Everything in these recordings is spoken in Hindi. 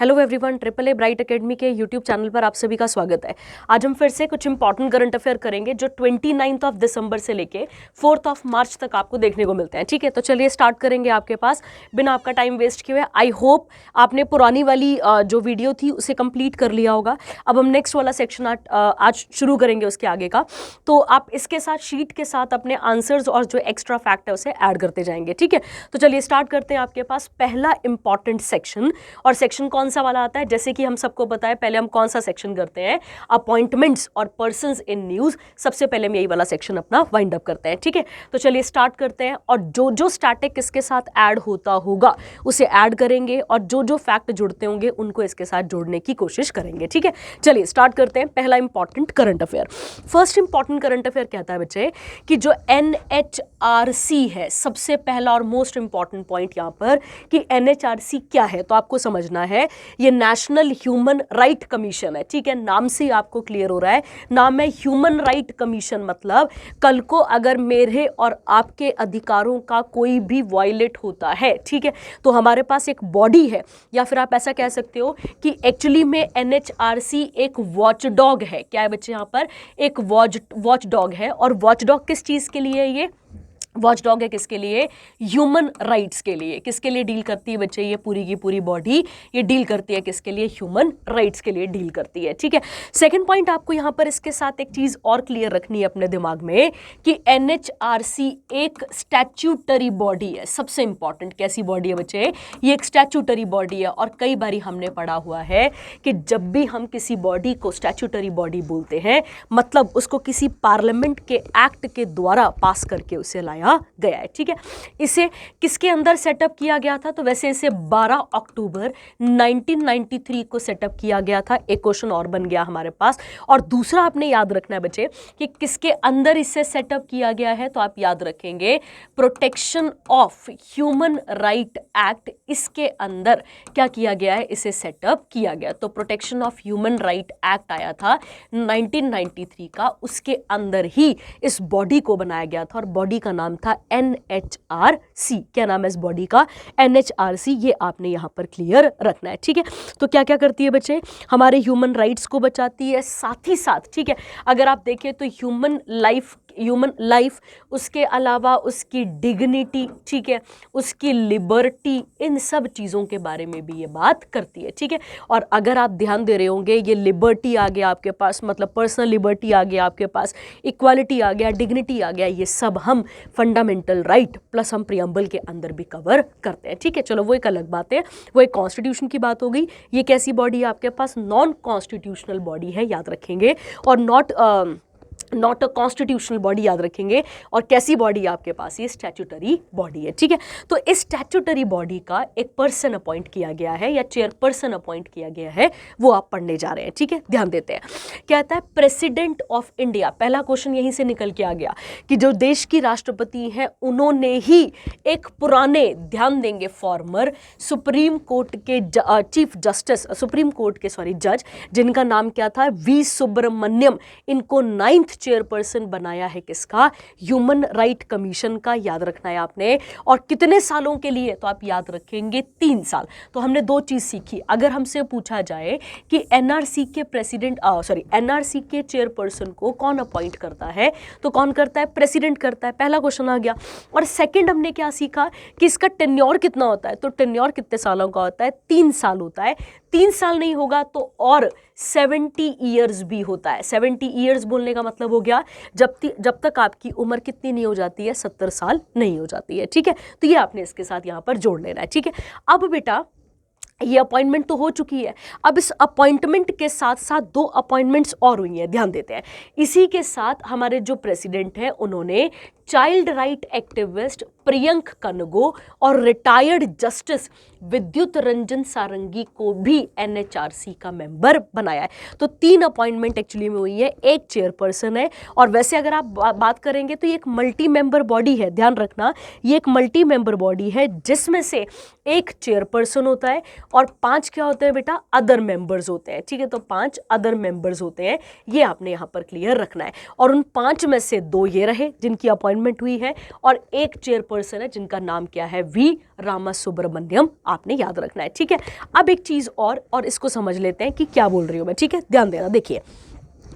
Hello everyone, triple a bright academy के यूट्यूब चैनल पर आप सभी का स्वागत है। आज हम फिर से कुछ इंपॉर्टेंट करंट अफेयर करेंगे जो 29 ऑफ दिसंबर से लेके 4 ऑफ मार्च तक आपको देखने को मिलते हैं। ठीक है, तो चलिए स्टार्ट करेंगे आपके पास बिना आपका टाइम वेस्ट किए हुए। आई होप आपने पुरानी वाली जो वीडियो थी उसे कंप्लीट कर लिया होगा। अब हम नेक्स्ट वाला सेक्शन आज शुरू करेंगे उसके आगे का, तो आप इसके साथ शीट के साथ अपने आंसर्स और जो एक्स्ट्रा फैक्ट है उसे ऐड करते जाएंगे। ठीक है, तो चलिए स्टार्ट करते हैं। आपके पास पहला इंपॉर्टेंट सेक्शन, और सेक्शन कौन सा वाला आता है, जैसे कि हम सबको पता है पहले हम कौन सा सेक्शन करते हैं, अपॉइंटमेंट्स और पर्संस इन न्यूज। सबसे पहले हम यही वाला सेक्शन अपना वाइंड अप करते हैं। ठीक है, तो चलिए स्टार्ट करते हैं, और जो जो स्टैटिक इसके साथ ऐड होता होगा उसे ऐड करेंगे, और जो जो फैक्ट जुड़ते होंगे उनको इसके साथ जोड़ने की कोशिश करेंगे। ठीक है, चलिए स्टार्ट करते हैं। पहला important current affair, first important current affair कहता है बच्चे कि जो NHRC है, सबसे पहला और मोस्ट इंपॉर्टेंट पॉइंट यहां पर कि NHRC क्या है, तो आपको समझना है ये नेशनल ह्यूमन राइट कमीशन है। ठीक है, नाम से आपको क्लियर हो रहा है, नाम है ह्यूमन राइट कमीशन। मतलब कल को अगर मेरे और आपके अधिकारों का कोई भी वायलेट होता है, ठीक है, तो हमारे पास एक बॉडी है, या फिर आप ऐसा कह सकते हो कि एक्चुअली में NHRC एक वॉचडॉग है। क्या है बच्चे, यहाँ पर एक वॉचडॉग है। और वॉचडॉग किस चीज के लिए है? ये वॉचडॉग है किसके लिए? ह्यूमन राइट्स के लिए। किसके लिए डील करती है बच्चे? ये पूरी की पूरी बॉडी ये डील करती है किसके लिए? ह्यूमन राइट्स के लिए डील करती है। ठीक है, सेकंड पॉइंट आपको यहां पर इसके साथ एक चीज और क्लियर रखनी है अपने दिमाग में कि NHRC एक स्टैट्यूटरी बॉडी है। सबसे इंपॉर्टेंट कैसी बॉडी है बच्चे? ये एक स्टैट्यूटरी बॉडी है। और कई बारी हमने पढ़ा हुआ है कि जब भी हम किसी बॉडी को स्टैट्यूटरी बॉडी बोलते हैं, मतलब उसको किसी पार्लियामेंट के एक्ट के द्वारा पास करके उसे लाया गया है। ठीक है, इसे किसके अंदर सेटअप किया गया था? तो वैसे इसे 12 अक्टूबर 1993 को सेटअप किया गया था। एक क्वेश्चन और बन गया हमारे पास। और दूसरा आपने याद रखना है बच्चे कि किसके अंदर इसे सेटअप किया गया है, तो आप याद रखेंगे protection of human right act. इसके अंदर क्या किया गया है? इसे सेटअप किया गया। तो protection of human right act आया था 1993 का, उसके अंदर ही इस बॉडी को बनाया गया था, और बॉडी का नाम था NHRC। क्या नाम है इस बॉडी का? NHRC। ये आपने यहां पर क्लियर रखना है। ठीक है, तो क्या क्या करती है बच्चे? हमारे ह्यूमन राइट्स को बचाती है, साथ ही साथ, ठीक है, अगर आप देखें तो ह्यूमन लाइफ, उसके अलावा उसकी डिग्निटी, ठीक है, उसकी लिबर्टी, इन सब चीज़ों के बारे में भी ये बात करती है। ठीक है, और अगर आप ध्यान दे रहे होंगे, ये लिबर्टी आ गया आपके पास, मतलब पर्सनल लिबर्टी आ गया आपके पास, इक्वालिटी आ गया, डिग्निटी आ गया, ये सब हम फंडामेंटल राइट प्लस हम प्रियम्बल के अंदर भी कवर करते हैं। ठीक है, चलो वो एक अलग बात है, वो एक कॉन्स्टिट्यूशन की बात हो गई। ये कैसी बॉडी है आपके पास? नॉन कॉन्स्टिट्यूशनल बॉडी है, याद रखेंगे, और नॉट अ कॉन्स्टिट्यूशनल बॉडी, याद रखेंगे। और कैसी बॉडी है आपके पास? ये स्टैट्यूटरी बॉडी है। ठीक है, तो इस स्टैट्यूटरी बॉडी का एक पर्सन अपॉइंट किया गया है, या चेयरपर्सन अपॉइंट किया गया है, वो आप पढ़ने जा रहे हैं। ठीक है, ध्यान देते हैं। कहता है प्रेसिडेंट ऑफ इंडिया। पहला क्वेश्चन यहीं से निकल के आ गया कि जो देश की राष्ट्रपति हैं उन्होंने ही एक पुराने, ध्यान देंगे, फॉर्मर सुप्रीम कोर्ट के चीफ जस्टिस, सुप्रीम कोर्ट के जज, जिनका नाम क्या था? V सुब्रमण्यम, इनको 9th चेयरपर्सन बनाया है किसका? ह्यूमन राइट कमीशन का। याद रखना है आपने। और कितने सालों के लिए? तो आप याद रखेंगे 3 साल। तो हमने दो चीज सीखी। अगर हमसे पूछा जाए कि NRC के NRC के चेयरपर्सन को कौन अपॉइंट करता है, तो कौन करता है? प्रेसिडेंट करता है। पहला क्वेश्चन आ गया। और सेकंड हमने क्या सीखा कि इसका टेन्योर कितना होता है? तो टेन्योर कितने सालों का होता है? 3 साल होता है। 3 साल नहीं होगा तो और 70 ईयर्स भी होता है। 70 ईयर्स बोलने का मतलब हो गया जब तक आपकी उम्र कितनी नहीं हो जाती है? 70 साल नहीं हो जाती है। ठीक है, तो ये आपने इसके साथ यहां पर जोड़ लेना है। ठीक है, अब बेटा ये अपॉइंटमेंट तो हो चुकी है, अब इस अपॉइंटमेंट के साथ साथ 2 अपॉइंटमेंट्स और हुई हैं, ध्यान देते हैं। इसी के साथ हमारे जो प्रेसिडेंट हैं उन्होंने चाइल्ड राइट एक्टिविस्ट प्रियंक कनगो और रिटायर्ड जस्टिस विद्युत रंजन सारंगी को भी NHRC का मेंबर बनाया है। तो 3 अपॉइंटमेंट एक्चुअली में हुई है, एक चेयरपर्सन है। और वैसे अगर आप बात करेंगे तो ये एक मल्टी मेंबर बॉडी है, ध्यान रखना, ये एक मल्टी मेंबर बॉडी है जिसमें से एक चेयरपर्सन होता है और 5 क्या होते हैं बेटा? अदर मेंबर्स होते हैं। ठीक है, तो 5 अदर मेंबर्स होते हैं, ये आपने यहां पर क्लियर रखना है। और उन 5 में से 2 ये रहे जिनकी अपॉइंटमेंट अपॉइंटमेंट हुई है और एक चेयरपर्सन है जिनका नाम क्या है, वी रामासुब्रमण्यम, आपने याद रखना है, ठीक है। अब एक चीज और इसको समझ लेते हैं कि क्या बोल रही हूं मैं, ठीक है, ध्यान देना। देखिए,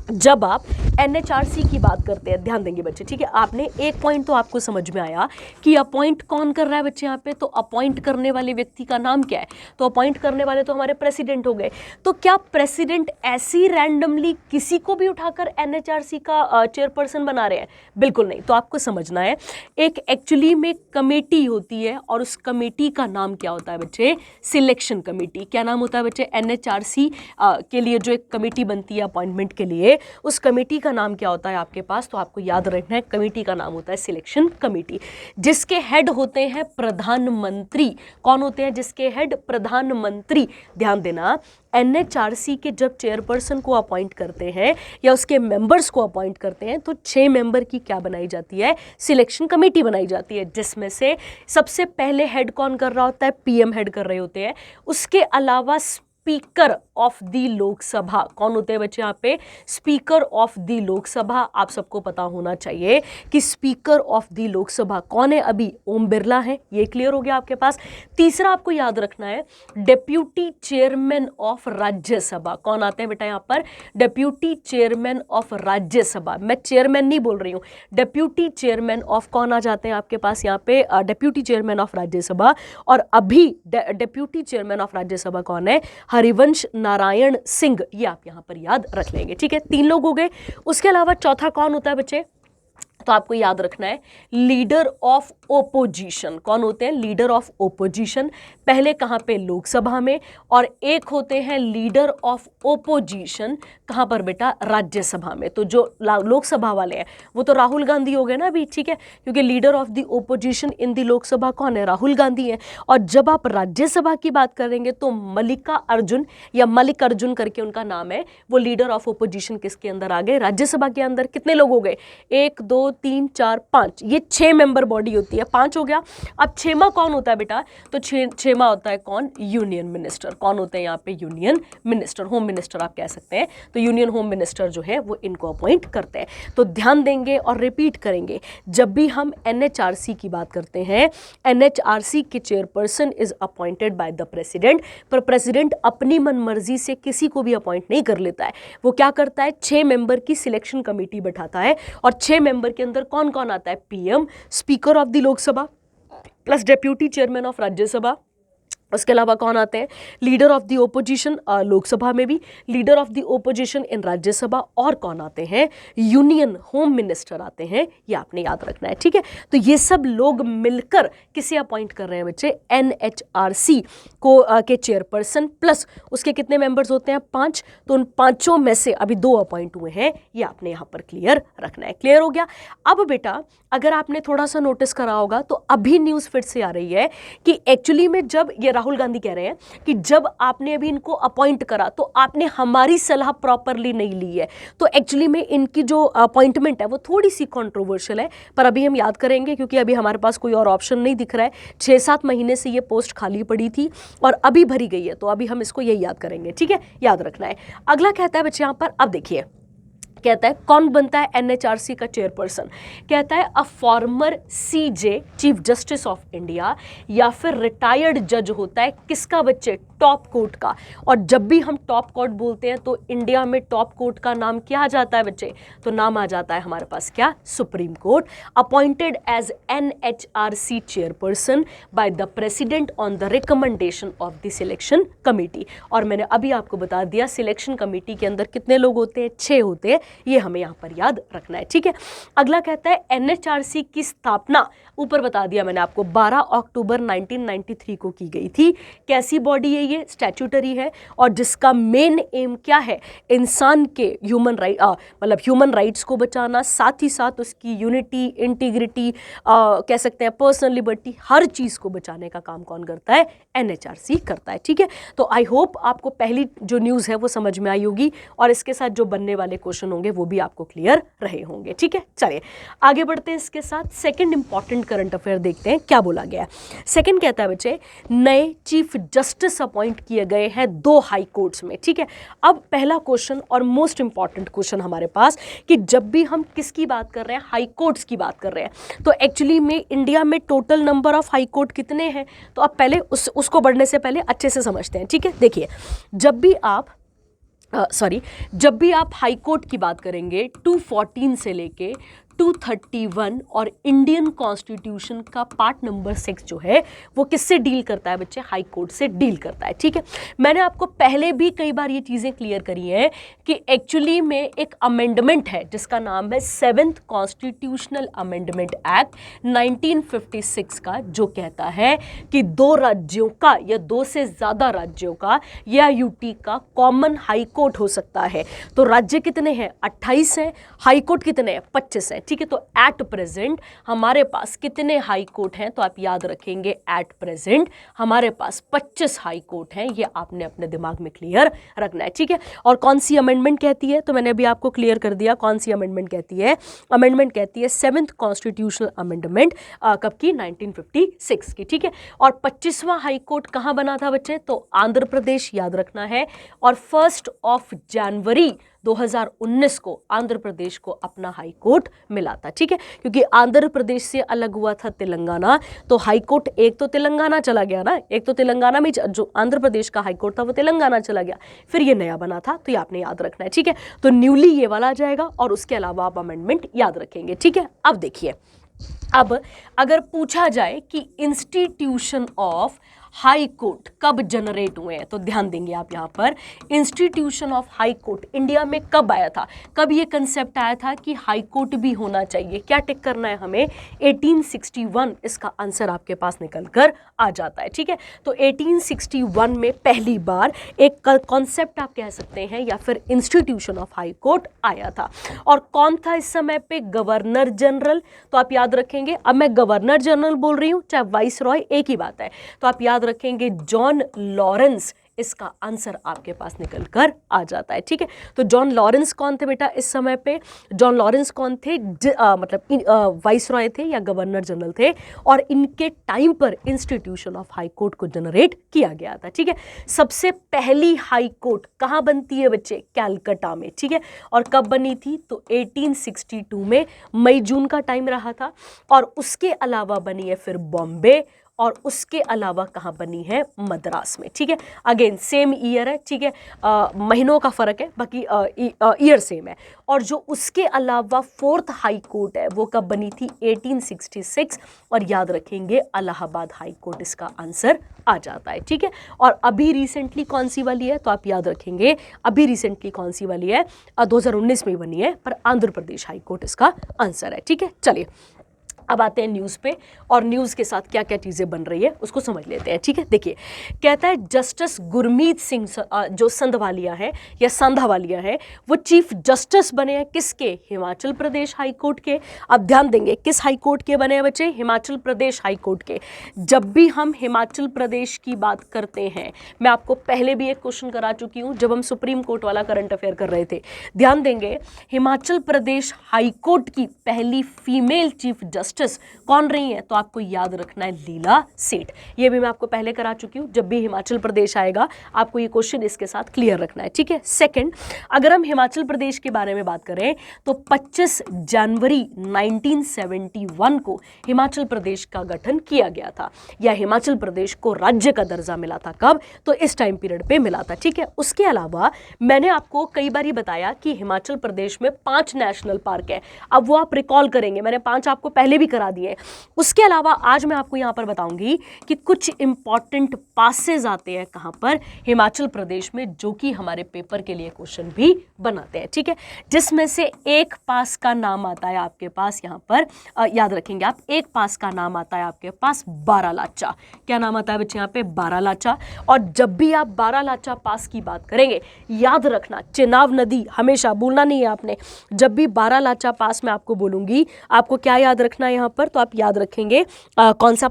जब आप एनएचआरसी की बात करते हैं, ध्यान देंगे बच्चे, ठीक है, आपने एक पॉइंट तो आपको समझ में आया कि अपॉइंट कौन कर रहा है बच्चे यहाँ पे, तो अपॉइंट करने वाले व्यक्ति का नाम क्या है, तो अपॉइंट करने वाले तो हमारे प्रेसिडेंट हो गए। तो क्या प्रेसिडेंट ऐसी रैंडमली किसी को भी उठाकर एनएचआरसी का चेयरपर्सन बना रहे हैं? बिल्कुल नहीं। तो आपको समझना है, एक एक्चुअली में कमेटी होती है और उस कमेटी का नाम क्या होता है बच्चे, सिलेक्शन कमेटी। क्या नाम होता है बच्चे, एनएचआरसी के लिए जो एक कमेटी बनती है अपॉइंटमेंट के लिए, उस कमेटी का नाम क्या होता है आपके पास, तो आपको याद रखना है, कमेटी का नाम होता है सिलेक्शन कमेटी, जिसके हेड होते हैं प्रधानमंत्री। कौन होते हैं जिसके हेड, प्रधानमंत्री। ध्यान देना, एनएचआरसी के जब चेयरपर्सन को अपॉइंट करते हैं या उसके मेंबर्स को अपॉइंट करते हैं तो 6 मेंबर की क्या बनाई जाती है, सिलेक्शन कमेटी बनाई जाती है, जिसमें से सबसे पहले हेड कौन कर रहा होता है, पीएम हेड कर रहे होते हैं। उसके अलावा स्पीकर ऑफ द लोकसभा कौन होते हैं बच्चे यहाँ पे, स्पीकर ऑफ द लोकसभा। आप सबको पता होना चाहिए कि स्पीकर ऑफ द लोकसभा कौन है, अभी ओम बिरला है, ये क्लियर हो गया आपके पास। तीसरा आपको याद रखना है, डेप्यूटी चेयरमैन ऑफ राज्यसभा। कौन आते हैं बेटा यहाँ पर, डेप्यूटी चेयरमैन ऑफ राज्यसभा। मैं चेयरमैन नहीं बोल रही हूँ, डेप्यूटी चेयरमैन ऑफ कौन आ जाते हैं आपके पास यहाँ पे, डेप्यूटी चेयरमैन ऑफ राज्यसभा। और अभी डेप्यूटी चेयरमैन ऑफ राज्यसभा कौन है, हरिवंश नारायण सिंह, ये आप यहां पर याद रख लेंगे, ठीक है। 3 लोग हो गए। उसके अलावा चौथा कौन होता है बच्चे, तो आपको याद रखना है, लीडर ऑफ ओपोजिशन। कौन होते हैं, लीडर ऑफ ओपोजिशन। पहले कहां पे, लोकसभा में, और एक होते हैं लीडर ऑफ ओपोजिशन कहां पर बेटा, राज्यसभा में। तो जो लोकसभा वाले हैं वो तो राहुल गांधी हो गए ना अभी, ठीक है, क्योंकि leader of the opposition in the Lok Sabha कौन है, राहुल गांधी है। और जब आप राज्यसभा की बात करेंगे तो मल्लिका अर्जुन या मलिक अर्जुन करके उनका नाम है, वो लीडर ऑफ ओपोजिशन किसके अंदर आ गए, राज्यसभा के अंदर। कितने लोग हो गए, 1 2 3 4 5, ये 6 मेंबर बॉडी होती है, 5 हो गया। अब 6वां कौन होता है बेटा, तो 6वां होता है कौन, यूनियन मिनिस्टर। कौन होते हैं यहाँ पे, यूनियन मिनिस्टर, होम मिनिस्टर आप कह सकते हैं। तो यूनियन होम मिनिस्टर जो है वो इनको अपॉइंट करते हैं। तो ध्यान देंगे और रिपीट करेंगे, जब भी हम एनएचआरसी की बात करते हैं, एनएचआरसी के chairperson is appointed by the president, पर प्रेसिडेंट अपनी मनमर्जी से किसी को भी अपॉइंट नहीं कर लेता है। वो क्या करता है, 6 मेंबर की सिलेक्शन कमेटी बैठाता है और 6 मेंबर के अंदर कौन कौन आता है, PM, speaker of the Lok Sabha plus deputy chairman of Rajya Sabha. उसके अलावा कौन आते हैं, leader of the opposition Lok Sabha में भी, लीडर ऑफ द ओपोजिशन इन राज्यसभा, और कौन आते हैं, यूनियन होम मिनिस्टर आते हैं। ये आपने याद रखना है, ठीक है। तो ये सब लोग मिलकर किसे अपॉइंट कर रहे हैं बच्चे, एनएचआरसी को के चेयरपर्सन, प्लस उसके कितने मेंबर्स होते हैं, 5। तो उन 5 में से अभी 2 अपॉइंट हुए हैं, ये आपने यहाँ पर क्लियर रखना है। क्लियर हो गया। अब बेटा अगर आपने थोड़ा सा नोटिस करा होगा तो अभी न्यूज़ फिर से आ रही है कि एक्चुअली में जब ये राहुल गांधी कह रहे हैं कि जब आपने अभी इनको अपॉइंट करा तो आपने हमारी सलाह प्रॉपरली नहीं ली है। तो एक्चुअली में इनकी जो अपॉइंटमेंट है वो थोड़ी सी कंट्रोवर्शियल है, पर अभी हम याद करेंगे क्योंकि अभी हमारे पास कोई और ऑप्शन नहीं दिख रहा है। 6-7 महीने से ये पोस्ट खाली पड़ी थी और अभी भरी गई है, तो अभी हम इसको यही याद करेंगे, ठीक है, याद रखना है। अगला कहता है बच्चे यहाँ पर, अब देखिए कहता है कौन बनता है एनएचआरसी का चेयरपर्सन, कहता है a former CJ, chief justice of India, या फिर रिटायर्ड जज होता है किसका बच्चे, टॉप कोर्ट का। और जब भी हम टॉप कोर्ट बोलते हैं तो इंडिया में टॉप कोर्ट का नाम क्या आ जाता है बच्चे, तो नाम आ जाता है हमारे पास क्या, supreme court. Appointed as NHRC chairperson by the president on the recommendation of the selection committee. और मैंने अभी आपको बता दिया सिलेक्शन कमेटी के अंदर कितने लोग होते हैं, 6 होते हैं, ये हमें यहां पर याद रखना है, ठीक है। अगला कहता है एनएचआरसी की स्थापना, ऊपर बता दिया मैंने आपको, 12 अक्टूबर 1993 को की गई थी। कैसी बॉडी है ये, स्टैट्यूटरी है, और जिसका मेन एम क्या है, इंसान के ह्यूमन राइट मतलब ह्यूमन राइट्स को बचाना, साथ ही साथ उसकी यूनिटी, इंटीग्रिटी, कह सकते हैं पर्सनल लिबर्टी, हर चीज़ को बचाने का काम कौन करता है, NHRC करता है। ठीक है, तो आई होप आपको पहली जो न्यूज़ है वो समझ में आई होगी और इसके साथ जो बनने वाले क्वेश्चन होंगे वो भी आपको क्लियर रहे होंगे। ठीक है, चलिए आगे बढ़ते हैं। इसके साथ सेकंड इंपॉर्टेंट करंट अफेयर देखते हैं क्या बोला गया है। सेकंड कहता है बच्चे, नए चीफ जस्टिस अपॉइंट किए गए हैं 2 हाई कोर्ट्स में। ठीक है, अब पहला क्वेश्चन और मोस्ट इंपॉर्टेंट क्वेश्चन हमारे पास कि जब भी हम किसकी बात कर रहे हैं, हाई कोर्ट्स की बात कर रहे हैं, तो एक्चुअली में इंडिया में total number of high court कितने हैं, तो अब पहले उसको बढ़ने से पहले अच्छे से समझते हैं। ठीक है, देखिए जब भी आप हाई कोर्ट की बात करेंगे 214 से लेके 231 और इंडियन कॉन्स्टिट्यूशन का पार्ट नंबर 6 जो है वो किससे डील करता है बच्चे, हाई कोर्ट से डील करता है। ठीक है, मैंने आपको पहले भी कई बार ये चीज़ें क्लियर करी हैं कि एक्चुअली में एक अमेंडमेंट है जिसका नाम है 7th कॉन्स्टिट्यूशनल अमेंडमेंट एक्ट 1956 का, जो कहता है कि 2 राज्यों का या 2 से ज़्यादा राज्यों का या यूटी का कॉमन हाई कोर्ट हो सकता है। तो राज्य कितने हैं, 28 हैं, हाई कोर्ट कितने हैं, 25 हैं। ठीक है, तो एट प्रेजेंट हमारे पास कितने हाई कोर्ट हैं, तो आप याद रखेंगे एट प्रेजेंट हमारे पास 25 हाई कोर्ट हैं। ये आपने अपने दिमाग में क्लियर रखना है। ठीक है, और कौन सी अमेंडमेंट कहती है, तो मैंने अभी आपको क्लियर कर दिया कौन सी अमेंडमेंट कहती है। अमेंडमेंट कहती है 7th कॉन्स्टिट्यूशनल अमेंडमेंट, कब की, 1956 की। ठीक है, और 25वां हाई कोर्ट कहाँ बना था बच्चे, तो आंध्र प्रदेश, याद रखना है। और 1 जनवरी 2019 को आंध्र प्रदेश को अपना हाई कोर्ट मिला था। ठीक है, क्योंकि आंध्र प्रदेश से अलग हुआ था तेलंगाना, तो हाई कोर्ट एक तो तेलंगाना चला गया ना, एक तो तेलंगाना में जो आंध्र प्रदेश का हाई कोर्ट था वो तेलंगाना चला गया, फिर ये नया बना था, तो ये आपने याद रखना है। ठीक है, तो न्यूली ये वाला आ जाएगा और उसके अलावा आप अमेंडमेंट याद रखेंगे। ठीक है, अब देखिए, अब अगर पूछा जाए कि इंस्टीट्यूशन ऑफ हाई कोर्ट कब जनरेट हुए हैं, तो ध्यान देंगे आप यहाँ पर, institution of high court India में कब आया था, कब ये कंसेप्ट आया था कि हाई कोर्ट भी होना चाहिए, क्या टिक करना है हमें, 1861, इसका आंसर आपके पास निकल कर आ जाता है। ठीक है, तो 1861 में पहली बार एक कॉन्सेप्ट आप कह सकते हैं या फिर इंस्टीट्यूशन ऑफ हाई कोर्ट आया था। और कौन था इस समय पे, गवर्नर जनरल, तो आप याद रखेंगे, अब मैं गवर्नर जनरल बोल रही हूँ चाहे वाइस रॉय, एक ही बात है, तो आप याद रखेंगे जॉन लॉरेंस, इसका आंसर आपके पास निकल कर आ जाता है। ठीक है, तो जॉन लॉरेंस कौन थे बेटा इस समय पे, जॉन लॉरेंस कौन थे, मतलब वाइस रॉय थे या गवर्नर जनरल थे, और इनके टाइम पर इंस्टीट्यूशन ऑफ हाई कोर्ट को जनरेट किया गया था। ठीक है, सबसे पहली हाई कोर्ट कहाँ बनती है बच्चे, कैलकाटा में। ठीक है, और कब बनी थी, तो 1862 में मई जून का टाइम रहा था, और उसके अलावा बनी है फिर बॉम्बे, और उसके अलावा कहाँ बनी है, मद्रास में। ठीक है, अगेन सेम ईयर है। ठीक है, महीनों का फर्क है, बाकी ईयर सेम है। और जो उसके अलावा 4th हाई कोर्ट है वो कब बनी थी, 1866, और याद रखेंगे इलाहाबाद हाई कोर्ट इसका आंसर आ जाता है। ठीक है, और अभी रिसेंटली कौन सी वाली है, तो आप याद रखेंगे अभी रिसेंटली कौन सी वाली है, 2019 में बनी है, पर आंध्र प्रदेश हाई कोर्ट इसका आंसर है। ठीक है, चलिए अब आते हैं न्यूज़ पे, और न्यूज़ के साथ क्या क्या चीज़ें बन रही है उसको समझ लेते हैं। ठीक है, देखिए कहता है जस्टिस गुरमीत सिंह जो संधवालिया है या संधावालिया है, वो चीफ जस्टिस बने हैं किसके, हिमाचल प्रदेश हाई कोर्ट के। अब ध्यान देंगे किस हाई कोर्ट के बने हैं बच्चे, हिमाचल प्रदेश हाई कोर्ट के। जब भी हम हिमाचल प्रदेश की बात करते हैं, मैं आपको पहले भी एक क्वेश्चन करा चुकी हूँ जब हम सुप्रीम कोर्ट वाला करंट अफेयर कर रहे थे, ध्यान देंगे हिमाचल प्रदेश हाई कोर्ट की पहली फीमेल चीफ जस्टिस कौन रही है, तो आपको याद रखना है लीला सेठ। ये भी मैं आपको पहले करा चुकी हूं, जब भी हिमाचल प्रदेश आएगा आपको ये क्वेश्चन इसके साथ क्लियर रखना है। ठीक है, सेकंड, अगर हम हिमाचल प्रदेश के बारे में बात करें तो 25 जनवरी 1971 को हिमाचल प्रदेश का गठन किया गया था, या हिमाचल प्रदेश को राज्य का दर्जा मिला था। कब, तो इस टाइम पीरियड पे मिला था। ठीक है, उसके अलावा मैंने आपको कई बार बताया कि हिमाचल प्रदेश में 5 नेशनल पार्क है। अब वो आप रिकॉल करेंगे, मैंने 5 आपको पहले भी करा दिए। उसके अलावा आज मैं आपको यहां पर बताऊंगी कि कुछ इंपॉर्टेंट पासेस आते हैं कहां पर, हिमाचल प्रदेश में, जो कि हमारे पेपर के लिए क्वेश्चन भी बनाते हैं। ठीक है, जिसमें से एक पास का नाम आता है आपके पास यहां पर, याद रखेंगे आप, एक पास का नाम आता है आपके पास बारालाचा। क्या नाम आता है बच्चे यहां पे, बारालाचा। और जब भी आप बारालाचा पास की बात करेंगे, याद रखना चेनाब नदी हमेशा भूलना नहीं है आपने। जब भी बारालाचा पास मैं आपको बोलूंगी, आपको क्या याद रखना है यहाँ पर, तो आप याद रखेंगे कौन सा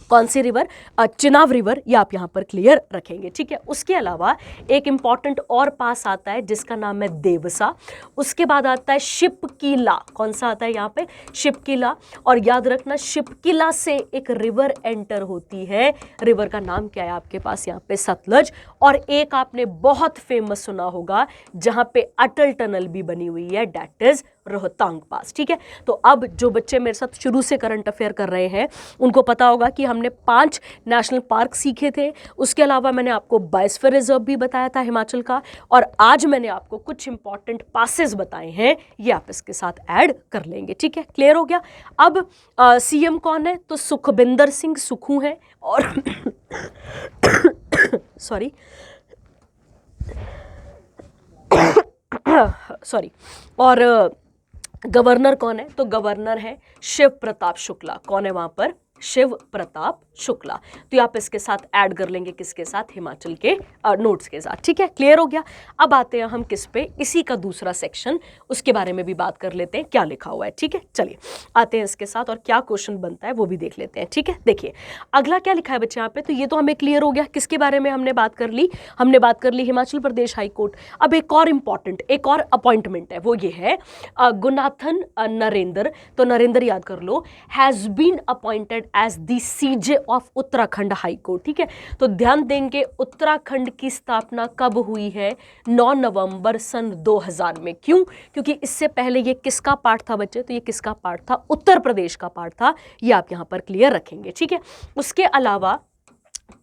कौन सी रिवर? चिनाब रिवर, ये आप यहाँ पर क्लियर रखेंगे, ठीक है। उसके अलावा एक इंपॉर्टेंट और पास आता है जिसका नाम है देवसा। उसके बाद आता है शिपकीला। कौन सा आता है यहाँ पे? शिपकीला। और याद रखना शिपकीला से एक रिवर एंटर होती है, रिवर का नाम क्या है आपके पास यहाँ पे? सतलज। और एक आपने बहुत फेमस सुना होगा जहां पे अटल टनल भी बनी हुई है, दैट इज रोहतांग पास, ठीक है। तो अब जो बच्चे मेरे साथ शुरू से करंट अफेयर कर रहे हैं उनको पता होगा कि हमने 5 नेशनल पार्क सीखे थे, उसके अलावा मैंने आपको बायोस्फीयर रिजर्व भी बताया था हिमाचल का, और आज मैंने आपको कुछ इंपॉर्टेंट पासेस बताए हैं, ये आप इसके साथ ऐड कर लेंगे, ठीक है। क्लियर हो गया? अब सीएम कौन है? तो सुखबिंदर सिंह सुक्खू हैं। और सॉरी सॉरी और गवर्नर कौन है? तो गवर्नर है शिव प्रताप शुक्ला। कौन है वहां पर? शिव प्रताप शुक्ला। तो आप इसके साथ ऐड कर लेंगे, किसके साथ? हिमाचल के नोट्स के साथ, ठीक है। क्लियर हो गया? अब आते हैं हम किस पे? इसी का दूसरा सेक्शन, उसके बारे में भी बात कर लेते हैं, क्या लिखा हुआ है, ठीक है। चलिए आते हैं इसके साथ और क्या क्वेश्चन बनता है वो भी देख लेते हैं, ठीक है। देखिए अगला क्या लिखा है बच्चे यहाँ पे, तो ये तो हमें क्लियर हो गया किसके बारे में हमने बात कर ली। हमने बात कर ली हिमाचल प्रदेश हाई कोर्ट। अब एक और इंपॉर्टेंट, एक और अपॉइंटमेंट है, वो ये है गुनाथन नरेंद्र। तो नरेंद्र याद कर लो, has been appointed as the CJ of Uttarakhand high court, ठीक है। तो ध्यान देंगे उत्तराखंड की स्थापना कब हुई है? 9 नवंबर सन 2000 में। क्यों? क्योंकि इससे पहले ये किसका पार्ट था बच्चे? तो ये किसका पार्ट था? उत्तर प्रदेश का पार्ट था। ये आप यहां पर क्लियर रखेंगे, ठीक है। उसके अलावा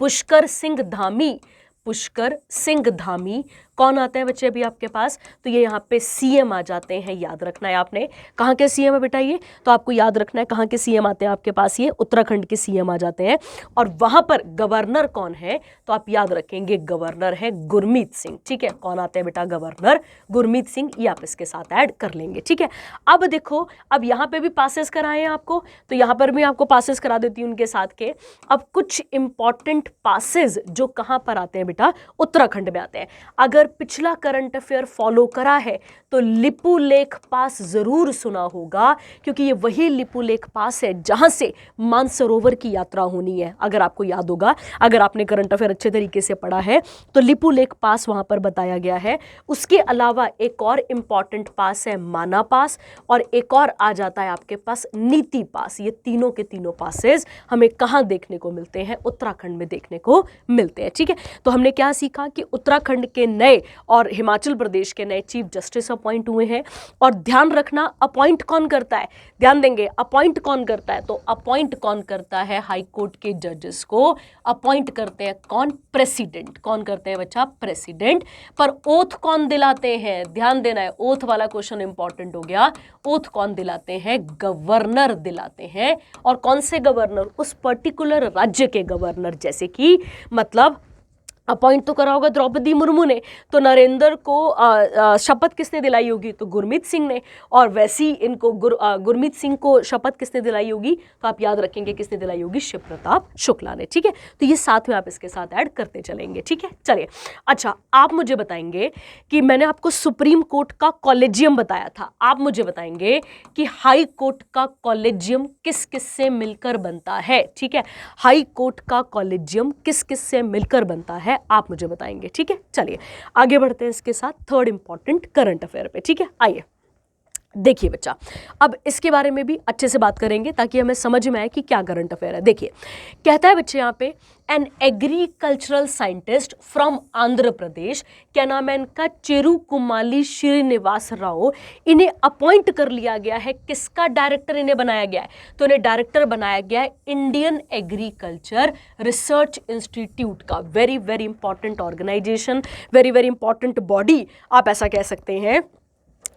पुष्कर सिंह धामी, पुष्कर सिंह धामी कौन आता है बच्चे अभी आपके पास? तो ये यहाँ पे सीएम आ जाते हैं, याद रखना है आपने। कहाँ के सीएम है बेटा ये? तो आपको याद रखना है कहाँ के सीएम आते हैं आपके पास, ये उत्तराखंड के सीएम आ जाते हैं। और वहां पर गवर्नर कौन है? तो आप याद रखेंगे गवर्नर है गुरमीत सिंह, ठीक है। कौन आते हैं बेटा? गवर्नर गुरमीत सिंह, ये आप इसके साथ ऐड कर लेंगे, ठीक है। अब देखो, अब यहाँ पे भी पासेस कराए हैं आपको, तो यहाँ पर भी आपको पासेस करा देती हूँ उनके साथ के। अब कुछ इंपॉर्टेंट पासेस जो कहाँ पर आते हैं बेटा? उत्तराखंड में आते हैं। अगर पिछला करंट अफेयर फॉलो करा है तो लिपू लेक पास जरूर सुना होगा, क्योंकि ये वही लिपू लेक पास है जहां से मानसरोवर की यात्रा होनी है। अगर आपको याद होगा, अगर आपने करंट अफेयर अच्छे तरीके से पढ़ा है तो लिपू लेक पास वहां पर बताया गया है। उसके अलावा एक और इंपॉर्टेंट पास है माना पास, और एक और आ जाता है आपके पास नीति पास। ये तीनों के तीनों पासेस हमें कहां देखने को मिलते हैं? उत्तराखंड में देखने को मिलते हैं, ठीक है। तो हमने क्या सीखा कि उत्तराखंड के नए और हिमाचल प्रदेश के नए चीफ जस्टिस अपॉइंट हुए हैं। और ध्यान रखना, अपॉइंट कौन करता है? ध्यान देंगे, अपॉइंट कौन करता है? तो अपॉइंट कौन करता है? हाई कोर्ट के जजेस को अपॉइंट करते हैं कौन? प्रेसिडेंट। कौन करते हैं बच्चा? प्रेसिडेंट। पर ओथ कौन दिलाते हैं? ध्यान देना है, ओथ वाला क्वेश्चन इंपॉर्टेंट हो गया। ओथ कौन दिलाते हैं? गवर्नर दिलाते हैं। और कौन से गवर्नर? उस पर्टिकुलर राज्य के गवर्नर। जैसे कि मतलब अपॉइंट तो करा होगा द्रौपदी मुर्मू ने, तो नरेंद्र को शपथ किसने दिलाई होगी? तो गुरमीत सिंह ने। और वैसे ही इनको गुरमीत सिंह को शपथ किसने दिलाई होगी? तो आप याद रखेंगे किसने दिलाई होगी? शिव प्रताप शुक्ला ने, ठीक है। तो ये साथ में आप इसके साथ ऐड करते चलेंगे, ठीक है। चलिए, अच्छा आप मुझे बताएंगे कि मैंने आपको सुप्रीम कोर्ट का कॉलेजियम बताया था, आप मुझे बताएंगे कि हाई कोर्ट का कॉलेजियम किस किस से मिलकर बनता है, ठीक है। हाई कोर्ट का कॉलेजियम किस किस से मिलकर बनता है, आप मुझे बताएंगे, ठीक है। चलिए आगे बढ़ते हैं इसके साथ थर्ड इंपॉर्टेंट करंट अफेयर पे, ठीक है। आइए देखिए बच्चा, अब इसके बारे में भी अच्छे से बात करेंगे ताकि हमें समझ में आए कि क्या करंट अफेयर है। देखिए कहता है बच्चे यहाँ पे, an agricultural scientist from Andhra Pradesh, क्या नाम है इनका? चेरुकुमाली श्रीनिवास राव। इन्हें अपॉइंट कर लिया गया है, किसका डायरेक्टर इन्हें बनाया गया है? तो इन्हें डायरेक्टर बनाया गया है इंडियन एग्रीकल्चर रिसर्च इंस्टीट्यूट का। Very very important organisation, very very important body, आप ऐसा कह सकते हैं,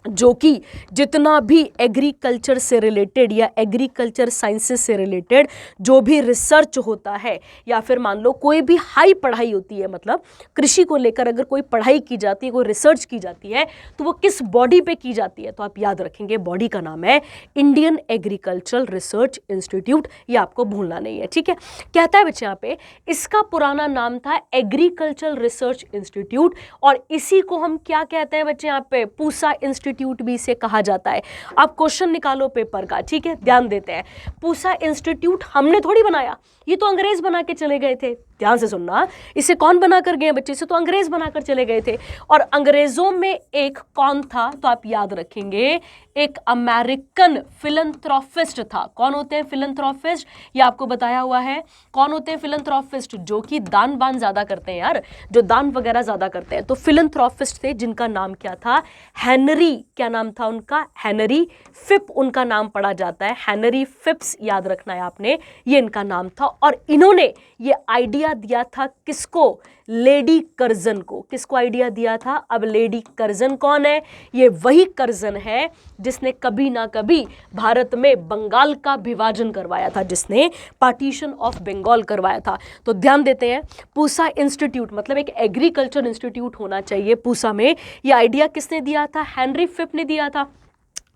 जो कि जितना भी एग्रीकल्चर से रिलेटेड या एग्रीकल्चर साइंसेस से रिलेटेड जो भी रिसर्च होता है, या फिर मान लो कोई भी हाई पढ़ाई होती है, मतलब कृषि को लेकर अगर कोई पढ़ाई की जाती है, कोई रिसर्च की जाती है, तो वो किस बॉडी पे की जाती है? तो आप याद रखेंगे बॉडी का नाम है इंडियन एग्रीकल्चरल रिसर्च इंस्टीट्यूट। ये आपको भूलना नहीं है, ठीक है। कहता है बच्चे यहाँ पे, इसका पुराना नाम था एग्रीकल्चरल रिसर्च इंस्टीट्यूट, और इसी को हम क्या कहते हैं बच्चे यहाँ पे? पूसा इंस्टीट्यूट इंस्टीट्यूट भी इसे कहा जाता है। आप क्वेश्चन निकालो पेपर का, ठीक है, ध्यान देते हैं। पूसा इंस्टीट्यूट हमने थोड़ी बनाया, ये तो अंग्रेज बना के चले गए थे। ध्यान से सुनना, इसे कौन बना कर गए बच्चे, से तो अंग्रेज बनाकर चले गए थे। और अंग्रेजों में एक कौन था, तो आप याद रखेंगे, एक अमेरिकन फिलंथ्रोपिस्ट था। कौन होते हैं फिलंथ्रोपिस्ट, ये आपको बताया हुआ है। कौन होते हैं फिलंथ्रोपिस्ट, जो कि दान बान ज्यादा करते हैं यार, जो दान वगैरह ज्यादा करते हैं। तो फिलंथ्रोपिस्ट थे, जिनका नाम क्या था, हेनरी, क्या नाम था उनका, हेनरी फिप उनका नाम पढ़ा जाता है। हेनरी फिप्स याद रखना है आपने, ये इनका नाम था। और इन्होंने ये आइडिया दिया था किसको, लेडी कर्जन को। किसको आइडिया दिया था, अब लेडी कर्जन कौन है, ये वही कर्जन है जिसने कभी ना कभी भारत में बंगाल का विभाजन करवाया था, जिसने पार्टीशन ऑफ बंगाल करवाया था। तो ध्यान देते हैं, पूसा इंस्टीट्यूट मतलब एक एग्रीकल्चर इंस्टीट्यूट होना चाहिए पूसा में। ये आइडिया किसने दिया था, हेनरी फिप ने दिया था।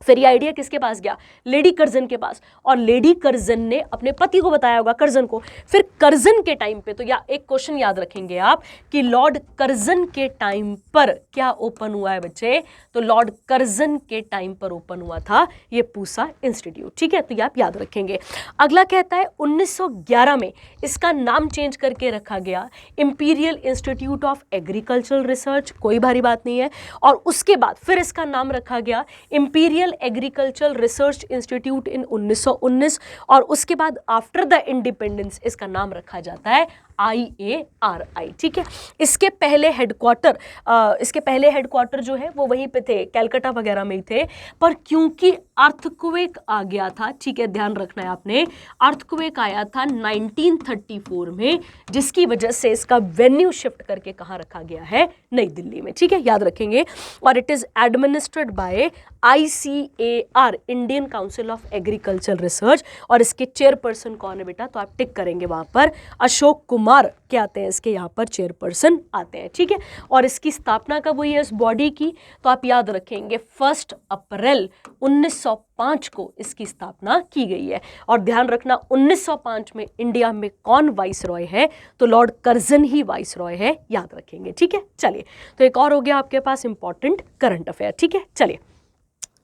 फिर ये आइडिया किसके पास गया, लेडी कर्जन के पास, और लेडी कर्जन ने अपने पति को बताया होगा, कर्जन को। फिर कर्जन के टाइम पे, तो या एक क्वेश्चन याद रखेंगे आप कि लॉर्ड कर्जन के टाइम पर क्या ओपन हुआ है बच्चे, तो लॉर्ड कर्जन के टाइम पर ओपन हुआ था ये पूसा इंस्टीट्यूट, ठीक है, तो ये आप याद रखेंगे। अगला कहता है 1911 में इसका नाम चेंज करके रखा गया imperial institute of agricultural research, कोई भारी बात नहीं है। और उसके बाद फिर इसका नाम रखा गया इंपीरियल एग्रीकल्चरल रिसर्च इंस्टीट्यूट इन 1919। और उसके बाद आफ्टर द इंडिपेंडेंस इसका नाम रखा जाता है IARI, ठीक है। इसके पहले हेडक्वार्टर जो है वो वहीं पे थे, कैलकाटा वगैरह में ही थे। पर क्योंकि अर्थक्वेक आ गया था, ठीक है, ध्यान रखना है आपने, अर्थक्वेक आया था 1934 में, जिसकी वजह से इसका वेन्यू शिफ्ट करके कहाँ रखा गया है, नई दिल्ली में, ठीक है, याद रखेंगे। और it is administered by ICAR, Indian council of agriculture research. और इसके चेयरपर्सन कौन है बेटा, तो आप टिक करेंगे वहां पर, अशोक कुमार क्या आते हैं इसके यहाँ पर, चेयरपर्सन आते हैं, ठीक है। और इसकी स्थापना कब हुई है इस बॉडी की, तो आप याद रखेंगे 1 अप्रैल 1905 को इसकी स्थापना की गई है। और ध्यान रखना 1905 में इंडिया में कौन वाइस रॉय है, तो लॉर्ड कर्जन ही वाइस रॉय है, याद रखेंगे, ठीक है। चलिए, तो एक और हो गया आपके पास इंपॉर्टेंट करंट अफेयर, ठीक है। चलिए,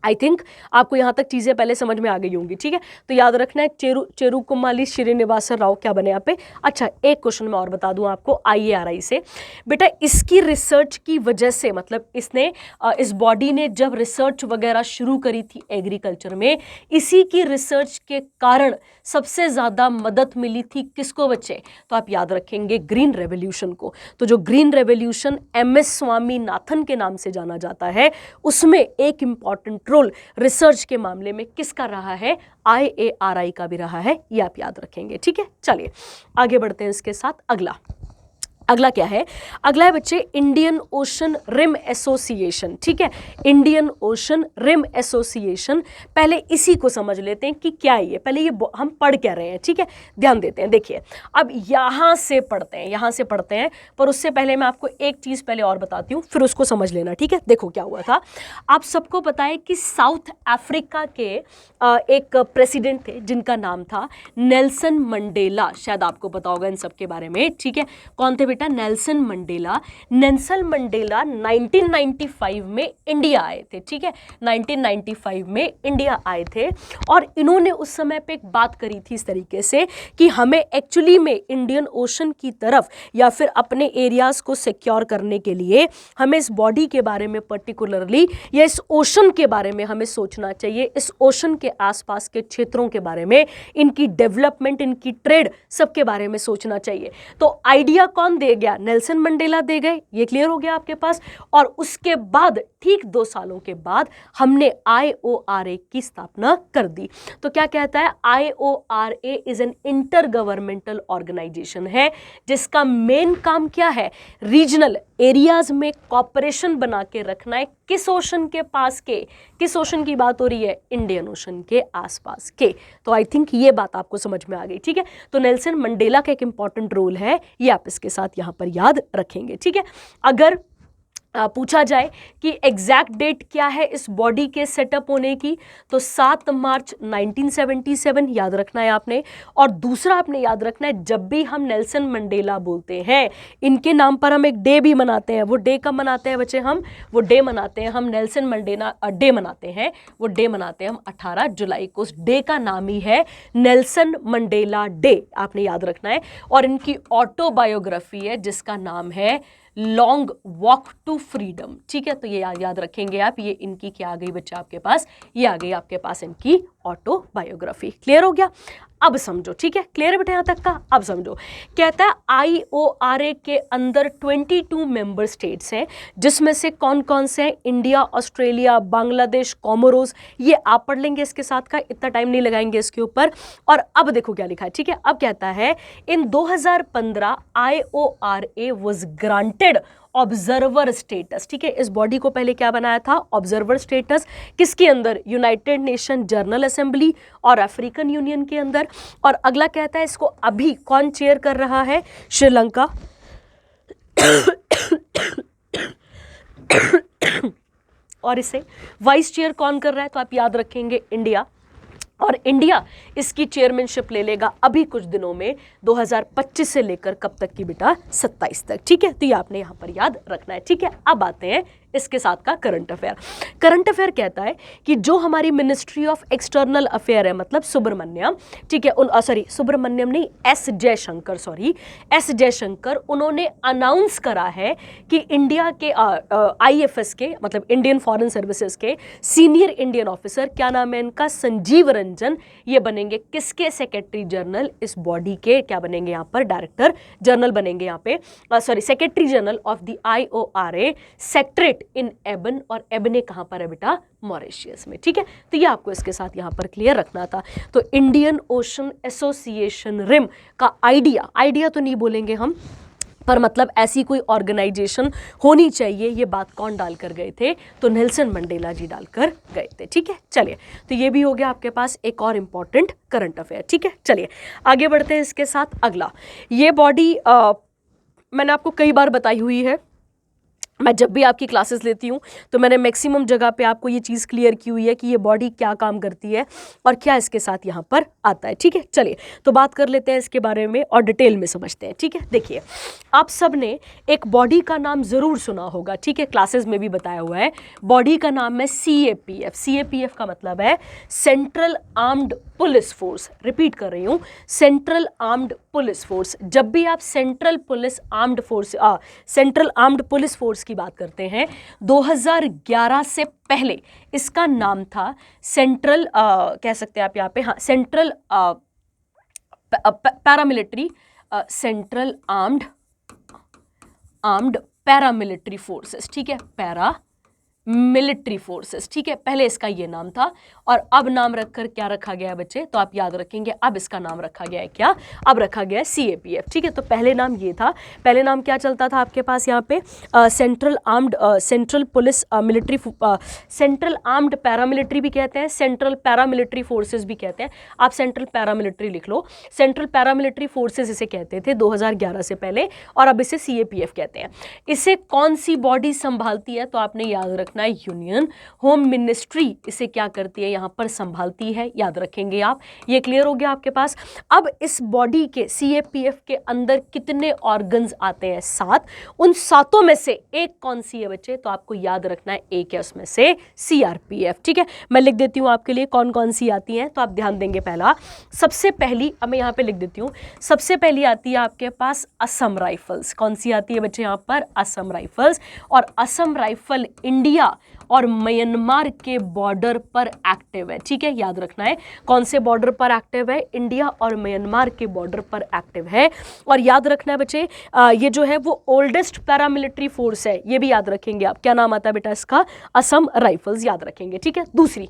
आई थिंक आपको यहाँ तक चीज़ें पहले समझ में आ गई होंगी, ठीक है। तो याद रखना है चेरुकुमाली श्रीनिवास राव क्या बने यहाँ पे। अच्छा, एक क्वेश्चन मैं और बता दूँ आपको IARI से, बेटा इसकी रिसर्च की वजह से, मतलब इसने इस बॉडी ने जब रिसर्च वगैरह शुरू करी थी एग्रीकल्चर में, इसी की रिसर्च के कारण सबसे ज़्यादा मदद मिली थी किसको बच्चे, तो आप याद रखेंगे ग्रीन रेवोल्यूशन को। तो जो ग्रीन रेवोल्यूशन MS स्वामीनाथन के नाम से जाना जाता है, उसमें एक इंपॉर्टेंट रोल रिसर्च के मामले में किसका रहा है, IARI का भी रहा है, ये आप याद रखेंगे, ठीक है। चलिए आगे बढ़ते हैं इसके साथ। अगला क्या है, अगला है बच्चे इंडियन ओशन रिम एसोसिएशन, ठीक है, इंडियन ओशन रिम एसोसिएशन। पहले इसी को समझ लेते हैं कि क्या है ये, पहले ये हम पढ़ क्या रहे हैं, ठीक है, ध्यान देते हैं। देखिए, अब यहाँ से पढ़ते हैं, पर उससे पहले मैं आपको एक चीज़ पहले और बताती हूँ, फिर उसको समझ लेना, ठीक है। देखो क्या हुआ था, आप सबको पता है कि साउथ अफ्रीका के एक प्रेसिडेंट थे जिनका नाम था नेल्सन मंडेला, शायद आपको पता होगा इन सब के बारे में, ठीक है। कौन थे बेटा, नेल्सन मंडेला। 1995 में इंडिया आए थे, ठीक है, 1995 में इंडिया आए थे। और इन्होंने उस समय पे एक बात करी थी इस तरीके से कि हमें एक्चुअली में इंडियन ओशन की तरफ या फिर अपने एरियाज को सिक्योर करने के लिए हमें इस बॉडी के बारे में पर्टिकुलरली या इस ओशन के बारे में हमें सोचना चाहिए, इस ओशन के आसपास के क्षेत्रों के बारे में, इनकी डेवलपमेंट, इनकी ट्रेड, सबके बारे में सोचना चाहिए। तो आइडिया कौन दे गया, नेल्सन मंडेला दे गए, ये क्लियर हो गया आपके पास। और उसके बाद ठीक 2 सालों के बाद हमने IORA की स्थापना कर दी। तो क्या कहता है, IORA is an intergovernmental organisation है, जिसका मेन काम क्या है, रीजनल एरियाज में कॉपरेशन बना के रखना है। किस ओशन के पास के, किस ओशन की बात हो रही है, इंडियन ओशन के आसपास के। तो आई थिंक ये बात आपको समझ में आ गई, ठीक है। तो नेल्सन मंडेला का एक इंपॉर्टेंट रोल है, ये आप इसके साथ यहां पर याद रखेंगे, ठीक है। अगर पूछा जाए कि एग्जैक्ट डेट क्या है इस बॉडी के सेटअप होने की, तो 7 मार्च 1977 याद रखना है आपने। और दूसरा आपने याद रखना है, जब भी हम नेल्सन मंडेला बोलते हैं, इनके नाम पर हम एक डे भी मनाते हैं। वो डे कब मनाते हैं बच्चे हम? वो डे मनाते हैं हम नेल्सन मंडेला डे मनाते हैं, वो डे मनाते हैं हम 18 जुलाई को। उस डे का नाम ही है नेल्सन मंडेला डे, आपने याद रखना है। और इनकी ऑटोबायोग्राफी है जिसका नाम है लॉन्ग वॉक टू फ्रीडम, ठीक है। तो ये याद रखेंगे आप, ये इनकी क्या आ गई बच्चा आपके पास, ये आ गई आपके पास इनकी ऑटोबायोग्राफी। क्लियर हो गया? अब समझो, ठीक है, क्लियर है बेटा यहां तक का? अब समझो, कहता है IORA के अंदर 22 मेंबर स्टेट्स हैं, जिसमें से कौन कौन से हैं? India, Australia, Bangladesh, Comoros. ये आप पढ़ लेंगे इसके साथ का, इतना टाइम नहीं लगाएंगे इसके ऊपर। और अब देखो क्या लिखा है, ठीक है। अब कहता है इन 2015 IORA was granted observer status, ठीक है। इस बॉडी को पहले क्या बनाया था? Observer status. किसके अंदर? यूनाइटेड नेशन जनरल असेंबली और अफ्रीकन यूनियन के अंदर। और अगला कहता है इसको अभी कौन चेयर कर रहा है? श्रीलंका। और इसे वाइस चेयर कौन कर रहा है? तो आप याद रखेंगे इंडिया। और इंडिया इसकी चेयरमैनशिप ले लेगा अभी कुछ दिनों में, 2025 से लेकर कब तक की बेटा? 27 तक, ठीक है। तो ये आपने यहां पर याद रखना है, ठीक है। अब आते हैं इसके साथ का करंट अफेयर। करंट अफेयर कहता है कि जो हमारी मिनिस्ट्री ऑफ एक्सटर्नल अफेयर है, मतलब सुब्रमण्यम, ठीक है, सुब्रमण्यम नहीं, एस जयशंकर, उन्होंने अनाउंस करा है कि इंडिया के IFS के, मतलब इंडियन फॉरेन सर्विसेज के सीनियर इंडियन ऑफिसर, क्या नाम है इनका? संजीव रंजन, ये बनेंगे किसके? Secretary general. इस बॉडी के क्या बनेंगे यहाँ पर? डायरेक्टर जनरल बनेंगे यहाँ पे, secretary general of the IORA secretariat in Ebene. और एबने कहां पर है बेटा? मॉरिशियस में, ठीक है। तो ये आपको इसके साथ यहां पर क्लियर रखना था। तो इंडियन ओशन एसोसिएशन रिम का आइडिया तो नहीं बोलेंगे हम, पर मतलब ऐसी कोई ऑर्गेनाइजेशन होनी चाहिए, ये बात कौन डालकर गए थे? तो नेल्सन मंडेला जी डालकर गए थे, ठीक है। चलिए, तो ये भी हो गया आपके पास एक और इंपॉर्टेंट करंट अफेयर, ठीक है। चलिए आगे बढ़ते हैं इसके साथ। अगला, ये बॉडी मैंने आपको कई बार बताई हुई है, मैं जब भी आपकी क्लासेस लेती हूँ तो मैंने मैक्सिमम जगह पे आपको ये चीज़ क्लियर की हुई है कि ये बॉडी क्या काम करती है और क्या इसके साथ यहाँ पर आता है, ठीक है। चलिए, तो बात कर लेते हैं इसके बारे में और डिटेल में समझते हैं, ठीक है। देखिए, आप सब ने एक बॉडी का नाम ज़रूर सुना होगा, ठीक है, क्लासेस में भी बताया हुआ है। बॉडी का नाम है CAPF का मतलब है central armed police force. Repeat कर रही हूँ, सेंट्रल आर्म्ड पुलिस फोर्स। जब भी आप सेंट्रल आर्म्ड पुलिस फोर्स की बात करते हैं, 2011 से पहले इसका नाम था सेंट्रल कह सकते हैं आप यहाँ पे, हाँ, central paramilitary, central armed paramilitary forces, ठीक है, मिलिट्री फोर्सेस, ठीक है। पहले इसका ये नाम था और अब नाम रखकर क्या रखा गया है बच्चे? तो आप याद रखेंगे, अब इसका नाम रखा गया है क्या? अब रखा गया है CAPF, ठीक है। तो पहले नाम ये था, पहले नाम क्या चलता था आपके पास यहाँ पे? सेंट्रल आर्म्ड पैरामिलिट्री भी कहते हैं, सेंट्रल पैरामिलिट्री फोर्सेस भी कहते हैं। आप सेंट्रल पैरामिलिट्री लिख लो, सेंट्रल पैरामिलिट्री फोर्सेस इसे कहते थे 2011 से पहले, और अब इसे CAPF कहते हैं। इसे कौन सी बॉडी संभालती है? तो आपने याद रखना, यूनियन होम मिनिस्ट्री इसे क्या करती है? यहां पर संभालती है, याद रखेंगे आप। ये क्लियर हो गया आपके पास। अब इस बॉडी के CAPF के अंदर कितने ऑर्गन्स आते हैं? 7। उन 7 में से एक कौन सी है बच्चे? तो आपको याद रखना है, एक है उसमें से CRPF, ठीक है। मैं लिख देती हूं आपके लिए कौन कौन सी आती हैं, तो आप ध्यान देंगे। पहला, सबसे पहली, अब मैं यहां पे लिख देती हूं, सबसे पहली आती है आपके पास असम राइफल्स। कौन सी आती है बच्चे यहां पर? असम राइफल्स। और असम राइफल इंडिया और म्यांमार के बॉर्डर पर एक्टिव है, ठीक है, याद रखना है। कौन से बॉर्डर पर एक्टिव है? इंडिया और म्यांमार के बॉर्डर पर एक्टिव है। और याद रखना है बच्चे, ये जो है वो ओल्डेस्ट पैरामिलिट्री फोर्स है, ये भी याद रखेंगे आप। क्या नाम आता है बेटा इसका? असम राइफल्स, याद रखेंगे, ठीक है। दूसरी,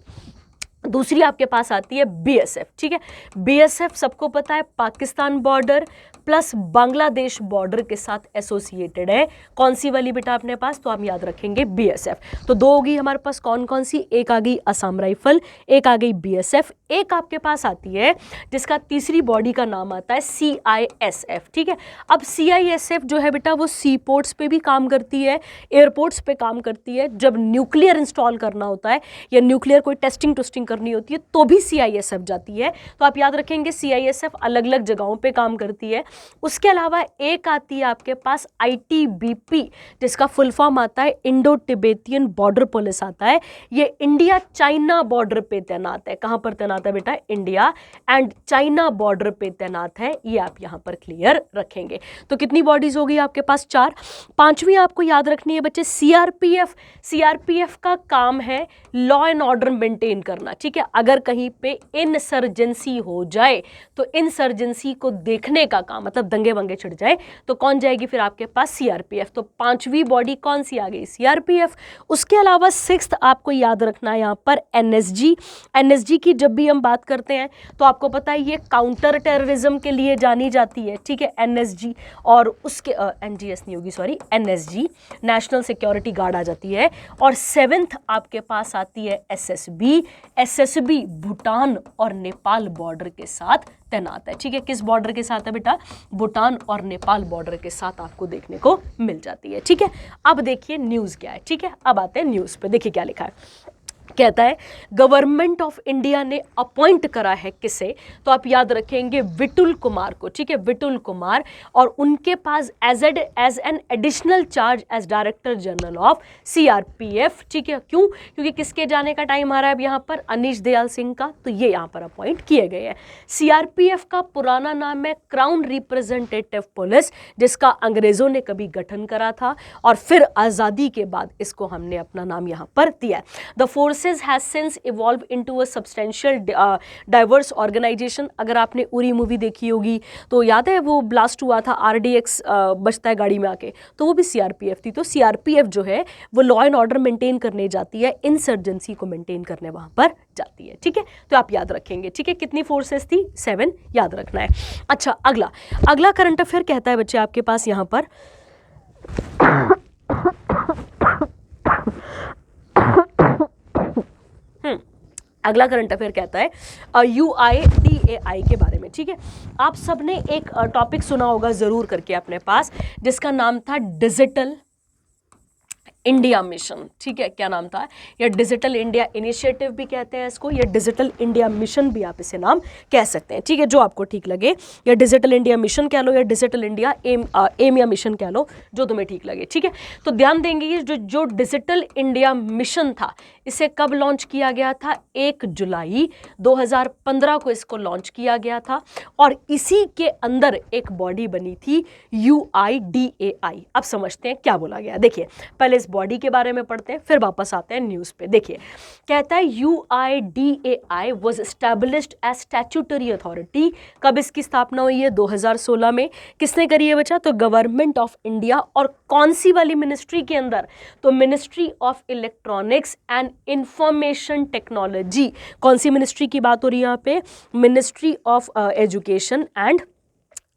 दूसरी आपके पास आती है बीएसएफ, ठीक है। बीएसएफ सबको पता है Pakistan border plus Bangladesh border के साथ एसोसिएटेड है। कौन सी वाली बेटा अपने पास, तो आप याद रखेंगे बीएसएफ। तो दो होगी हमारे पास, कौन कौन सी, एक आ गई असम राइफल, एक आ गई बीएसएफ, एक आपके पास आती है जिसका तीसरी बॉडी का नाम आता है सीआईएसएफ, ठीक है। अब सीआईएसएफ जो है बेटा वो सी पोर्ट्स पे भी काम करती है, एयरपोर्ट्स पे काम करती है। जब न्यूक्लियर इंस्टॉल करना होता है या न्यूक्लियर कोई टेस्टिंग टूस्टिंग करनी होती है तो भी सीआईएसएफ जाती है। तो आप याद रखेंगे सीआईएसएफ अलग अलग जगहों पे काम करती है। उसके अलावा एक आती है आपके पास आईटीबीपी, जिसका फुल फॉर्म आता है इंडो तिब्बतियन बॉर्डर पुलिस आता है। ये इंडिया चाइना बॉर्डर पे तैनात है। कहां पर तैनात है बेटा, इंडिया एंड चाइना बॉर्डर पे तैनात है। ये आप यहां पर क्लियर रखेंगे। तो कितनी बॉडीज होगी आपके पास, 4। पांचवी आपको याद रखनी है बच्चे सीआरपीएफ। सीआरपीएफ का काम है लॉ एंड ऑर्डर मेंटेन करना, ठीक है। अगर कहीं पे इंसर्जेंसी हो जाए तो इंसर्जेंसी को देखने का काम, मतलब दंगे वंगे छिड़ जाए तो कौन जाएगी फिर आपके पास, सीआरपीएफ। तो पांचवी बॉडी कौन सी आ गई, सीआरपीएफ। उसके अलावा 6th आपको याद रखना है यहां पर एनएसजी। एनएसजी की जब भी हम बात करते हैं तो आपको पता है ये काउंटर टेररिज्म के लिए जानी जाती है, ठीक है, एनएसजी। और उसके एनजीएस नहीं होगी, sorry, NSG, national security guard आ जाती है। और 7th आपके पास आती है एसएसबी। एसएसबी भूटान और नेपाल बॉर्डर के साथ तैनात है, ठीक है। किस बॉर्डर के साथ है बेटा, भूटान और नेपाल बॉर्डर के साथ आपको देखने को मिल जाती है, ठीक है। अब देखिए न्यूज़ क्या है, ठीक है। अब आते हैं न्यूज़ पे, देखिए क्या लिखा है। कहता है गवर्नमेंट ऑफ इंडिया ने अपॉइंट करा है किसे, तो आप याद रखेंगे विटुल कुमार को, ठीक है, विटुल कुमार। और उनके पास as an additional charge as director general of CRPF, ठीक है। क्यों, क्योंकि किसके जाने का टाइम आ रहा है अब यहाँ पर, अनीश दयाल सिंह का, तो ये यहाँ पर अपॉइंट किए गए हैं। सीआरपीएफ का पुराना नाम है क्राउन रिप्रेजेंटेटिव पुलिस, जिसका अंग्रेजों ने कभी गठन करा था और फिर आज़ादी के बाद इसको हमने अपना नाम यहाँ पर दिया है। The forces has since evolved into a substantial diverse organization। अगर आपने उरी मूवी देखी होगी तो याद है वो ब्लास्ट हुआ था, आरडीएक्स बचता है गाड़ी में आके, तो वो भी सीआरपीएफ थी। तो सीआरपीएफ जो है वो लॉ एंड ऑर्डर मेंटेन करने जाती है, इंसर्जेंसी को मेंटेन करने वहां पर जाती है, ठीक है। तो आप याद रखेंगे, ठीक है। कितनी फोर्सेस थी, 7 याद रखना है। अच्छा, अगला करंट अफेयर कहता है बच्चे आपके पास यहां पर अगला करंट अफेयर कहता है UIDAI के बारे में, ठीक है। आप सबने एक टॉपिक सुना होगा जरूर करके अपने पास, जिसका नाम था डिजिटल इंडिया मिशन, ठीक है। क्या नाम था, या डिजिटल इंडिया इनिशिएटिव भी कहते हैं इसको, या डिजिटल इंडिया मिशन भी आप इसे नाम कह सकते हैं, ठीक है, जो आपको ठीक लगे। या डिजिटल इंडिया मिशन कह लो या डिजिटल इंडिया एम या मिशन कह लो, जो तुम्हें ठीक लगे, ठीक है। तो ध्यान देंगे ये जो डिजिटल इंडिया मिशन था, इसे कब लॉन्च किया गया था, 1 जुलाई 2015 को इसको लॉन्च किया गया था। और इसी के अंदर एक बॉडी बनी थी UIDAI। अब समझते हैं क्या बोला गया। देखिए पहले इस बॉडी के बारे में पढ़ते हैं, फिर वापस आते हैं न्यूज़ पे। देखिए कहता है UIDAI was established as statutory authority. कब इसकी स्थापना हुई है, 2016 में। किसने करी है बच्चा, तो गवर्नमेंट ऑफ इंडिया। और कौन सी वाली मिनिस्ट्री के अंदर, तो ministry of electronics and information technology. कौन सी मिनिस्ट्री की बात हो रही है यहाँ पे, ministry of education and,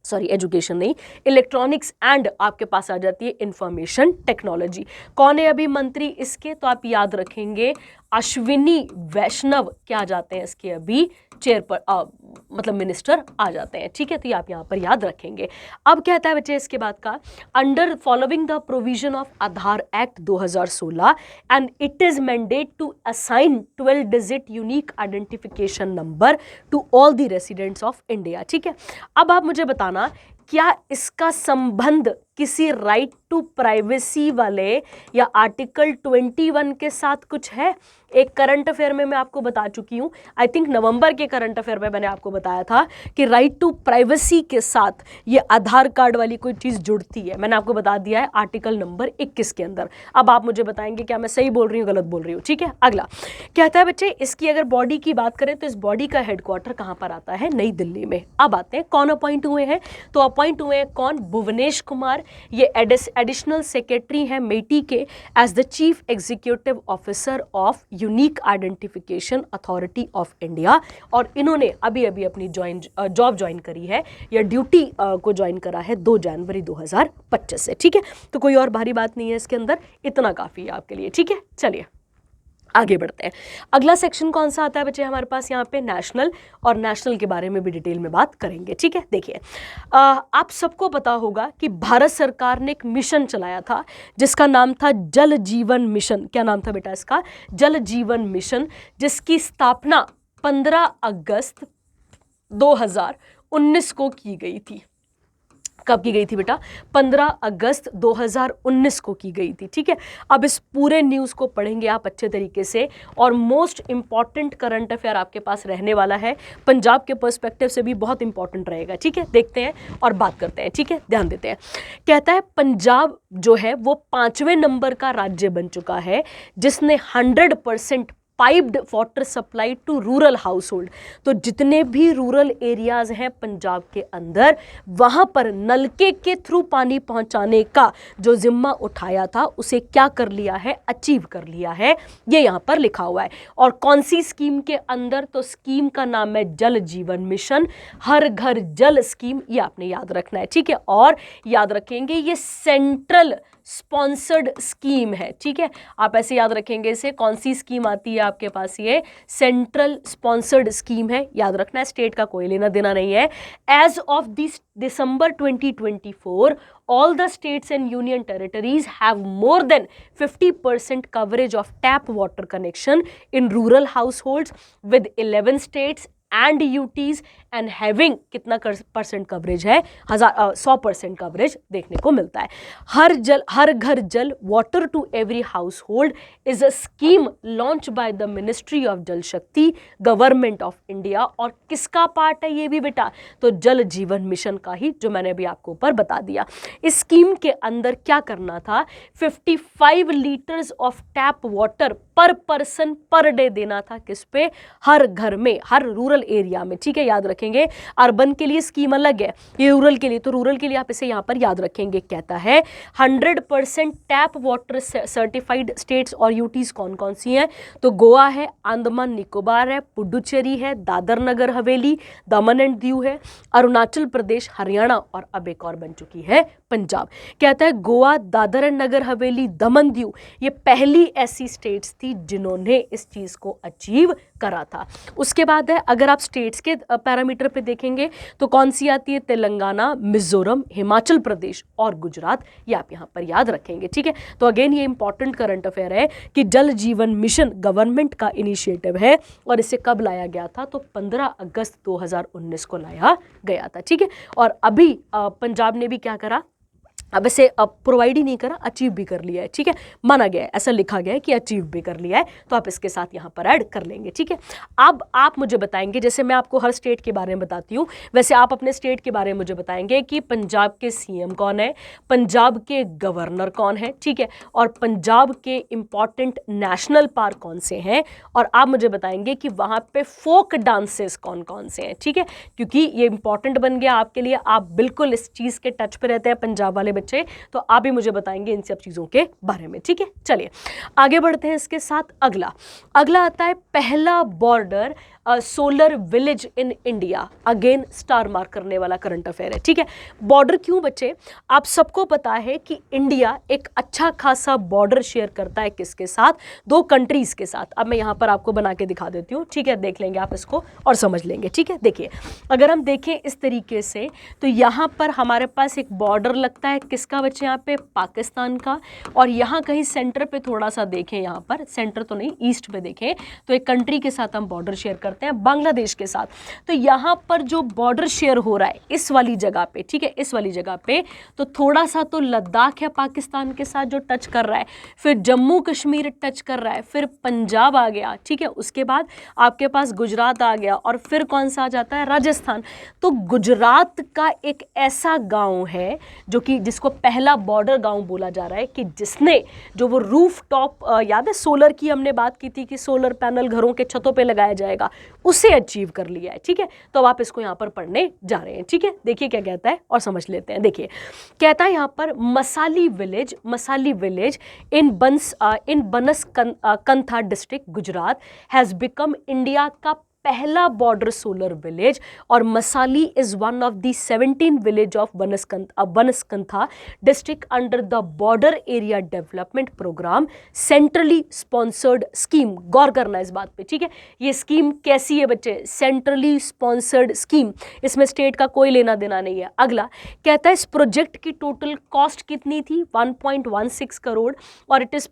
sorry education नहीं, इलेक्ट्रॉनिक्स एंड आपके पास आ जाती है इंफॉर्मेशन टेक्नोलॉजी। कौन है अभी मंत्री इसके, तो आप याद रखेंगे अश्विनी वैष्णव क्या जाते हैं इसके अभी चेयर पर, मतलब मिनिस्टर आ जाते हैं, ठीक है। तो ये आप यहाँ पर याद रखेंगे। अब कहता है बच्चे इसके बाद का, under following the provision of Aadhaar act 2016 and it is mandate to assign 12 digit unique identification number to all the residents of India, ठीक है। अब आप मुझे बताना क्या इसका संबंध किसी राइट टू प्राइवेसी वाले या आर्टिकल 21 के साथ कुछ है। एक करंट अफेयर में मैं आपको बता चुकी हूं, आई थिंक नवंबर के करंट अफेयर में मैंने आपको बताया था कि राइट टू प्राइवेसी के साथ ये आधार कार्ड वाली कोई चीज़ जुड़ती है। मैंने आपको बता दिया है आर्टिकल नंबर 21 के अंदर। अब आप मुझे बताएंगे क्या मैं सही बोल रही हूँ गलत बोल रही हूँ, ठीक है। अगला कहता है बच्चे इसकी अगर बॉडी की बात करें तो इस बॉडी का हेडक्वार्टर कहाँ पर आता है, नई दिल्ली में। अब आते हैं कौन अपॉइंट हुए हैं, तो अपॉइंट हुए हैं कौन, भुवनेश कुमार। ये एडिशनल सेक्रेटरी हैं मेटी के as the chief executive officer of unique identification authority of India, और इन्होंने अभी अभी अपनी जॉब ज्वाइन करी है या ड्यूटी को ज्वाइन करा है 2 जनवरी 2025 से। ठीक है, तो कोई और भारी बात नहीं है इसके अंदर, इतना काफ़ी है आपके लिए। ठीक है, चलिए आगे बढ़ते हैं। अगला सेक्शन कौन सा आता है बच्चे हमारे पास यहाँ पे? नेशनल, और नेशनल के बारे में भी डिटेल में बात करेंगे। ठीक है, देखिए आप सबको पता होगा कि भारत सरकार ने एक मिशन चलाया था जिसका नाम था जल जीवन मिशन। क्या नाम था बेटा इसका? जल जीवन मिशन, जिसकी स्थापना 15 अगस्त 2019 को की गई थी। कब की गई थी बेटा? 15 अगस्त 2019 को की गई थी। ठीक है, अब इस पूरे न्यूज़ को पढ़ेंगे आप अच्छे तरीके से, और मोस्ट इंपॉर्टेंट करंट अफेयर आपके पास रहने वाला है, पंजाब के पर्सपेक्टिव से भी बहुत इंपॉर्टेंट रहेगा। ठीक है, देखते हैं और बात करते हैं। ठीक है, ध्यान देते हैं। कहता है पंजाब जो है वो 5वें नंबर का राज्य बन चुका है जिसने 100% piped water supply to rural household. तो जितने भी रूरल एरियाज हैं पंजाब के अंदर, वहां पर नलके के थ्रू पानी पहुंचाने का जो जिम्मा उठाया था उसे क्या कर लिया है? अचीव कर लिया है। ये यहां पर लिखा हुआ है। और कौन सी स्कीम के अंदर? तो स्कीम का नाम है जल जीवन मिशन, हर घर जल स्कीम। ये आपने याद रखना है। ठीक है, और याद रखेंगे ये सेंट्रल स्पॉन्सर्ड स्कीम है। ठीक है, आप ऐसे याद रखेंगे इसे। कौन सी स्कीम आती है आपके पास? ये सेंट्रल स्पॉन्सर्ड स्कीम है, याद रखना है। स्टेट का कोई लेना देना नहीं है। As of this December 2024, all the states and union territories have more than 50% coverage of tap water connection in rural households, with 11 states and UTs and having कितना परसेंट कवरेज है? 100% कवरेज देखने को मिलता है। Har Ghar Jal, water to every household is a scheme launch by the ministry of Jal Shakti, government of India. और किसका पार्ट है ये भी बेटा? तो जल जीवन मिशन का ही, जो मैंने अभी आपको ऊपर बता दिया। इस स्कीम के अंदर क्या करना था? 55 लीटर्स ऑफ टैप वाटर पर पर्सन पर डे देना था। किस पे? हर घर में, हर रूरल एरिया में। ठीक है, याद रखेंगे। अर्बन के लिए स्कीम अलग है, ये रूरल के लिए। तो रूरल के लिए आप इसे यहां पर याद रखेंगे। कहता है 100% टैप वाटर सर्टिफाइड स्टेट्स और यूटीज कौन कौन सी हैं? तो गोवा है, अंडमान निकोबार है, पुडुचेरी है, दादर नगर हवेली, दमन एंड दीव है, अरुणाचल प्रदेश, हरियाणा, और अब एक और बन चुकी है पंजाब। कहता है गोवा, दादर एंड नगर हवेली, दमन दीव, ये पहली ऐसी स्टेट्स थी जिन्होंने इस चीज को अचीव करा था। उसके बाद है, अगर आप स्टेट्स के पैरामीटर पे देखेंगे तो कौन सी आती है? तेलंगाना, मिजोरम, हिमाचल प्रदेश और गुजरात। ये आप यहां पर याद रखेंगे। ठीक है, तो अगेन ये इंपॉर्टेंट करंट अफेयर है कि जल जीवन मिशन गवर्नमेंट का इनिशिएटिव है, और इसे कब लाया गया था? तो 15 अगस्त 2019 को लाया गया था। ठीक है, और अभी पंजाब ने भी क्या करा? अब इसे प्रोवाइड ही नहीं करा, अचीव भी कर लिया है। ठीक है, माना गया है, ऐसा लिखा गया है कि अचीव भी कर लिया है, तो आप इसके साथ यहाँ पर ऐड कर लेंगे। ठीक है, अब आप मुझे बताएंगे, जैसे मैं आपको हर स्टेट के बारे में बताती हूँ वैसे आप अपने स्टेट के बारे में मुझे बताएंगे कि पंजाब के सीएम कौन है, पंजाब के गवर्नर कौन है, ठीक है, और पंजाब के इंपॉर्टेंट नेशनल पार्क कौन से हैं, और आप मुझे बताएंगे कि वहाँ पे फोक डांसेस कौन कौन से हैं। ठीक है, क्योंकि ये इंपॉर्टेंट बन गया आपके लिए, आप बिल्कुल इस चीज़ के टच पे रहते हैं पंजाब वाले बच्चे, तो आप भी मुझे बताएंगे इन सब चीज़ों के बारे में। ठीक है, चलिए आगे बढ़ते हैं इसके साथ। अगला आता है पहला border solar village in India. Again star mark करने वाला करंट अफेयर है। ठीक है, बॉर्डर क्यों बच्चे? आप सबको पता है कि इंडिया एक अच्छा खासा बॉर्डर शेयर करता है किसके साथ? 2 कंट्रीज के साथ। अब मैं यहां पर आपको बना के दिखा देती हूँ। ठीक है, देख लेंगे आप इसको और समझ लेंगे। ठीक है, देखिए अगर हम देखें इस तरीके से तो यहाँ पर हमारे पास एक बॉर्डर लगता है किसका बच्चे? यहाँ पे पाकिस्तान का, और यहाँ कहीं सेंटर पे थोड़ा सा देखें, यहाँ पर सेंटर तो नहीं, ईस्ट पे देखें तो एक कंट्री के साथ हम बॉर्डर शेयर करते हैं, बांग्लादेश के साथ। तो यहाँ पर जो बॉर्डर शेयर हो रहा है इस वाली जगह पे, ठीक है, इस वाली जगह पे, तो थोड़ा सा तो लद्दाख है पाकिस्तान के साथ जो टच कर रहा है, फिर जम्मू कश्मीर टच कर रहा है, फिर पंजाब आ गया, ठीक है, उसके बाद आपके पास गुजरात आ गया, और फिर कौन सा आ जाता है? राजस्थान। तो गुजरात का एक ऐसा गांव है जो कि जिसको पहला बॉर्डर गांव बोला जा रहा है, कि जिसने जो वो रूफ टॉप, याद है सोलर की हमने बात की थी कि सोलर पैनल घरों के छतों पे लगाया जाएगा, उसे अचीव कर लिया है, ठीक है। तो अब आप इसको यहाँ पर पढ़ने जा रहे हैं, ठीक है। देखिए क्या कहता है और समझ लेते हैं। देखिए कहता है यहाँ पर Masali village in Banaskantha district Gujarat has become India का पहला बॉर्डर सोलर विलेज, और Masali is one of the 17 village of Banaskantha district under the border area development programme centrally sponsored scheme. गौर करना इस बात पे, ठीक है। ये स्कीम कैसी है बच्चे? सेंट्रली स्पॉन्सर्ड स्कीम, इसमें स्टेट का कोई लेना देना नहीं है। अगला कहता है इस प्रोजेक्ट की टोटल कॉस्ट कितनी थी? 1.16 करोड़, और इट इज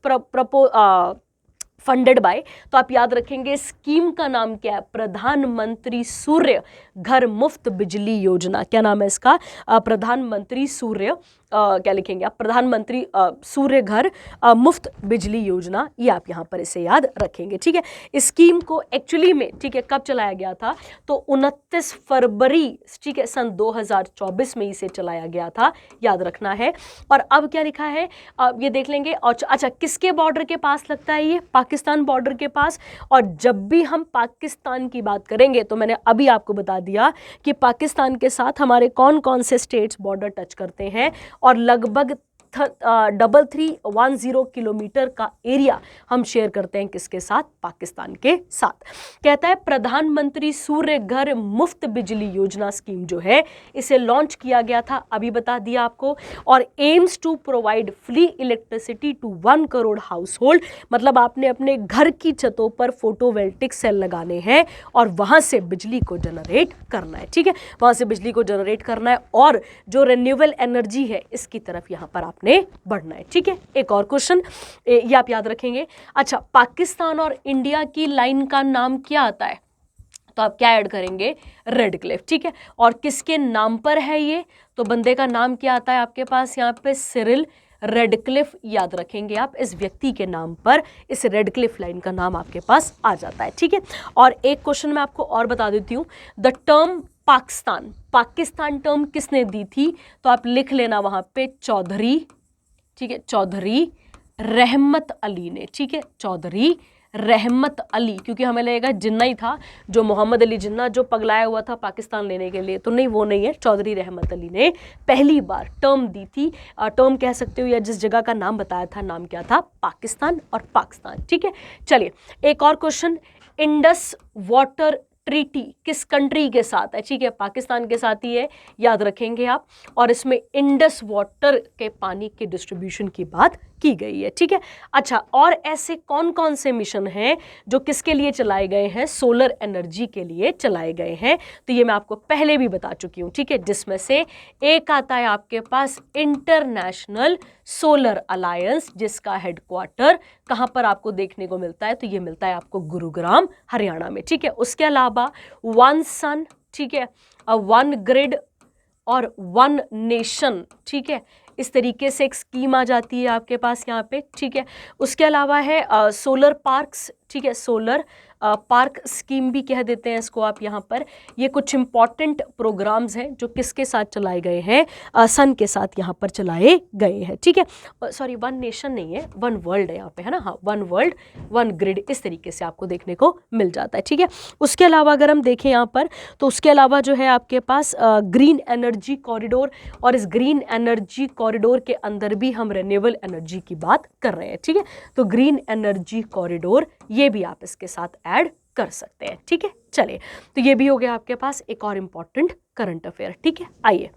फंडेड बाय, तो आप याद रखेंगे स्कीम का नाम क्या है? प्रधानमंत्री सूर्य घर मुफ्त बिजली योजना। क्या नाम है इसका? प्रधानमंत्री सूर्य क्या लिखेंगे आप? प्रधानमंत्री सूर्य घर मुफ्त बिजली योजना, ये आप यहाँ पर इसे याद रखेंगे, ठीक है। इस स्कीम को एक्चुअली में, ठीक है, कब चलाया गया था? तो 29 फरवरी, ठीक है, सन 2024 में इसे चलाया गया था, याद रखना है। और अब क्या लिखा है ये देख लेंगे। और अच्छा, किसके बॉर्डर के पास लगता है ये? पाकिस्तान बॉर्डर के पास। और जब भी हम पाकिस्तान की बात करेंगे तो मैंने अभी आपको बता दिया कि पाकिस्तान के साथ हमारे कौन कौन से स्टेट्स बॉर्डर टच करते हैं, और लगभग 3310 किलोमीटर का एरिया हम शेयर करते हैं किसके साथ? पाकिस्तान के साथ। कहता है प्रधानमंत्री सूर्य घर मुफ्त बिजली योजना स्कीम जो है इसे लॉन्च किया गया था, अभी बता दिया आपको, और aims to provide free electricity to 1 crore household. मतलब आपने अपने घर की छतों पर फोटोवोल्टिक सेल लगाने हैं और वहां से बिजली को जनरेट करना है, ठीक है, वहां से बिजली को जनरेट करना है, और जो रिन्यूएबल एनर्जी है इसकी तरफ यहां पर आपने बढ़ना है, ठीक है। एक और क्वेश्चन ये आप याद रखेंगे। अच्छा, पाकिस्तान और इंडिया की लाइन का नाम क्या आता है? तो आप क्या ऐड करेंगे? रेड क्लिफ, ठीक है। और किसके नाम पर है ये? तो बंदे का नाम क्या आता है आपके पास यहाँ पे? सिरिल रेडक्लिफ, याद रखेंगे आप, इस व्यक्ति के नाम पर इस रेडक्लिफ लाइन का नाम आपके पास आ जाता है, ठीक है। और एक क्वेश्चन मैं आपको और बता देती हूँ, द टर्म पाकिस्तान टर्म किसने दी थी? तो आप लिख लेना वहां पे चौधरी, ठीक है, चौधरी रहमत अली ने, ठीक है, चौधरी रहमत अली, क्योंकि हमें लगेगा जिन्ना ही था, जो मोहम्मद अली जिन्ना जो पगलाया हुआ था पाकिस्तान लेने के लिए, तो नहीं, वो नहीं है। चौधरी रहमत अली ने पहली बार टर्म दी थी, टर्म कह सकते हो, या जिस जगह का नाम बताया था, नाम क्या था? पाकिस्तान और पाकिस्तान, ठीक है। चलिए एक और क्वेश्चन, इंडस वाटर ट्रीटी किस कंट्री के साथ है? ठीक है, पाकिस्तान के साथ ही है, याद रखेंगे आप। और इसमें इंडस वाटर के पानी के डिस्ट्रीब्यूशन की बात की गई है, ठीक है। अच्छा, और ऐसे कौन कौन से मिशन हैं जो किसके लिए चलाए गए हैं? सोलर एनर्जी के लिए चलाए गए हैं। तो ये मैं आपको पहले भी बता चुकी हूँ, ठीक है, जिसमें से एक आता है आपके पास इंटरनेशनल सोलर अलायंस, जिसका हेडक्वार्टर कहाँ पर आपको देखने को मिलता है? तो ये मिलता है आपको गुरुग्राम, हरियाणा में, ठीक है। उसके अलावा वन सन, ठीक है, वन ग्रिड और वन नेशन, ठीक है, इस तरीके से एक स्कीम आ जाती है आपके पास यहाँ पे, ठीक है। उसके अलावा है सोलर पार्क्स, ठीक है, सोलर पार्क स्कीम भी कह देते हैं इसको आप यहाँ पर। ये कुछ इंपॉर्टेंट प्रोग्राम्स हैं जो किसके साथ चलाए गए हैं? सन के साथ यहाँ पर चलाए गए हैं, ठीक है। सॉरी, वन नेशन नहीं है, वन वर्ल्ड है यहाँ पे, है ना, हाँ, वन वर्ल्ड वन ग्रिड, इस तरीके से आपको देखने को मिल जाता है, ठीक है। उसके अलावा अगर हम देखें यहाँ पर, तो उसके अलावा जो है आपके पास ग्रीन एनर्जी कॉरिडोर, और इस ग्रीन एनर्जी कॉरिडोर के अंदर भी हम रिन्यूएबल एनर्जी की बात कर रहे हैं, ठीक है। तो ग्रीन एनर्जी कॉरिडोर ये भी आप इसके साथ ऐड कर सकते हैं, ठीक है। चलिए, तो ये भी हो गया आपके पास एक और इंपॉर्टेंट करंट अफेयर, ठीक है। आइए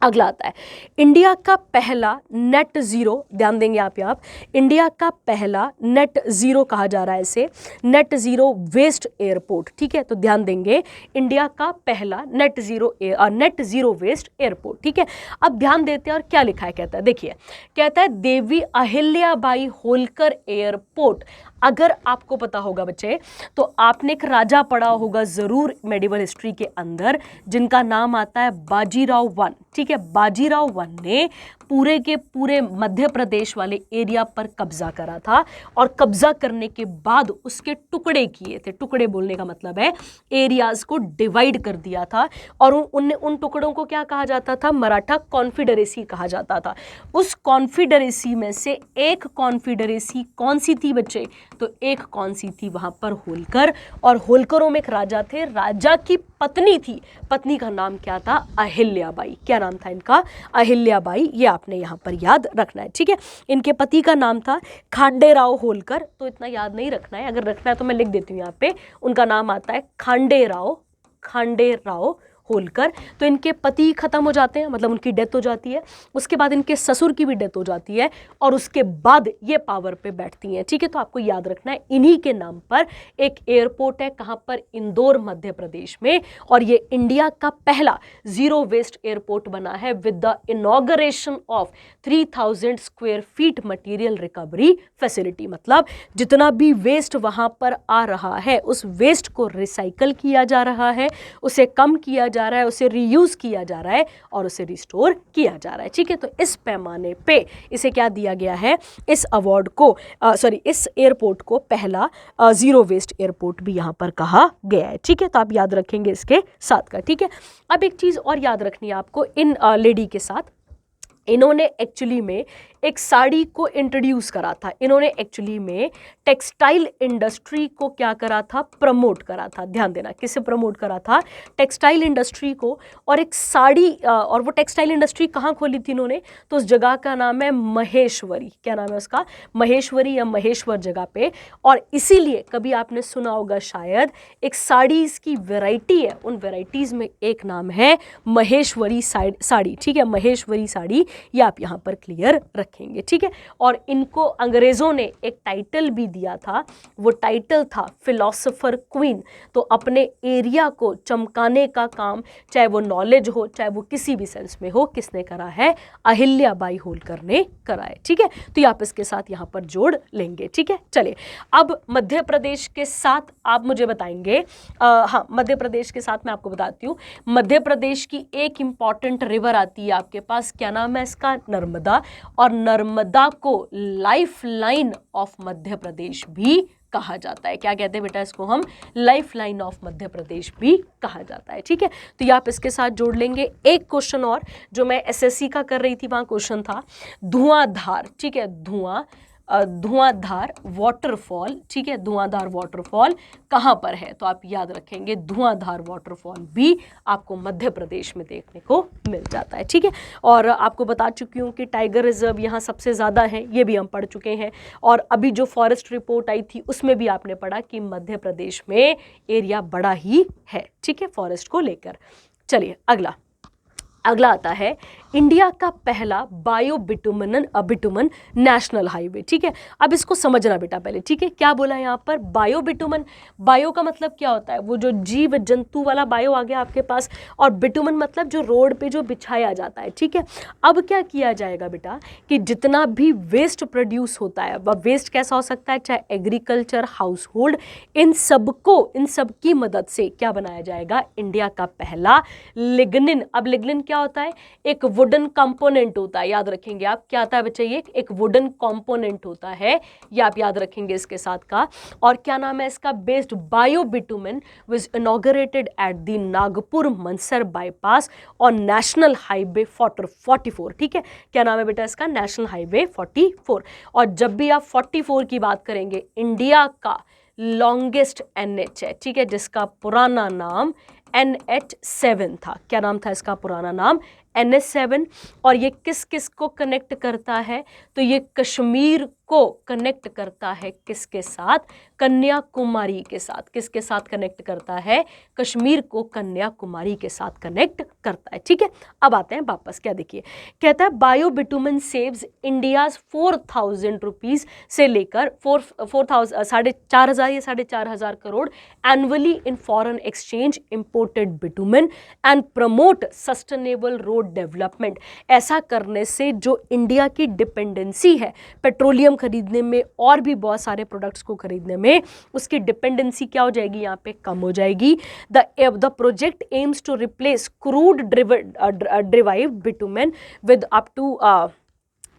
अगला आता है इंडिया का पहला नेट जीरो, ध्यान देंगे आप इंडिया का पहला नेट जीरो कहा जा रहा है इसे, नेट जीरो वेस्ट एयरपोर्ट, ठीक है। तो ध्यान देंगे, इंडिया का पहला नेट जीरो वेस्ट एयरपोर्ट, ठीक है। अब ध्यान देते हैं और क्या लिखा है, कहता है, देखिए, कहता है देवी अहिल्याबाई होलकर एयरपोर्ट। अगर आपको पता होगा बच्चे, तो आपने एक राजा पढ़ा होगा जरूर मेडिवल हिस्ट्री के अंदर, जिनका नाम आता है बाजीराव वन, ठीक है। बाजीराव वन ने पूरे के पूरे मध्य प्रदेश वाले एरिया पर कब्जा करा था और कब्जा करने के बाद उसके टुकड़े किए थे। टुकड़े बोलने का मतलब है एरियाज को डिवाइड कर दिया था और उन टुकड़ों को क्या कहा जाता था? मराठा कॉन्फेडरेसी कहा जाता था। उस कॉन्फेडरेसी में से एक कॉन्फेडरेसी कौन सी थी बच्चे? तो एक कौन सी थी? वहां पर होलकर, और होलकरों में एक राजा थे, राजा की पत्नी थी, पत्नी का नाम क्या था? अहिल्याबाई। क्या नाम था इनका? अहिल्याबाई। ये आपने यहाँ पर याद रखना है, ठीक है। इनके पति का नाम था खांडेराव होलकर, तो इतना याद नहीं रखना है, अगर रखना है तो मैं लिख देती हूँ यहाँ पे। उनका नाम आता है खांडेराव होलकर। तो इनके पति खत्म हो जाते हैं, मतलब उनकी डेथ हो जाती है, उसके बाद इनके ससुर की भी डेथ हो जाती है और उसके बाद ये पावर पे बैठती हैं, ठीक है। तो आपको याद रखना है इन्हीं के नाम पर एक एयरपोर्ट है, कहां पर? इंदौर मध्य प्रदेश में, और ये इंडिया का पहला जीरो वेस्ट एयरपोर्ट बना है with the inauguration of 3000 square feet material recovery facility. मतलब जितना भी वेस्ट वहां पर आ रहा है उस वेस्ट को रिसाइकल किया जा रहा है, उसे कम किया जा रहा है, उसे रीयूज किया जा रहा है और उसे रिस्टोर किया जा रहा है, ठीक है। तो इस पैमाने पे इसे क्या दिया गया है? इस अवार्ड को इस एयरपोर्ट को पहला जीरो वेस्ट एयरपोर्ट भी यहां पर कहा गया है, ठीक है। तो आप याद रखेंगे इसके साथ का, ठीक है। अब एक चीज और याद रखनी है आपको इन लेडी के साथ, इन्होंने एक्चुअली में एक साड़ी को इंट्रोड्यूस करा था। इन्होंने एक्चुअली में टेक्सटाइल इंडस्ट्री को क्या करा था? प्रमोट करा था। ध्यान देना, किसे प्रमोट करा था? टेक्सटाइल इंडस्ट्री को। और एक साड़ी, और वो टेक्सटाइल इंडस्ट्री कहाँ खोली थी इन्होंने? तो उस जगह का नाम है महेश्वरी। क्या नाम है उसका? महेश्वरी या महेश्वर जगह पे। और इसीलिए कभी आपने सुना होगा शायद, एक साड़ीज की वेराइटी है, उन वेराइटीज में एक नाम है महेश्वरी साड़ी, ठीक है। महेश्वरी साड़ी, ये आप यहाँ पर क्लियर रखेंगे, ठीक है। और इनको अंग्रेजों ने एक टाइटल भी दिया था, वो टाइटल था फिलोसोफर क्वीन। तो अपने एरिया को चमकाने का काम, चाहे वो नॉलेज हो चाहे वो किसी भी सेंस में हो, किसने करा है? अहिल्याबाई होलकर ने करा है, ठीक है। तो आप इसके साथ यहाँ पर जोड़ लेंगे, ठीक है। चलिए, अब मध्य प्रदेश के साथ आप मुझे बताएंगे, हाँ, मध्य प्रदेश के साथ मैं आपको बताती हूँ, मध्य प्रदेश की एक इंपॉर्टेंट रिवर आती है आपके पास, क्या नाम है इसका? नर्मदा। और नर्मदा को life line of Madhya Pradesh भी कहा जाता है। क्या कहते हैं बेटा इसको? हम life line of Madhya Pradesh भी कहा जाता है, ठीक है। तो ये आप इसके साथ जोड़ लेंगे। एक क्वेश्चन और जो मैं एसएससी का कर रही थी, वहां क्वेश्चन था धुआंधार, ठीक है, धुआंधार वाटरफॉल, ठीक है। धुआंधार वाटरफॉल कहाँ पर है? तो आप याद रखेंगे धुआंधार वाटरफॉल भी आपको मध्य प्रदेश में देखने को मिल जाता है, ठीक है। और आपको बता चुकी हूँ कि टाइगर रिजर्व यहाँ सबसे ज़्यादा है, ये भी हम पढ़ चुके हैं। और अभी जो फॉरेस्ट रिपोर्ट आई थी उसमें भी आपने पढ़ा कि मध्य प्रदेश में एरिया बड़ा ही है, ठीक है, फॉरेस्ट को लेकर। चलिए अगला आता है इंडिया का पहला बिटुमन नेशनल हाईवे, ठीक है। अब इसको समझना बेटा पहले, ठीक है। क्या बोला है यहाँ पर? Bio bitumen. बायो का मतलब क्या होता है? वो जो जीव जंतु वाला बायो आ गया आपके पास, और बिटुमन मतलब जो रोड पे जो बिछाया जाता है, ठीक है। अब क्या किया जाएगा बेटा कि जितना भी वेस्ट प्रोड्यूस होता है, वह वेस्ट कैसा हो सकता है? चाहे एग्रीकल्चर, हाउस होल्ड, इन सब की मदद से क्या बनाया जाएगा? इंडिया का पहला लिग्निन। अब लिग्निन क्या होता है? एक वुडन कंपोनेंट होता है, याद रखेंगे आप। क्या आता है बच्चे? ये एक वुडन कंपोनेंट होता है, ये आप याद रखेंगे इसके साथ का। और क्या नाम है इसका? Based bio bitumen was inaugurated at the Nagpur Mansar bypass और नेशनल हाईवे 44, ठीक है। क्या नाम है बेटा इसका? National highway 44। और जब भी आप 44 की बात करेंगे, इंडिया का लॉन्गेस्ट NH है, ठीक है, जिसका पुराना नाम NH7 था। क्या नाम था इसका पुराना नाम? NH7। और ये किस किस को कनेक्ट करता है? तो ये कश्मीर को कनेक्ट करता है किसके साथ? कन्याकुमारी के साथ। किसके साथ कनेक्ट करता है? कश्मीर को कन्याकुमारी के साथ कनेक्ट करता है, ठीक है। अब आते हैं वापस, क्या देखिए, कहता है bio bitumen saves India's 4000 rupees से लेकर 4,500 या 4,500 crore annually in foreign exchange imported bitumen and promote sustainable road development. ऐसा करने से जो इंडिया की डिपेंडेंसी है पेट्रोलियम खरीदने में और भी बहुत सारे प्रोडक्ट्स को खरीदने में, उसकी डिपेंडेंसी क्या हो जाएगी? यहाँ पे कम हो जाएगी। The project aims to replace crude derived bitumen with up to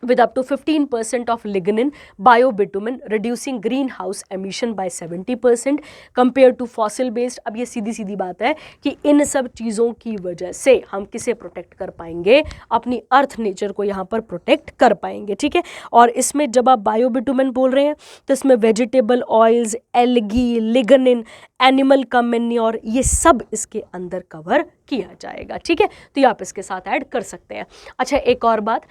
with up to 15% of lignin, biobitumen, reducing greenhouse emission by 70% compared to fossil based। अब ये सीधी सीधी बात है कि इन सब चीज़ों की वजह से हम किसे प्रोटेक्ट कर पाएंगे, अपनी अर्थ नेचर को यहाँ पर प्रोटेक्ट कर पाएंगे, ठीक है। और इसमें जब आप बायोबिटुमेन बोल रहे हैं तो इसमें vegetable oils, algae, lignin, animal का मैन्योर, ये सब इसके अंदर कवर किया जाएगा, ठीक है। तो ये आप इसके साथ ऐड कर सकते हैं। अच्छा, एक और बात,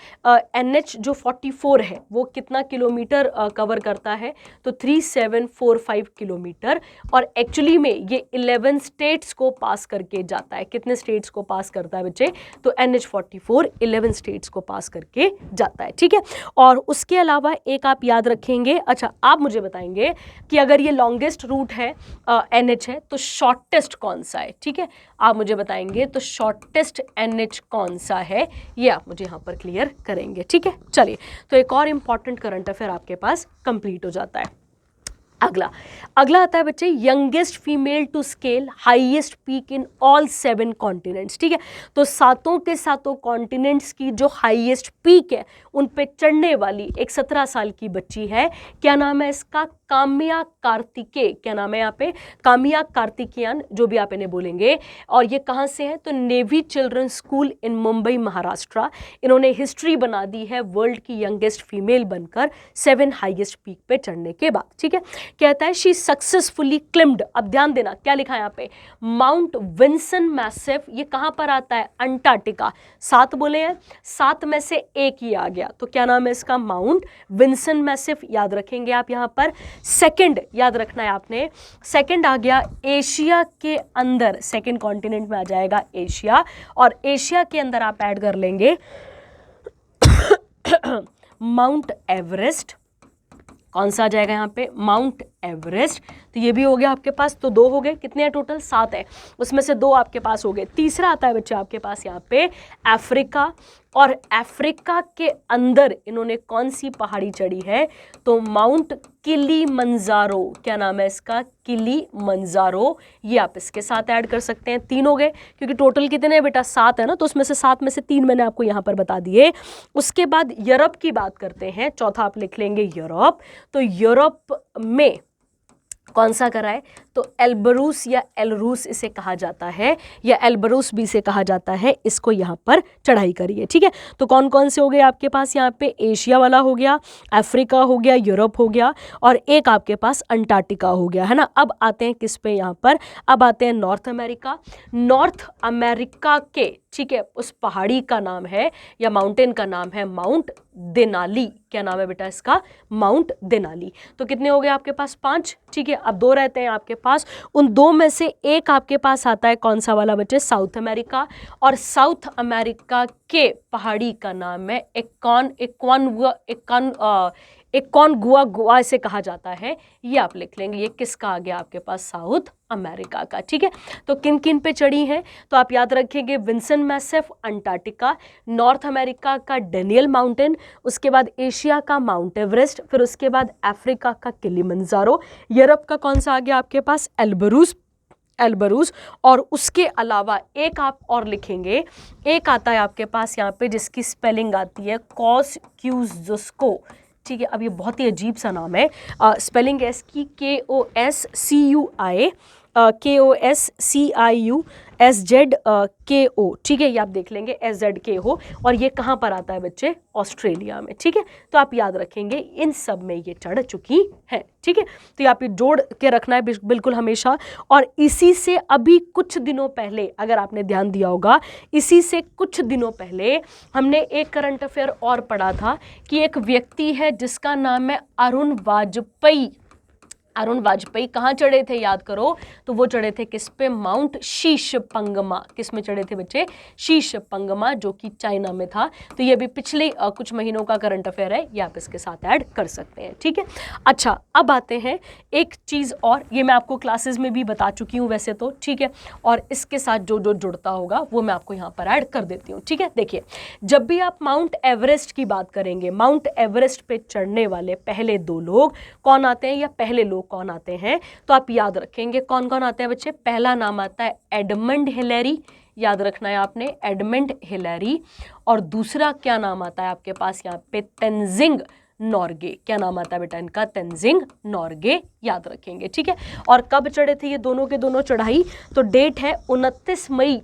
NH जो 44 है वो कितना किलोमीटर कवर करता है, तो 3745 किलोमीटर, और एक्चुअली में ये 11 स्टेट्स को पास करके जाता है। कितने स्टेट्स को पास करता है बच्चे, तो NH44 11 स्टेट्स को पास करके जाता है, ठीक है। और उसके अलावा एक आप याद रखेंगे, अच्छा आप मुझे बताएंगे कि अगर ये लॉन्गेस्ट रूट है NH है तो शॉर्टेस्ट कौन सा है, ठीक है। आप मुझे बताएंगे तो शॉर्टेस्ट NH कौन सा है, ये आप मुझे यहाँ पर क्लियर करेंगे, ठीक है। चलिए, तो एक और इंपॉर्टेंट करंट अफेयर आपके पास कंप्लीट हो जाता है। अगला आता है बच्चे, youngest female to scale highest peak in all 7 continents, ठीक है। तो सातों के सातों कॉन्टिनेंट्स की जो हाईएस्ट पीक है उन पे चढ़ने वाली एक 17 साल की बच्ची है। क्या नाम है इसका, काम्या कार्तिकेय। क्या नाम है यहाँ पे, काम्या कार्तिकेयन, जो भी आप इन्हें बोलेंगे। और ये कहाँ से है, तो नेवी चिल्ड्रन स्कूल इन मुंबई महाराष्ट्र। इन्होंने हिस्ट्री बना दी है वर्ल्ड की यंगेस्ट फीमेल बनकर 7 हाईएस्ट पीक पे चढ़ने के बाद, ठीक है। कहता है शी सक्सेसफुली क्लिम्ड, अब ध्यान देना क्या लिखा है यहाँ पे, माउंट विंसन मैसिव। ये कहाँ पर आता है, अंटार्कटिका। 7 बोले हैं, 7 में से एक ही आ गया, तो क्या नाम है इसका, माउंट विंसन मैसिव, याद रखेंगे आप यहाँ पर। सेकंड याद रखना है आपने, सेकंड आ गया एशिया के अंदर, सेकंड कॉन्टिनेंट में आ जाएगा एशिया, और एशिया के अंदर आप ऐड कर लेंगे माउंट एवरेस्ट। कौन सा आ जाएगा यहाँ पे, माउंट एवरेस्ट। तो ये भी हो गया आपके पास, तो 2 हो गए, कितने हैं टोटल, 7 है, उसमें से 2 आपके पास हो गए। तीसरा आता है बच्चे आपके पास यहाँ पे अफ्रीका, और अफ्रीका के अंदर इन्होंने कौन सी पहाड़ी चढ़ी है, तो माउंट किलीमंजारो। क्या नाम है इसका, किलीमंजारो। ये आप इसके साथ ऐड कर सकते हैं। 3 हो गए, क्योंकि टोटल कितने हैं बेटा, 7 है ना, तो उसमें से 7 में से 3 मैंने आपको यहाँ पर बता दिए। उसके बाद यूरोप की बात करते हैं, चौथा आप लिख लेंगे यूरोप। तो यूरोप में कौन सा करा है, तो एल्बरूस या एलरूस इसे कहा जाता है, या एल्बरूस भी इसे कहा जाता है, इसको यहाँ पर चढ़ाई करिए, ठीक है। तो कौन कौन से हो गए आपके पास यहाँ पे, एशिया वाला हो गया, अफ्रीका हो गया, यूरोप हो गया, और एक आपके पास अंटार्कटिका हो गया, है ना। अब आते हैं किस पे यहाँ पर, अब आते हैं नॉर्थ अमेरिका। नॉर्थ अमेरिका के, ठीक है, उस पहाड़ी का नाम है या माउंटेन का नाम है माउंट देनाली। क्या नाम है बेटा इसका, माउंट देनाली। तो कितने हो गए आपके पास, 5, ठीक है। अब 2 रहते हैं आपके पास, उन 2 में से एक आपके पास आता है कौन सा वाला बच्चे, साउथ अमेरिका। और साउथ अमेरिका के पहाड़ी का नाम है एकोनगुआ इसे कहा जाता है। ये आप लिख लेंगे, ये किसका आ गया आपके पास, साउथ अमेरिका का, ठीक है। तो किन किन पे चढ़ी हैं, तो आप याद रखेंगे Vinson Massif Antarctica, North America का डेनियल माउंटेन, उसके बाद एशिया का माउंट एवरेस्ट, फिर उसके बाद अफ्रीका का किलीमंजारो, यूरोप का कौन सा आ गया आपके पास, एल्बरूस। और उसके अलावा एक आप और लिखेंगे, एक आता है आपके पास यहाँ पे जिसकी स्पेलिंग आती है कॉस्क्यूज़स्को, ठीक है। अब ये बहुत ही अजीब सा नाम है, स्पेलिंग है इसकी KOSCUIUSZKO, ठीक है। ये आप देख लेंगे SZKO, और ये कहाँ पर आता है बच्चे, ऑस्ट्रेलिया में, ठीक है। तो आप याद रखेंगे इन सब में ये चढ़ चुकी है, ठीक है। तो आप ये जोड़ के रखना है बिल्कुल हमेशा। और इसी से अभी कुछ दिनों पहले, अगर आपने ध्यान दिया होगा, इसी से कुछ दिनों पहले हमने एक करंट अफेयर और पढ़ा था कि एक व्यक्ति है जिसका नाम है अरुण वाजपेयी। अरुण वाजपेयी कहाँ चढ़े थे, याद करो, तो वो चढ़े थे किस पे, माउंट शीश पंगमा। किस में चढ़े थे बच्चे, शीश पंगमा, जो कि चाइना में था। तो ये भी पिछले कुछ महीनों का करंट अफेयर है, ये आप इसके साथ ऐड कर सकते हैं, ठीक है। अच्छा, अब आते हैं एक चीज़ और, ये मैं आपको क्लासेस में भी बता चुकी हूँ वैसे तो, ठीक है। और इसके साथ जो जो जुड़ता होगा वो मैं आपको यहाँ पर ऐड कर देती हूँ, ठीक है। देखिए, जब भी आप माउंट एवरेस्ट की बात करेंगे, माउंट एवरेस्ट पे चढ़ने वाले पहले 2 लोग कौन आते हैं, या पहले लोग कौन आते हैं, तो आप याद रखेंगे कौन कौन आते हैं बच्चे। पहला नाम आता है एडमंड हिलेरी, याद रखना है आपने, एडमंड हिलेरी। और दूसरा क्या नाम आता है आपके पास यहाँ पे, तेंजिंग नॉर्गे। क्या नाम आता है बेटा इनका, तेंजिंग नॉर्गे, याद रखेंगे, ठीक है। और कब चढ़े थे ये दोनों के दोनों चढ़ाई, तो डेट है 29 मई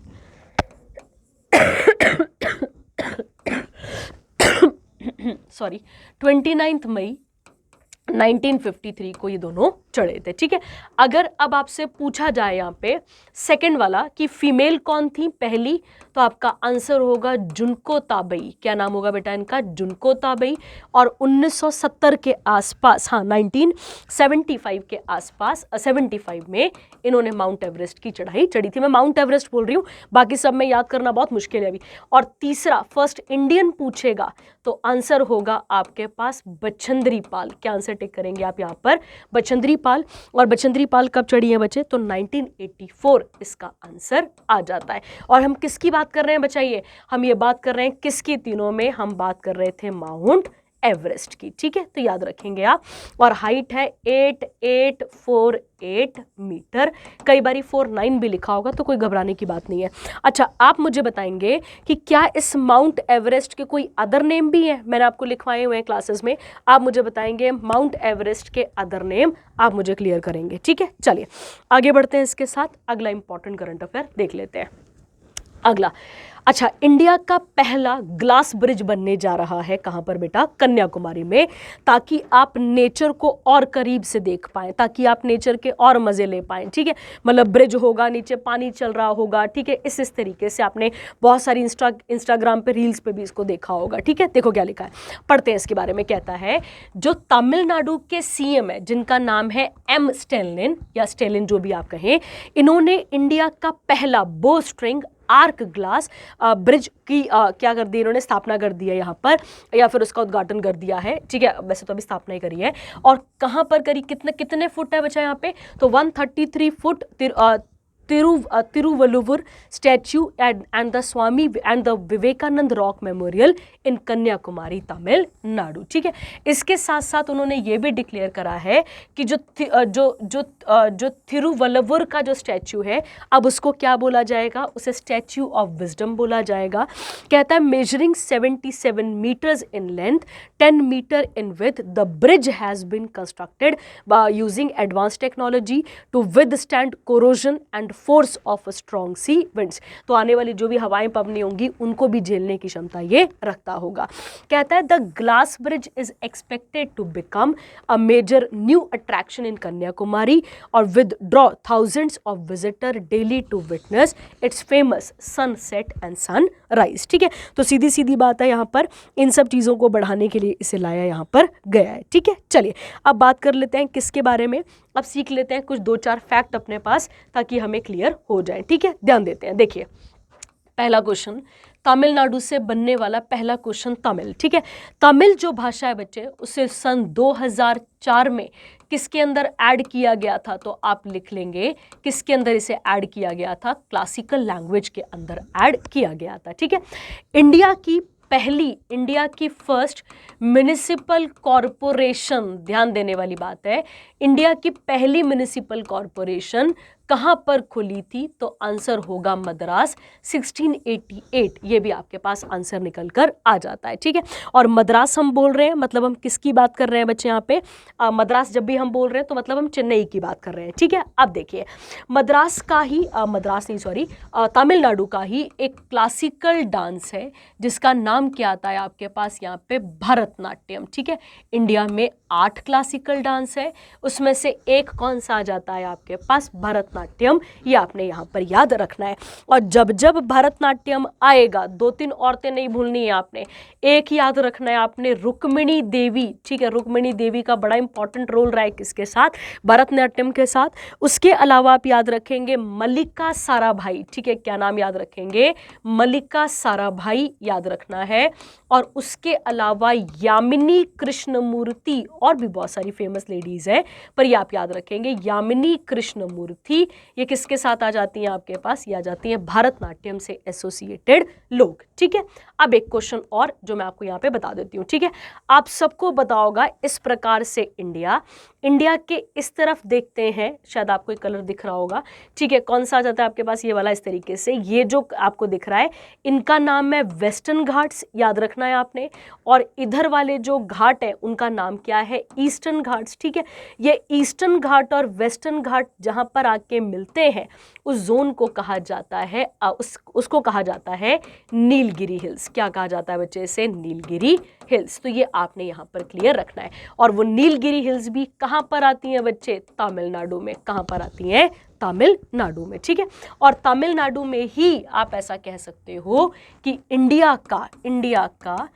सॉरी 29 मई 1953 को ये दोनों चढ़े थे, ठीक है। अगर अब आपसे पूछा जाए यहाँ पे सेकंड वाला कि फीमेल कौन थी पहली, तो आपका आंसर होगा जुनको ताबई। क्या नाम होगा बेटा इनका, जुनको ताबई। और 1970 के आसपास, हाँ 1975 के आसपास 75 में इन्होंने माउंट एवरेस्ट की चढ़ाई चढ़ी थी। मैं माउंट एवरेस्ट बोल रही हूँ, बाकी सब में याद करना बहुत मुश्किल है अभी। और तीसरा फर्स्ट इंडियन पूछेगा तो आंसर होगा आपके पास बछेंद्री पाल। क्या आंसर टिक करेंगे आप यहाँ पर, बछेंद्री पाल। और बछेंद्री पाल कब चढ़ी है बच्चे, तो 1984 इसका आंसर आ जाता है। और हम किसकी बात कर रहे हैं बताइए, हम ये बात कर रहे हैं किसकी, तीनों में हम बात कर रहे थे माउंट एवरेस्ट की, ठीक है। तो याद रखेंगे आप। और हाइट है 8848 मीटर, कई बारी 49 भी लिखा होगा, तो कोई घबराने की बात नहीं है। अच्छा, आप मुझे बताएंगे कि क्या इस माउंट एवरेस्ट के कोई अदर नेम भी है, मैंने आपको लिखवाए हुए हैं क्लासेस में, आप मुझे बताएंगे माउंट एवरेस्ट के अदर नेम, आप मुझे क्लियर करेंगे, ठीक है। चलिए आगे बढ़ते हैं इसके साथ, अगला इंपॉर्टेंट करंट अफेयर देख लेते हैं। अगला, अच्छा, इंडिया का पहला ग्लास ब्रिज बनने जा रहा है कहां पर बेटा, कन्याकुमारी में, ताकि आप नेचर को और करीब से देख पाएं, ताकि आप नेचर के और मजे ले पाएं, ठीक है। मतलब ब्रिज होगा, नीचे पानी चल रहा होगा, ठीक है। इस तरीके से आपने बहुत सारी इंस्टाग्राम पे रील्स पे भी इसको देखा होगा, ठीक है। देखो क्या लिखा है, पढ़ते हैं इसके बारे में। कहता है जो तमिलनाडु के सीएम है, जिनका नाम है एम स्टेलिन या स्टेलिन जो भी आप कहें, इन्होंने इंडिया का पहला बो स्ट्रिंग आर्क ग्लास ब्रिज की क्या कर दी, इन्होंने स्थापना कर दी है यहाँ पर, या फिर उसका उद्घाटन कर दिया है, ठीक है। वैसे तो अभी स्थापना ही करी है। और कहाँ पर करी, कितने फुट है बच्चा यहाँ पे, तो 133 foot Thiruvalluvar statue and the Swami and the Vivekananda rock memorial in Kanyakumari Tamil Nadu, ठीक है। इसके साथ साथ उन्होंने ये भी डिक्लेयर करा है कि जो तिरुवल्लुवर का जो स्टैच्यू है, अब उसको क्या बोला जाएगा, उसे स्टैच्यू ऑफ विजडम बोला जाएगा। कहता है measuring 77 metres in length, 10 metre in width, the bridge has been constructed using advance technology to withstand corrosion and force of strong sea winds. तो आने वाली जो भी हवाएं पवनी होंगी उनको भी झेलने की क्षमता ये रखता होगा। कहता है the glass bridge is expected to become a major new attraction in Kanyakumari और with draw thousands of visitor daily to witness its famous sunset and sunrise, ठीक है। तो सीधी सीधी बात है, यहाँ पर इन सब चीज़ों को बढ़ाने के लिए इसे लाया यहाँ पर गया है, ठीक है। चलिए अब बात कर लेते हैं किसके बारे में, अब सीख लेते हैं कुछ 2-4 फैक्ट अपने पास, ताकि हमें क्लियर हो जाए, ठीक है। ध्यान देते हैं, देखिए पहला क्वेश्चन, तमिलनाडु से बनने वाला पहला क्वेश्चन तमिल, ठीक है। तमिल जो भाषा है बच्चे, उसे सन 2004 में किसके अंदर ऐड किया गया था, तो आप लिख लेंगे किसके अंदर इसे ऐड किया गया था, क्लासिकल लैंग्वेज के अंदर ऐड किया गया था, ठीक है। इंडिया की फर्स्ट म्युनिसिपल कॉरपोरेशन, ध्यान देने वाली बात है, इंडिया की पहली म्युनिसिपल कॉरपोरेशन कहाँ पर खुली थी, तो आंसर होगा मद्रास 1688। ये भी आपके पास आंसर निकल कर आ जाता है, ठीक है। और मद्रास हम बोल रहे हैं, मतलब हम किसकी बात कर रहे हैं बच्चे यहाँ पे, मद्रास जब भी हम बोल रहे हैं तो मतलब हम चेन्नई की बात कर रहे हैं, ठीक है। अब देखिए मद्रास का ही तमिलनाडु का ही एक क्लासिकल डांस है जिसका नाम क्या आता है आपके पास यहाँ पे, भरतनाट्यम, ठीक है। इंडिया में 8 क्लासिकल डांस है, उसमें से एक कौन सा आ जाता है आपके पास, भरतनाट्यम। ये आपने यहाँ पर याद रखना है। और जब जब भरतनाट्यम आएगा, 2-3 औरतें नहीं भूलनी है आपने, एक याद रखना है आपने, रुक्मिणी देवी, ठीक है। रुक्मिणी देवी का बड़ा इंपॉर्टेंट रोल रहा है किसके साथ, भरतनाट्यम के साथ। उसके अलावा आप याद रखेंगे मल्लिका साराभाई, ठीक है। क्या नाम याद रखेंगे, मल्लिका साराभाई याद रखना है। और उसके अलावा यामिनी कृष्णमूर्ति, और भी बहुत सारी फेमस लेडीज हैं, पर ये आप याद रखेंगे, यामिनी कृष्णमूर्ति जी, ये किसके साथ आ जाती हैं आपके पास, ये आ जाती हैं भारतनाट्यम से एसोसिएटेड लोग। ठीक है, अब एक क्वेश्चन और जो मैं आपको यहाँ पे बता देती हूँ। ठीक है, आप सबको पता होगा इस प्रकार से इंडिया के इस तरफ देखते हैं, शायद आपको एक कलर दिख रहा होगा। ठीक है, कौन सा आ जाता है आपके पास, ये वाला इस तरीके से, ये जो आपको दिख रहा है इनका नाम है वेस्टर्न घाट्स, याद रखना है आपने, और इधर वाले जो घाट है उनका नाम क्या है, ईस्टर्न घाट्स। ठीक है, ये ईस्टर्न घाट और वेस्टर्न घाट जहां पर आके मिलते हैं उस जोन को कहा जाता है उसको कहा जाता है नीलगिरी हिल्स। क्या कहा जाता है बच्चे इसे, नीलगिरी हिल्स। तो ये आपने यहाँ पर क्लियर रखना है। और वो नीलगिरी हिल्स भी कहाँ पर आती हैं बच्चे, तमिलनाडु में। कहाँ पर आती हैं, तमिलनाडु में। ठीक है, और तमिलनाडु में ही आप ऐसा कह सकते हो कि इंडिया का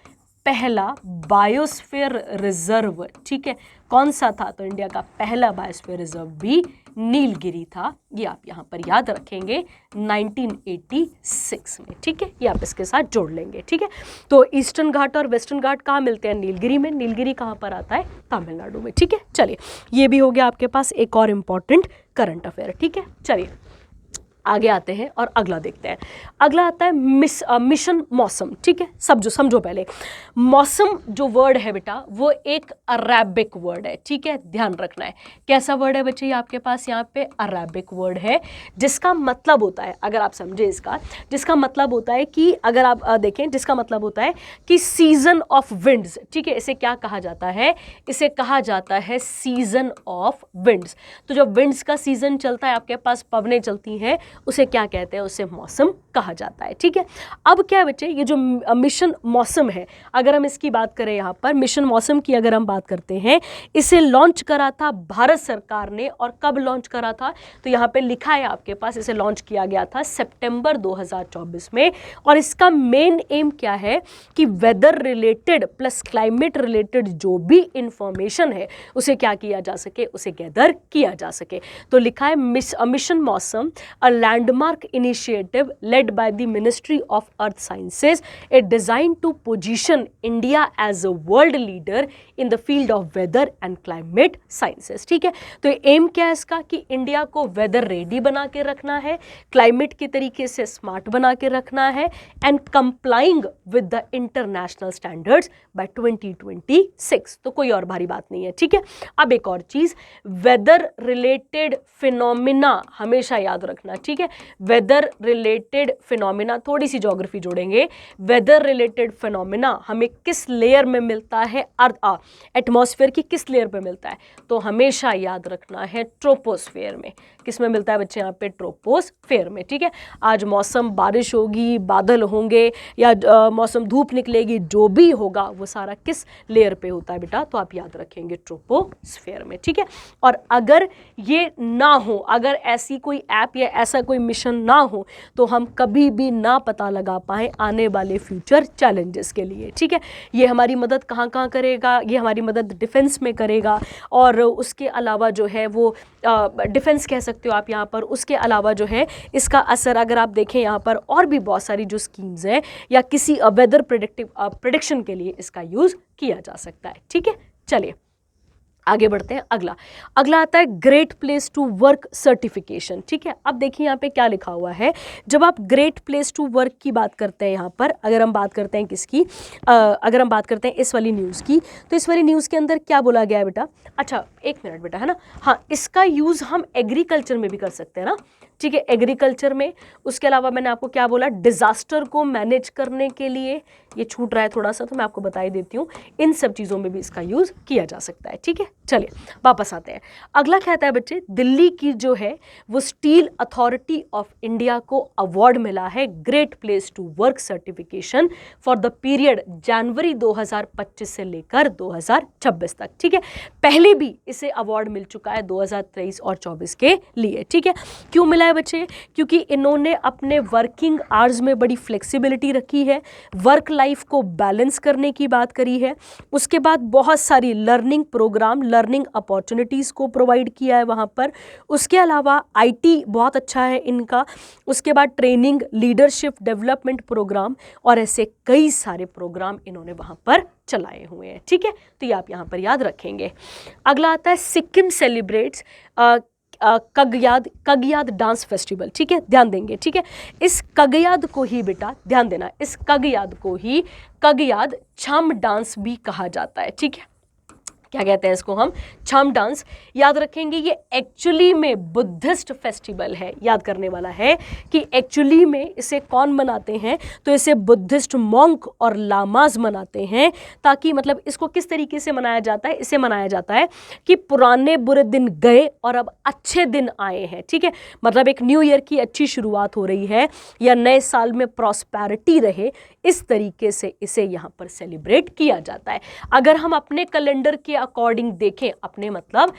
पहला बायोस्फीयर रिजर्व, ठीक है, कौन सा था, तो इंडिया का पहला बायोस्फीयर रिजर्व भी नीलगिरी था। ये आप यहाँ पर याद रखेंगे 1986 में। ठीक है, ये आप इसके साथ जोड़ लेंगे। ठीक है, तो ईस्टर्न घाट और वेस्टर्न घाट कहाँ मिलते हैं, नीलगिरी में। नीलगिरी कहाँ पर आता है, तमिलनाडु में। ठीक है, चलिए ये भी हो गया आपके पास एक और इम्पॉर्टेंट करंट अफेयर। ठीक है, चलिए आगे आते हैं और अगला देखते हैं। अगला आता है मिशन मौसम। ठीक है, समझो पहले, मौसम जो वर्ड है बेटा वो एक अरेबिक वर्ड है। ठीक है, ध्यान रखना है। कैसा वर्ड है बच्चे, ये आपके पास यहाँ पे अरेबिक वर्ड है, जिसका मतलब होता है, अगर आप समझे इसका, जिसका मतलब होता है कि अगर आप देखें, जिसका मतलब होता है कि सीजन ऑफ विंड्स। ठीक है, इसे क्या कहा जाता है, इसे कहा जाता है सीजन ऑफ विंड्स। तो जब विंड्स का सीजन चलता है, आपके पास पवनें चलती हैं, उसे क्या कहते हैं, उसे मौसम कहा जाता है। ठीक है, अब क्या है बच्चे, ये जो मिशन मौसम है, अगर हम इसकी बात करें, यहाँ पर मिशन मौसम की अगर हम बात करते हैं, इसे लॉन्च करा था भारत सरकार ने। और कब लॉन्च करा था, तो यहाँ पे लिखा है आपके पास, इसे लॉन्च किया गया था सितंबर 2024 में। और इसका मेन एम क्या है कि weather related plus climate related जो भी इंफॉर्मेशन है उसे क्या किया जा सके, उसे गैदर किया जा सके। तो लिखा है mission Mausam, a landmark initiative led by the ministry of earth sciences, a design to position India as a world leader in the field of weather and climate sciences. ठीक है, तो एम क्या है इसका कि इंडिया को वेदर रेडी बना के रखना है, क्लाइमेट के तरीके से स्मार्ट बना के रखना है, and complying with the international standards by 2026। तो कोई और भारी बात नहीं है। ठीक है, अब एक और चीज, वेदर रिलेटेड फिनोमिना हमेशा याद रखना। ठीक है, वेदर रिलेटेड फिनोमिना, थोड़ी सी ज्योग्राफी जोड़ेंगे, वेदर रिलेटेड फिनोमिना हमें किस लेयर में मिलता है, एटमॉस्फेयर की किस लेयर पे मिलता है, तो हमेशा याद रखना है ट्रोपोस्फेयर में। किस में मिलता है बच्चे, यहाँ पे ट्रोपोस्फेयर में। ठीक है, आज मौसम बारिश होगी, बादल होंगे, या मौसम धूप निकलेगी, जो भी होगा वो सारा किस लेयर पे होता है बेटा, तो आप याद रखेंगे ट्रोपोस्फेयर में। ठीक है, और अगर ये ना हो, अगर ऐसी कोई ऐप या ऐसा कोई मिशन ना हो, तो हम कभी भी ना पता लगा पाए आने वाले फ्यूचर चैलेंजेस के लिए। ठीक है, ये हमारी मदद कहाँ कहाँ करेगा, ये हमारी मदद डिफेंस में करेगा, और उसके अलावा जो है वो डिफेंस कह सकते हो आप यहाँ पर। उसके अलावा जो है इसका असर अगर आप देखें यहाँ पर और भी बहुत सारी जो स्कीम्स हैं या किसी वेदर प्रेडिक्शन के लिए इसका यूज़ किया जा सकता है। ठीक है, चलिए आगे बढ़ते हैं। अगला आता है great place to work certification. ठीक है, अब देखिए यहाँ पे क्या लिखा हुआ है। जब आप ग्रेट प्लेस टू वर्क की बात करते हैं, यहाँ पर अगर हम बात करते हैं किसकी, अगर हम बात करते हैं इस वाली न्यूज़ की, तो इस वाली न्यूज़ के अंदर क्या बोला गया है बेटा, अच्छा एक मिनट बेटा, है ना, हाँ, इसका यूज़ हम एग्रीकल्चर में भी कर सकते हैं ना। ठीक है, एग्रीकल्चर में, उसके अलावा मैंने आपको क्या बोला, डिजास्टर को मैनेज करने के लिए, ये छूट रहा है थोड़ा सा तो मैं आपको बता ही देती हूँ, इन सब चीज़ों में भी इसका यूज़ किया जा सकता है। ठीक है, चलिए वापस आते हैं। अगला कहता है बच्चे, दिल्ली की जो है वो स्टील अथॉरिटी ऑफ इंडिया को अवार्ड मिला है great place to work certification for the period January 2025 से लेकर 2026 तक। ठीक है, पहले भी इसे अवार्ड मिल चुका है 2023 और 24 के लिए। ठीक है, क्यों मिला है बच्चे, क्योंकि इन्होंने अपने वर्किंग आवर्स में बड़ी फ्लेक्सिबिलिटी रखी है, वर्क लाइफ को बैलेंस करने की बात करी है, उसके बाद बहुत सारी लर्निंग प्रोग्राम, लर्निंग अपॉर्चुनिटीज़ को प्रोवाइड किया है वहाँ पर, उसके अलावा आईटी बहुत अच्छा है इनका, उसके बाद ट्रेनिंग, लीडरशिप डेवलपमेंट प्रोग्राम और ऐसे कई सारे प्रोग्राम इन्होंने वहाँ पर चलाए हुए हैं। ठीक है, तो ये आप यहाँ पर याद रखेंगे। अगला आता है सिक्किम सेलिब्रेट्स, कगयाद डांस फेस्टिवल, ठीक है, ध्यान देंगे, ठीक है। इस कगयाद को ही बेटा ध्यान देना, इस कगयाद को ही कगयाद छाम डांस भी कहा जाता है, ठीक है। क्या कहते हैं इसको हम? छाम डांस। याद रखेंगे ये एक्चुअली में बुद्धिस्ट फेस्टिवल है। याद करने वाला है कि एक्चुअली में इसे कौन मनाते हैं, तो इसे बुद्धिस्ट मॉन्क और लामाज मनाते हैं। ताकि मतलब इसको किस तरीके से मनाया जाता है? इसे मनाया जाता है कि पुराने बुरे दिन गए और अब अच्छे दिन आए हैं, ठीक है। मतलब एक न्यू ईयर की अच्छी शुरुआत हो रही है या नए साल में प्रॉस्पेरिटी रहे, इस तरीके से इसे यहाँ पर सेलिब्रेट किया जाता है। अगर हम अपने कैलेंडर के अकॉर्डिंग देखें, अपने मतलब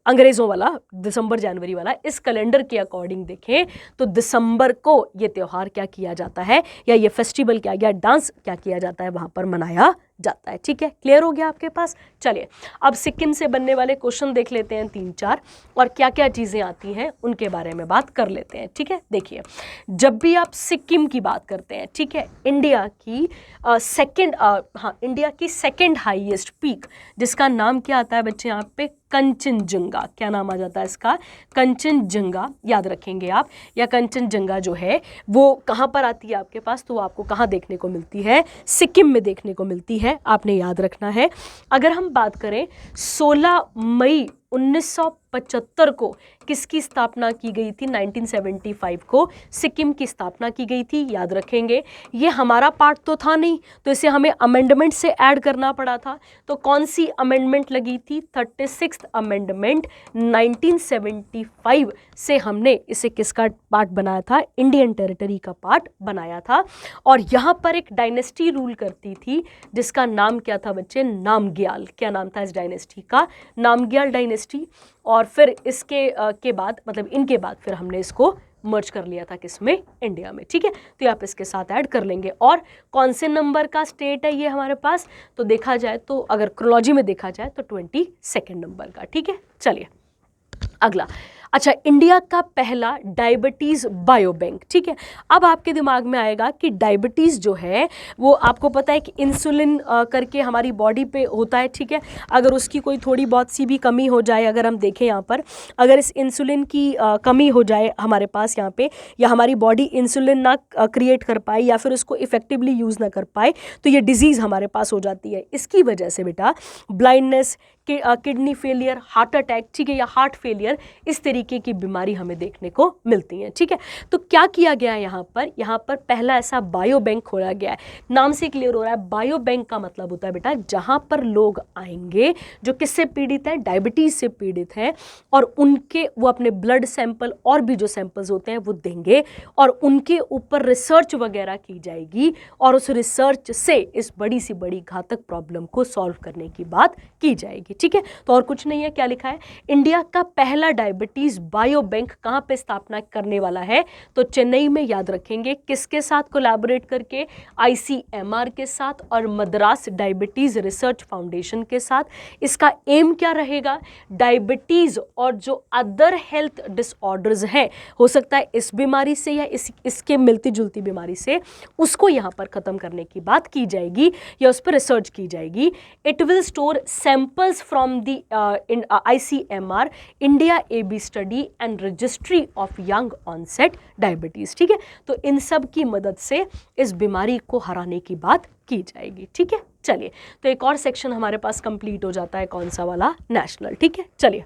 अंग्रेजों वाला दिसंबर जनवरी वाला, इस कैलेंडर के अकॉर्डिंग देखें तो दिसंबर को ये त्यौहार क्या किया जाता है, या ये फेस्टिवल क्या, या डांस क्या किया जाता है, वहां पर मनाया जाता है, ठीक है। क्लियर हो गया आपके पास? चलिए अब सिक्किम से बनने वाले क्वेश्चन देख लेते हैं 3-4, और क्या क्या चीजें आती हैं उनके बारे में बात कर लेते हैं, ठीक है। देखिए जब भी आप सिक्किम की बात करते हैं, ठीक है, इंडिया की सेकंड हाईएस्ट पीक, जिसका नाम क्या आता है बच्चे यहाँ पे? कंचनजंगा। क्या नाम आ जाता है इसका? कंचनजंगा। याद रखेंगे आप। या कंचनजंगा जो है वो कहाँ पर आती है आपके पास? तो आपको कहाँ देखने को मिलती है? सिक्किम में देखने को मिलती है, आपने याद रखना है। अगर हम बात करें 16 मई 1975 को किसकी स्थापना की गई थी? 1975 को सिक्किम की स्थापना की गई थी। याद रखेंगे ये हमारा पार्ट तो था नहीं, तो इसे हमें अमेंडमेंट से ऐड करना पड़ा था। तो कौन सी अमेंडमेंट लगी थी? 36th अमेंडमेंट 1975 से हमने इसे किसका पार्ट बनाया था? इंडियन टेरिटरी का पार्ट बनाया था। और यहाँ पर एक डायनेस्टी रूल करती थी जिसका नाम क्या था बच्चे? नामग्याल। क्या नाम था इस डायनेस्टी का? नामग्याल डायनेस्टी। और फिर इसके के बाद मतलब इनके बाद फिर हमने इसको मर्ज कर लिया था किसमें? इंडिया में, ठीक है। तो आप इसके साथ ऐड कर लेंगे। और कौन से नंबर का स्टेट है ये हमारे पास? तो देखा जाए तो अगर क्रोलॉजी में देखा जाए तो 22nd नंबर का, ठीक है। चलिए अगला। अच्छा, इंडिया का पहला डायबिटीज़ बायोबैंक, ठीक है। अब आपके दिमाग में आएगा कि डायबिटीज़ जो है वो आपको पता है कि इंसुलिन करके हमारी बॉडी पे होता है, ठीक है। अगर उसकी कोई थोड़ी बहुत सी भी कमी हो जाए, अगर हम देखें यहाँ पर, अगर इस इंसुलिन की कमी हो जाए हमारे पास यहाँ पे, या हमारी बॉडी इंसुलिन ना क्रिएट कर पाए या फिर उसको इफेक्टिवली यूज़ ना कर पाए, तो ये डिजीज़ हमारे पास हो जाती है। इसकी वजह से बेटा blindness, kidney failure, heart attack, ठीक है, या हार्ट फेलियर, इस तरीके की बीमारी हमें देखने को मिलती है, ठीक है। तो क्या किया गया है यहाँ पर पहला ऐसा बायो बैंक खोला गया है। नाम से क्लियर हो रहा है, बायो बैंक का मतलब होता है बेटा जहाँ पर लोग आएंगे जो किससे पीड़ित हैं? डायबिटीज से पीड़ित हैं, और उनके वो अपने ब्लड सैंपल और भी जो सैंपल्स होते हैं वो देंगे, और उनके ऊपर रिसर्च वगैरह की जाएगी, और उस रिसर्च से इस बड़ी सी बड़ी घातक प्रॉब्लम को सॉल्व करने की बात की जाएगी, ठीक है। तो और कुछ नहीं है, क्या लिखा है? इंडिया का पहला डायबिटीज बायो बैंक कहां पे स्थापना करने वाला है? तो चेन्नई में। याद रखेंगे किसके साथ कोलैबोरेट करके? ICMR के साथ और मद्रास डायबिटीज रिसर्च फाउंडेशन के साथ। इसका एम क्या रहेगा? डायबिटीज और जो अदर हेल्थ डिसऑर्डर्स हैं, हो सकता है इस बीमारी से या इसके मिलती जुलती बीमारी से, उसको यहां पर खत्म करने की बात की जाएगी या उस पर रिसर्च की जाएगी। It will store samples from the ICMR India AB study and registry of young onset diabetes, ठीक है। तो इन सब की मदद से इस बीमारी को हराने की बात की जाएगी, ठीक है। चलिए, तो एक और सेक्शन हमारे पास कंप्लीट हो जाता है, कौन सा वाला? नेशनल, ठीक है। चलिए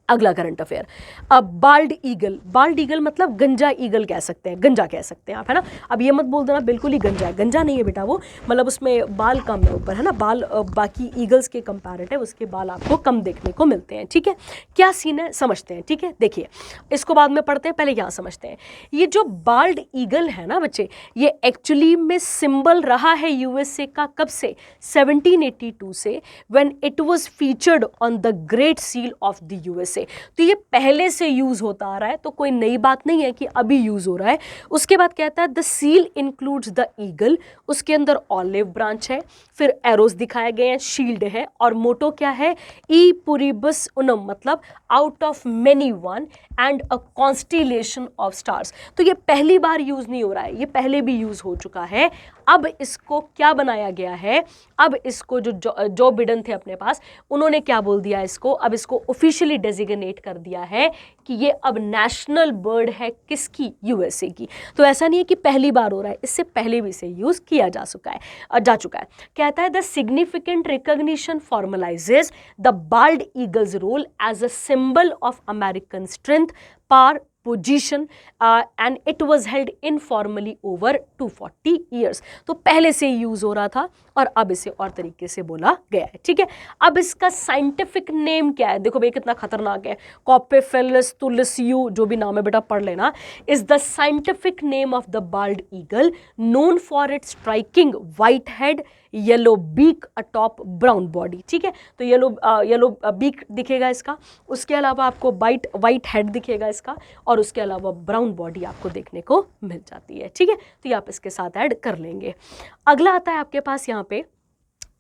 अगला करंट अफेयर। अब बाल्ड ईगल मतलब गंजा ईगल कह सकते हैं, गंजा कह सकते हैं आप, है ना। अब ये मत बोल देना बिल्कुल ही गंजा है, गंजा नहीं है बेटा वो, मतलब उसमें बाल कम है ऊपर, है ना। बाल बाकी ईगल्स के कंपैरेटिव उसके बाल आपको कम देखने को मिलते हैं, ठीक है। क्या सीन है समझते हैं, ठीक है। देखिए इसको बाद में पढ़ते हैं, पहले यहाँ समझते हैं। ये जो बाल्ड ईगल है ना बच्चे, ये एक्चुअली में सिंबल रहा है USA का कब से? 1782 से, when it was featured on the great seal of the USA। तो ये पहले से यूज होता आ रहा है, तो कोई नई बात नहीं है कि अभी यूज हो रहा है। उसके बाद कहता है the seal includes the eagle, उसके अंदर ऑलिव ब्रांच है, फिर एरोस दिखाए गए हैं, शील्ड है, और मोटो क्या है? ई पुरिबस उनम, मतलब out of many one, and a constellation of stars. तो ये पहली बार यूज नहीं हो रहा है, ये पहले भी यूज हो चुका है। अब इसको क्या बनाया गया है, अब इसको जो बिडेन थे अपने पास, उन्होंने क्या बोल दिया इसको, अब इसको ऑफिशियली डेजिग्नेट कर दिया है कि ये अब नेशनल बर्ड है किसकी, यूएसए की। तो ऐसा नहीं है कि पहली बार हो रहा है, इससे पहले भी इसे यूज किया जा चुका है। कहता है the significant recognition formalises the bald eagle's role as a symbol of American strength, power, position and it was held informally over 240 years. तो पहले से यूज हो रहा था और अब इसे और तरीके से बोला गया है, ठीक है। अब इसका साइंटिफिक नेम क्या है, देखो भाई कितना खतरनाक है, कॉपेफेलस तुलसियू, जो भी नाम है बेटा पढ़ लेना, is the scientific name of the bald eagle known for its striking white head, yellow beak atop brown body, ठीक है। तो येलो बीक दिखेगा इसका, उसके अलावा आपको वाइट हेड दिखेगा इसका, और उसके अलावा ब्राउन बॉडी आपको देखने को मिल जाती है, ठीक है। तो ये आप इसके साथ ऐड कर लेंगे। अगला आता है आपके पास यहाँ पे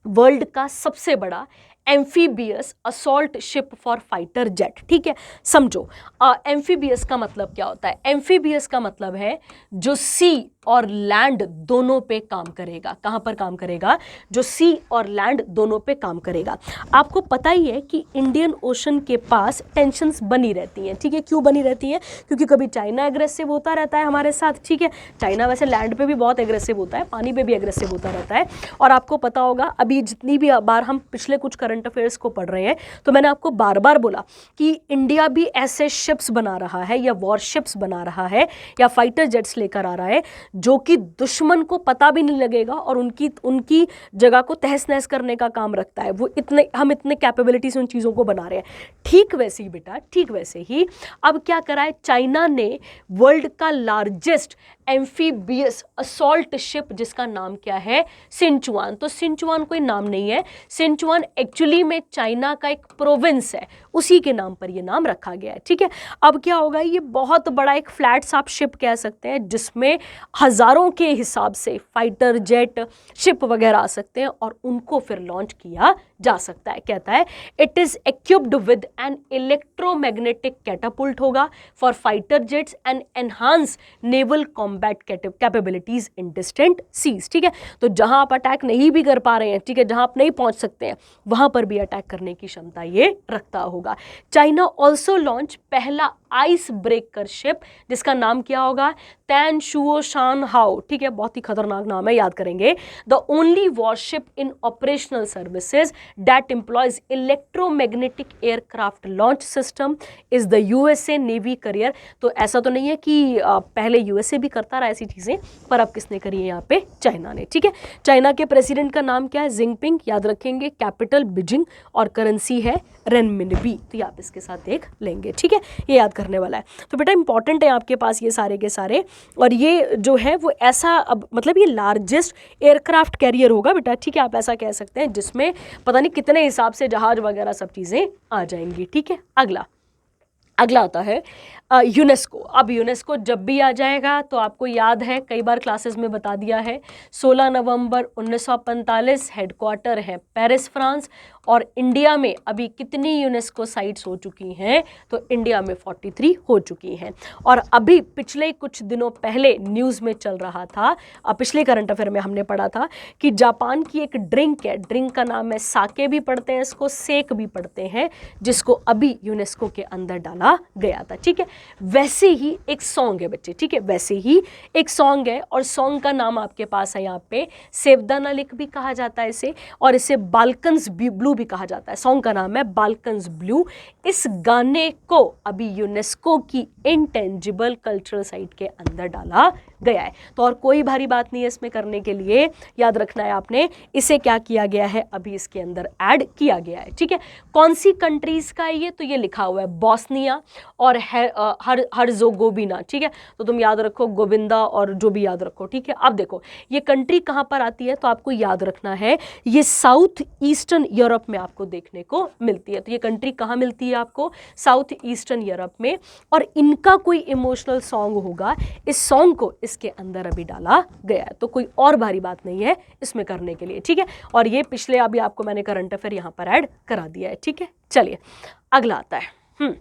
वर्ल्ड का सबसे बड़ा amphibious assault ship for fighter jet, ठीक है। समझो एम्फीबियस का मतलब क्या होता है, एम्फीबियस का मतलब है जो सी और लैंड दोनों पे काम करेगा। कहां पर काम करेगा, जो सी और लैंड दोनों पे काम करेगा। आपको पता ही है कि इंडियन ओशन के पास टेंशंस बनी रहती हैं, ठीक है। क्यों बनी रहती हैं, क्योंकि कभी चाइना एग्रेसिव होता रहता है हमारे साथ, ठीक है। चाइना वैसे लैंड पे भी बहुत एग्रेसिव होता है, पानी पे भी एग्रेसिव होता रहता है। और आपको पता होगा अभी जितनी भी बार हम पिछले कुछ करंट अफेयर्स को पढ़ रहे हैं, तो मैंने आपको बार बार बोला कि इंडिया भी ऐसे शिप्स बना रहा है या वॉरशिप्स बना रहा है या फाइटर जेट्स लेकर आ रहा है जो कि दुश्मन को पता भी नहीं लगेगा और उनकी जगह को तहस नहस करने का काम रखता है। वो हम इतने कैपेबिलिटी से उन चीज़ों को बना रहे हैं। ठीक वैसे ही बेटा, ठीक वैसे ही अब क्या करा है, चाइना ने वर्ल्ड का लार्जेस्ट एम्फीबियस असॉल्ट शिप, जिसका नाम क्या है, सिंचुआन। तो सिंचुआन कोई नाम नहीं है, सिंचुआन एक्चुअली में चाइना का एक प्रोविंस है, उसी के नाम पर ये नाम रखा गया है, ठीक है। अब क्या होगा, ये बहुत बड़ा एक फ्लैट साफ शिप कह सकते हैं, जिसमें हजारों के हिसाब से फाइटर जेट शिप वगैरह आ सकते हैं और उनको फिर लॉन्च किया जा सकता है। कहता है it is equipped with an electromagnetic catapult होगा for fighter jets and enhance naval combat capabilities in distant seas, ठीक है। तो जहां आप अटैक नहीं भी कर पा रहे हैं, ठीक है, जहां आप नहीं पहुंच सकते हैं, वहां पर भी अटैक करने की क्षमता ये रखता होगा। चाइना ऑल्सो लॉन्च पहला आइस ब्रेकर शिप, जिसका नाम क्या होगा, तैन शुओ शान हाओ, ठीक है, बहुत ही खतरनाक नाम है, याद करेंगे। The only worship in operational services that employees electromagnetic aircraft launch system is the USA navy career. तो ऐसा तो नहीं है कि पहले यूएसए भी करता रहा ऐसी चीजें, पर अब किसने करी है यहाँ पे, चाइना ने, ठीक है। चाइना के प्रेसिडेंट का नाम क्या है, जिनपिंग, याद रखेंगे, कैपिटल बीजिंग और करेंसी है रेनमिनबी। तो ये आप इसके साथ देख लेंगे, ठीक है, ये याद करने वाला है। तो बेटा इंपॉर्टेंट है आपके पास ये सारे के सारे, और ये जो है वो ऐसा, अब मतलब ये लार्जेस्ट एयरक्राफ्ट कैरियर होगा बेटा, ठीक है, आप ऐसा कह सकते हैं, जिसमें पता नहीं कितने हिसाब से जहाज वगैरह सब चीज़ें आ जाएंगी, ठीक है। अगला आता है यूनेस्को। अब यूनेस्को जब भी आ जाएगा तो आपको याद है, कई बार क्लासेस में बता दिया है, 16 नवंबर 1945 हेडक्वार्टर है पेरिस, फ्रांस। और इंडिया में अभी कितनी यूनेस्को साइट्स हो चुकी हैं, तो इंडिया में 43 हो चुकी हैं। और अभी पिछले कुछ दिनों पहले न्यूज़ में चल रहा था, पिछले करंट अफेयर में हमने पढ़ा था कि जापान की एक ड्रिंक है, ड्रिंक का नाम है साके भी पढ़ते हैं इसको, सेक भी पढ़ते हैं, जिसको अभी यूनेस्को के अंदर डाला गया था, ठीक है। वैसे ही एक सॉन्ग है बच्चे, ठीक है, वैसे ही एक सॉन्ग है, और सॉन्ग का नाम आपके पास है यहाँ पे सेवदाना लिक भी कहा जाता है इसे, और इसे बाल्कन्स ब्लू भी कहा जाता है। सॉन्ग का नाम है बाल्कन्स ब्लू। इस गाने को अभी यूनेस्को की इंटेंजिबल कल्चरल साइट के अंदर डाला गया है। तो और कोई भारी बात नहीं है इसमें करने के लिए, याद रखना है आपने, इसे क्या किया गया है, अभी इसके अंदर ऐड किया गया है, ठीक है। कौन सी कंट्रीज का है ये, तो ये लिखा हुआ है बॉस्निया और हर्ज़ोगोविना, ठीक है। तो तुम याद रखो गोविंदा और जो भी याद रखो, ठीक है। अब देखो ये कंट्री कहाँ पर आती है, तो आपको याद रखना है ये साउथ ईस्टर्न यूरोप में आपको देखने को मिलती है। तो ये कंट्री कहाँ मिलती है आपको, साउथ ईस्टर्न यूरोप में। और इनका कोई इमोशनल सॉन्ग होगा, इस सॉन्ग को इसके अंदर अभी डाला गया है। तो कोई और भारी बात नहीं है इसमें करने के लिए, ठीक है। और ये पिछले अभी आपको मैंने करंट अफेयर यहाँ पर ऐड करा दिया है, ठीक है। चलिए अगला आता है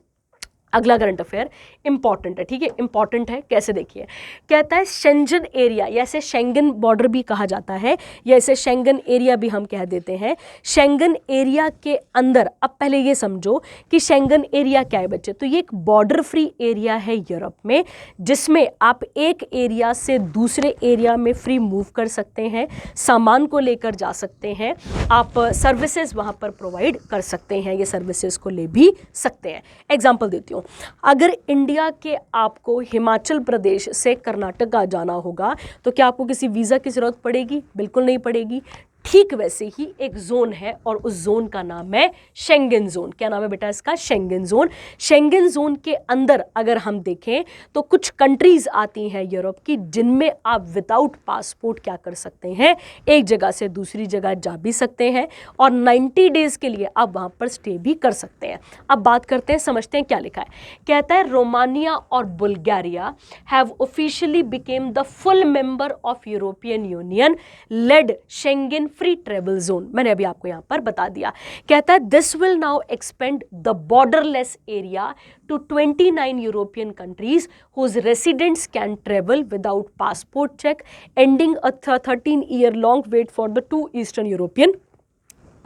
अगला करंट अफेयर इंपॉर्टेंट है, ठीक है, इंपॉर्टेंट है, कैसे देखिए, कहता है शेंजन एरिया, या इसे शेंगन बॉर्डर भी कहा जाता है, या इसे शेंगन एरिया भी हम कह देते हैं। शेंगन एरिया के अंदर, अब पहले ये समझो कि शेंगन एरिया क्या है बच्चे, तो ये एक बॉर्डर फ्री एरिया है यूरोप में, जिसमें आप एक एरिया से दूसरे एरिया में फ्री मूव कर सकते हैं, सामान को लेकर जा सकते हैं, आप सर्विसेज वहाँ पर प्रोवाइड कर सकते हैं, ये सर्विसेज को ले भी सकते हैं। एग्जाम्पल देती हूँ, अगर इंडिया के आपको हिमाचल प्रदेश से कर्नाटका जाना होगा तो क्या आपको किसी वीज़ा की ज़रूरत पड़ेगी? बिल्कुल नहीं पड़ेगी। ठीक वैसे ही एक जोन है और उस जोन का नाम है शेंगन जोन। क्या नाम है बेटा इसका? Schengen zone. शेंगन जोन के अंदर अगर हम देखें तो कुछ कंट्रीज आती हैं यूरोप की, जिनमें आप विदाउट पासपोर्ट क्या कर सकते हैं, एक जगह से दूसरी जगह जा भी सकते हैं और 90 डेज के लिए आप वहां पर स्टे भी कर सकते हैं। अब बात करते हैं, समझते हैं क्या लिखा है। कहता है रोमानिया और Bulgaria have officially became the full member of European Union led Schengen free travel zone. मैंने अभी आपको यहां पर बता दिया। कहता है this will now expand the borderless area to 29 European countries whose residents can travel without passport check, ending a 13 year long wait for the 2 eastern European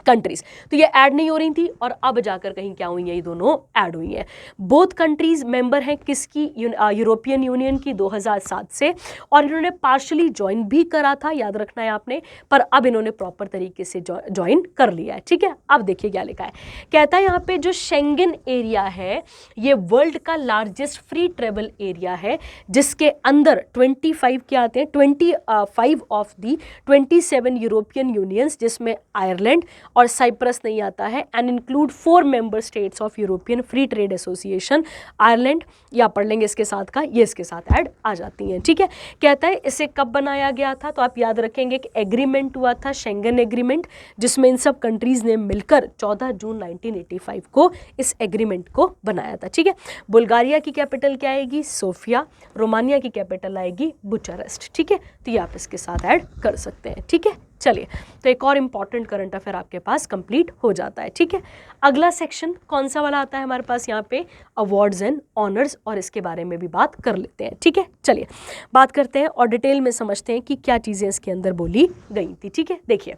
countries. तो ये ऐड नहीं हो रही थी और अब जाकर कहीं क्या हुई है, ये दोनों ऐड हुई हैं। बोथ कंट्रीज मेंबर हैं किसकी? यूरोपियन यूनियन की 2007 से, और इन्होंने पार्शली ज्वाइन भी करा था, याद रखना है आपने, पर अब इन्होंने प्रॉपर तरीके से ज्वाइन कर लिया है। ठीक है, अब देखिए क्या लिखा है। कहता है यहाँ पे जो शेंगन एरिया है ये वर्ल्ड का लार्जेस्ट फ्री ट्रेवल एरिया है, जिसके अंदर 25 क्या आते हैं, 25 ऑफ दी 27 यूरोपियन यूनियंस, जिसमें आयरलैंड और साइप्रस नहीं आता है, and include 4 member states of European free trade association. Ireland या पढ़ लेंगे इसके साथ का, ये इसके साथ ऐड आ जाती हैं। ठीक है, कहता है इसे कब बनाया गया था, तो आप याद रखेंगे कि एग्रीमेंट हुआ था, शेंगन एग्रीमेंट, जिसमें इन सब कंट्रीज ने मिलकर 14 जून 1985 को इस एग्रीमेंट को बनाया था। ठीक है, बुल्गारिया की कैपिटल क्या आएगी? सोफिया। रोमानिया की कैपिटल आएगी बुचारेस्ट। ठीक है, तो ये आप इसके साथ ऐड कर सकते हैं। ठीक है, चलिए, तो एक और इंपॉर्टेंट करंट अफेयर आपके पास कंप्लीट हो जाता है। ठीक है, अगला सेक्शन कौन सा वाला आता है हमारे पास यहाँ पे? अवार्ड्स एंड ऑनर्स, और इसके बारे में भी बात कर लेते हैं। ठीक है, चलिए बात करते हैं और डिटेल में समझते हैं कि क्या चीज़ें इसके अंदर बोली गई थी। ठीक है, देखिए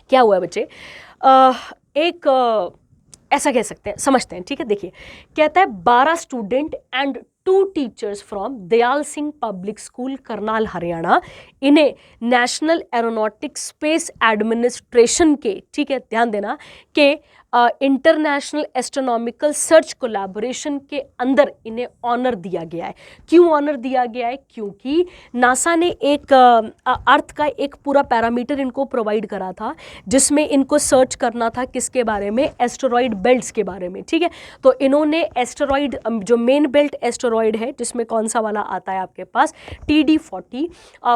क्या हुआ है बच्चे, ऐसा कह सकते हैं, समझते हैं। ठीक है, देखिए कहता है 12 student and 2 teachers from Dayal Singh public school Karnal Haryana इन्हें नेशनल एरोनॉटिक्स स्पेस एडमिनिस्ट्रेशन के, ठीक है ध्यान देना, के इंटरनेशनल एस्ट्रोनॉमिकल सर्च कोलैबोरेशन के अंदर इन्हें ऑनर दिया गया है। क्यों ऑनर दिया गया है? क्योंकि नासा ने एक अर्थ का एक पूरा पैरामीटर इनको प्रोवाइड करा था, जिसमें इनको सर्च करना था किसके बारे में? एस्टेरॉयड बेल्ट्स के बारे में। ठीक है, तो इन्होंने एस्टेरॉयड, जो मेन बेल्ट एस्टेरॉयड है, जिसमें कौन सा वाला आता है आपके पास? TD40,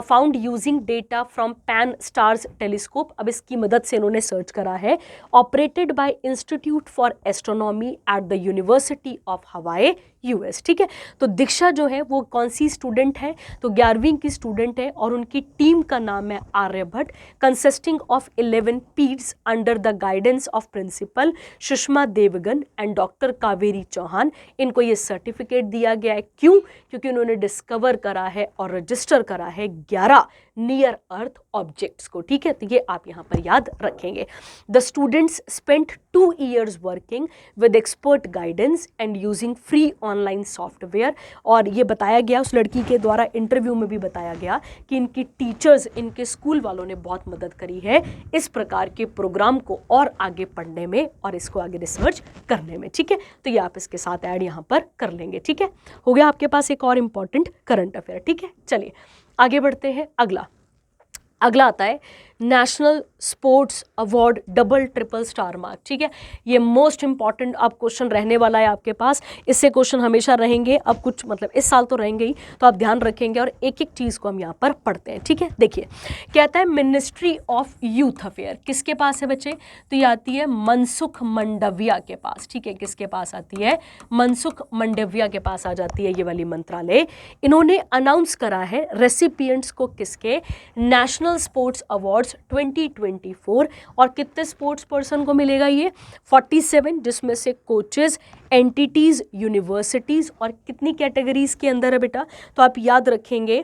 found using data from pan stars telescope. अब इसकी मदद से इन्होंने सर्च करा है, operated by institute for astronomy at the university of हवाई US। ठीक है, तो दीक्षा जो है वो कौन सी स्टूडेंट है? तो 11वीं की स्टूडेंट है, और उनकी टीम का नाम है Aryabhatta, consisting of 11 kids under the guidance of principal Sushma Devgan and doctor Kaveri Chauhan. इनको ये सर्टिफिकेट दिया गया है। क्यों? क्योंकि उन्होंने डिस्कवर करा है और रजिस्टर करा है 11 नियर अर्थ ऑब्जेक्ट्स को। ठीक है, तो ये आप यहाँ पर याद रखेंगे। The students spent 2 years working with expert guidance and using free online software. और ये बताया गया उस लड़की के द्वारा, इंटरव्यू में भी बताया गया कि इनकी टीचर्स, इनके स्कूल वालों ने बहुत मदद करी है इस प्रकार के प्रोग्राम को और आगे पढ़ने में और इसको आगे रिसर्च करने में। ठीक है, तो ये आप इसके साथ ऐड यहाँ पर कर लेंगे। ठीक है, हो गया आपके पास एक और इंपॉर्टेंट करंट अफेयर। ठीक है, चलिए आगे बढ़ते हैं। अगला आता है national sports award double triple star mark. ठीक है, ये मोस्ट इंपॉर्टेंट अब क्वेश्चन रहने वाला है आपके पास। इससे क्वेश्चन हमेशा रहेंगे, अब कुछ मतलब इस साल तो रहेंगे ही, तो आप ध्यान रखेंगे और एक एक चीज़ को हम यहाँ पर पढ़ते हैं। ठीक है, देखिए कहता है मिनिस्ट्री ऑफ यूथ अफेयर किसके पास है बच्चे? तो ये आती है मनसुख मंडविया के पास। ठीक है, किसके पास आती है? मनसुख मंडविया के पास आ जाती है ये वाली मंत्रालय। इन्होंने अनाउंस करा है रेसिपिएंट्स को किसके? National sports award awards 2024। और कितने स्पोर्ट्स पर्सन को मिलेगा ये? 47, जिसमें से कोचेस, एंटिटीज़, यूनिवर्सिटीज़, और कितनी कैटेगरीज़ के अंदर है बेटा? तो आप याद रखेंगे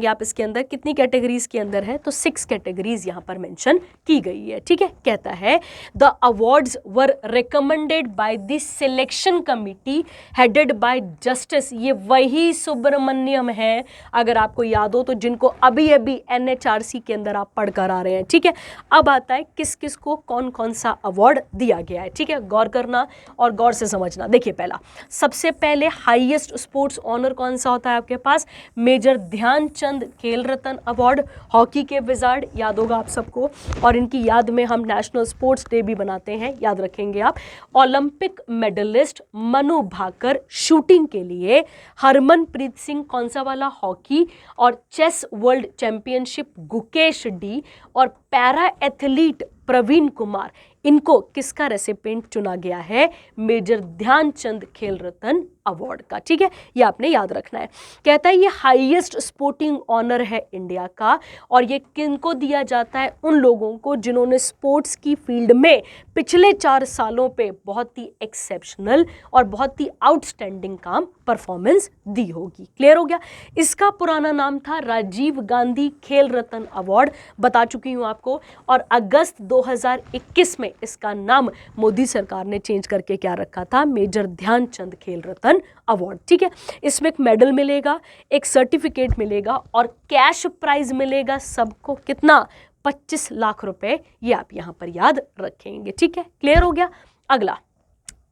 आप इसके अंदर कितनी कैटेगरीज़ के अंदर है, तो 6 कैटेगरीज़ यहाँ पर मेंशन की गई है। ठीक है, कहता है the awards were recommended by the selection committee headed by justice, ये वही सुब्रमण्यम है, अगर आपको याद हो तो, जिनको अभी अभी NHRC के अंदर आप पढ़ कर आ रहे हैं। ठीक है, अब आता है किस किस को कौन कौन सा अवार्ड दिया गया है। ठीक है, गौर करना और गौर से समझना। देखिए, पहला सबसे पहले हाईएस्ट स्पोर्ट्स ऑनर कौन सा होता है आपके पास? मेजर ध्यानचंद खेल रत्न अवार्ड, हॉकी के विजार्ड, याद होगा आप सबको, और इनकी याद में हम नेशनल स्पोर्ट्स डे भी बनाते हैं, याद रखेंगे आप। Olympic medallist Manu Bhaker shooting के लिए, हरमनप्रीत सिंह कौन सा वाला? हॉकी, और chess world championship Gukesh D, और पैरा एथलीट प्रवीण कुमार, इनको किसका रेसिपिएंट चुना गया है? मेजर ध्यानचंद खेल रत्न अवार्ड का। ठीक है, ये आपने याद रखना है। कहता है ये हाईएस्ट स्पोर्टिंग ऑनर है इंडिया का, और ये किनको दिया जाता है? उन लोगों को जिन्होंने स्पोर्ट्स की फील्ड में पिछले 4 सालों पे बहुत ही एक्सेप्शनल और बहुत ही आउटस्टैंडिंग काम परफॉर्मेंस दी होगी। क्लियर हो गया? इसका पुराना नाम था राजीव गांधी खेल रत्न अवार्ड, बता चुकी हूं आपको, और अगस्त 2021 में इसका नाम मोदी सरकार ने चेंज करके क्या रखा था? मेजर ध्यानचंद खेल रत्न अवार्ड। ठीक है, इसमें एक मेडल मिलेगा, एक सर्टिफिकेट मिलेगा, और कैश प्राइज मिलेगा सबको। कितना? 25 लाख रुपए, ये आप यहां पर याद रखेंगे। ठीक है, क्लियर हो गया? अगला,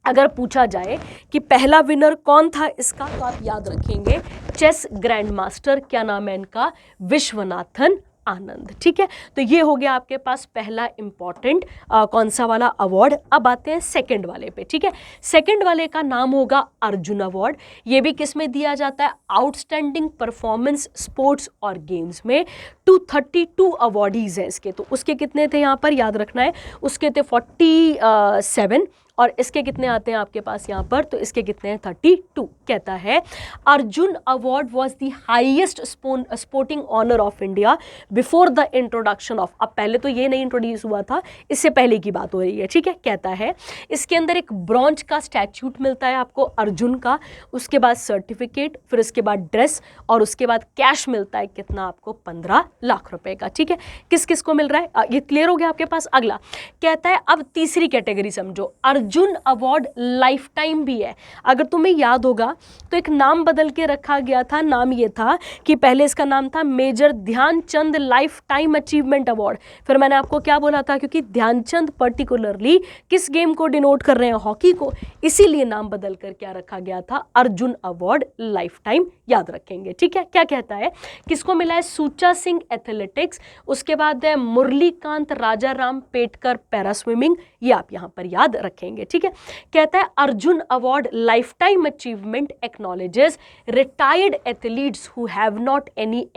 अगर पूछा जाए कि पहला विनर कौन था इसका, तो आप याद रखेंगे चेस ग्रैंड मास्टर, क्या नाम है इनका? विश्वनाथन आनंद। ठीक है, तो ये हो गया आपके पास पहला इंपॉर्टेंट कौन सा वाला अवार्ड। अब आते हैं सेकंड वाले पे। ठीक है, सेकंड वाले का नाम होगा अर्जुन अवार्ड। ये भी किस में दिया जाता है? आउटस्टैंडिंग परफॉर्मेंस स्पोर्ट्स और गेम्स में। 232 अवार्डीज हैं इसके, तो उसके कितने थे यहाँ पर याद रखना है? उसके थे 47, और इसके कितने आते हैं आपके पास यहाँ पर? तो इसके कितने हैं? 32। कहता है Arjuna award was the highest sporting honour of India before the introduction of, अब पहले तो ये नहीं इंट्रोड्यूस हुआ था, इससे पहले की बात हो रही है। ठीक है, कहता है इसके अंदर एक ब्रॉन्ज का स्टैच्यूट मिलता है आपको अर्जुन का, उसके बाद सर्टिफिकेट, फिर उसके बाद ड्रेस, और उसके बाद कैश मिलता है। कितना आपको? 15 लाख रुपए का। ठीक है, किस किस को मिल रहा है? ये क्लियर हो गया आपके पास? अगला कहता है अब तीसरी कैटेगरी समझो, अर्जुन अवार्ड लाइफ टाइम भी है। अगर तुम्हें याद होगा तो एक नाम बदल के रखा गया था, नाम ये था कि पहले इसका नाम था major Dhyan Chand lifetime achievement award. फिर मैंने आपको क्या बोला था? क्योंकि ध्यानचंद पर्टिकुलरली किस गेम को डिनोट कर रहे हैं? हॉकी को, इसीलिए नाम बदल कर क्या रखा गया था? अर्जुन अवार्ड लाइफ टाइम, याद रखेंगे। ठीक है, क्या कहता है? किसको मिला है? सुचा सिंह एथलेटिक्स, उसके बाद है मुरलीकांत राजा राम पेटकर पैरा स्विमिंग, ये आप यहां पर याद रखेंगे। ठीक है, कहता है Arjuna award life time achievement acknowledges retired athletes who have not any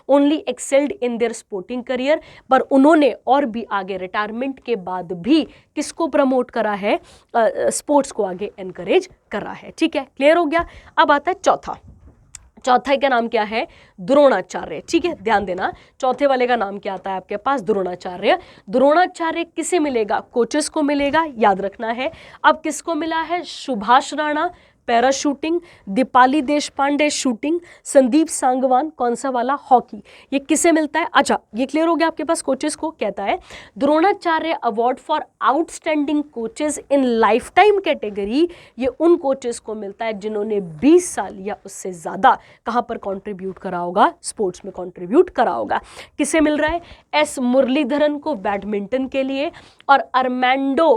only excelled in their sporting career, पर उन्होंने और भी आगे रिटायरमेंट के बाद भी किसको प्रमोट करा है? स्पोर्ट्स को आगे एनकरेज करा है। ठीक है, क्लियर हो गया? अब आता है चौथा का नाम क्या है? द्रोणाचार्य। ठीक है, ध्यान देना, चौथे वाले का नाम क्या आता है आपके पास? द्रोणाचार्य। द्रोणाचार्य किसे मिलेगा? कोचेस को मिलेगा, याद रखना है। अब किसको मिला है? सुभाष राणा पैरा शूटिंग, दीपाली देश पांडे शूटिंग, संदीप सांगवान कौन सा वाला? हॉकी। ये किसे मिलता है? अच्छा, ये क्लियर हो गया आपके पास कोचेस को। कहता है Dronacharya award for outstanding coaches in life time category, ये उन कोचेस को मिलता है जिन्होंने 20 साल या उससे ज़्यादा कहाँ पर कॉन्ट्रीब्यूट करा होगा? स्पोर्ट्स में कॉन्ट्रीब्यूट करा होगा। किसे मिल रहा है? एस मुरलीधरन को बैडमिंटन के लिए, और अर्मैंडो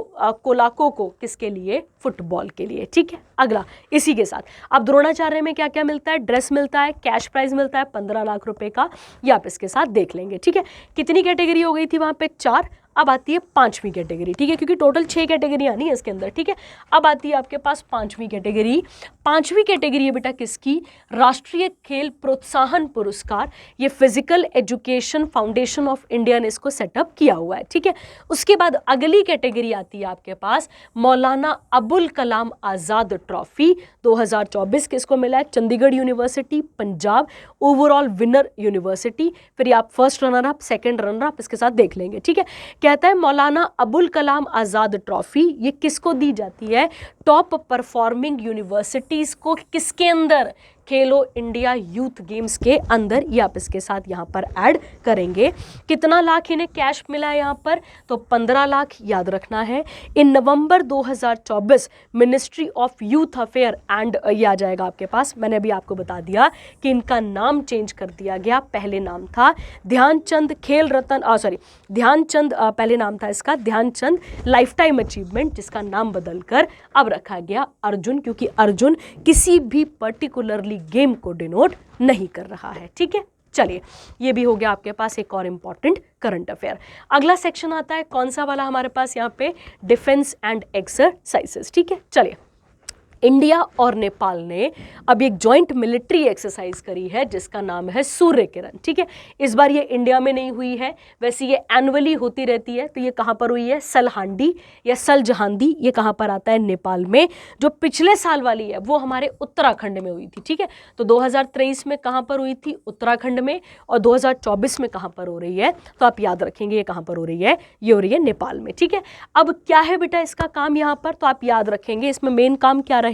कोलाको को किसके लिए? फुटबॉल के लिए। ठीक है, अगला इसी के साथ अब द्रोणाचार्य में क्या क्या मिलता है? ड्रेस मिलता है, कैश प्राइज मिलता है 15 लाख रुपए का, ये आप इसके साथ देख लेंगे। ठीक है, कितनी कैटेगरी हो गई थी वहां पे? 4। अब आती है पांचवी कैटेगरी, ठीक है, क्योंकि टोटल 6 कैटेगरी आनी है इसके अंदर, ठीक है। अब आती है आपके पास पांचवी कैटेगरी। पांचवी कैटेगरी है बेटा किसकी, राष्ट्रीय खेल प्रोत्साहन पुरस्कार। ये physical education foundation of India ने इसको सेटअप किया हुआ है, ठीक है। उसके बाद अगली कैटेगरी आती है आपके पास मौलाना अबुल कलाम आजाद ट्रॉफी 2024, किसको मिला है, Chandigarh university, Punjab, overall winner university. फिर आप first runner up, second runner up इसके साथ देख लेंगे, ठीक है। कहता है मौलाना अबुल कलाम आजाद ट्रॉफी ये किसको दी जाती है, टॉप परफॉर्मिंग यूनिवर्सिटीज को, किसके अंदर, खेलो इंडिया यूथ गेम्स के अंदर। ये आप इसके साथ यहाँ पर ऐड करेंगे। कितना लाख इन्हें कैश मिला है यहाँ पर, तो 15 लाख याद रखना है। इन नवंबर 2024 ministry of youth affair and ये आ जाएगा आपके पास, मैंने अभी आपको बता दिया कि इनका नाम चेंज कर दिया गया। पहले नाम था ध्यानचंद खेल रत्न, ध्यानचंद पहले नाम था इसका ध्यानचंद लाइफ टाइम अचीवमेंट, जिसका नाम बदलकर अब रखा गया अर्जुन, क्योंकि अर्जुन किसी भी पर्टिकुलरली गेम को डिनोट नहीं कर रहा है, ठीक है। चलिए ये भी हो गया आपके पास एक और इंपॉर्टेंट करंट अफेयर। अगला सेक्शन आता है कौन सा वाला हमारे पास यहाँ पे, डिफेंस एंड एक्सरसाइजेस, ठीक है। चलिए इंडिया और नेपाल ने अब एक जॉइंट मिलिट्री एक्सरसाइज करी है जिसका नाम है सूर्य किरण, ठीक है। इस बार ये इंडिया में नहीं हुई है, वैसे ये एनुअली होती रहती है। तो ये कहाँ पर हुई है, सलहांडी या सलजहांदी, ये कहाँ पर आता है, नेपाल में। जो पिछले साल वाली है वो हमारे उत्तराखंड में हुई थी, ठीक है। तो 2023 में कहाँ पर हुई थी, उत्तराखंड में, और 2024 में कहाँ पर हो रही है, तो आप याद रखेंगे ये कहाँ पर हो रही है, ये हो रही है नेपाल में, ठीक है। अब क्या है बेटा इसका काम यहाँ पर, तो आप याद रखेंगे इसमें मेन काम क्या रहेगा,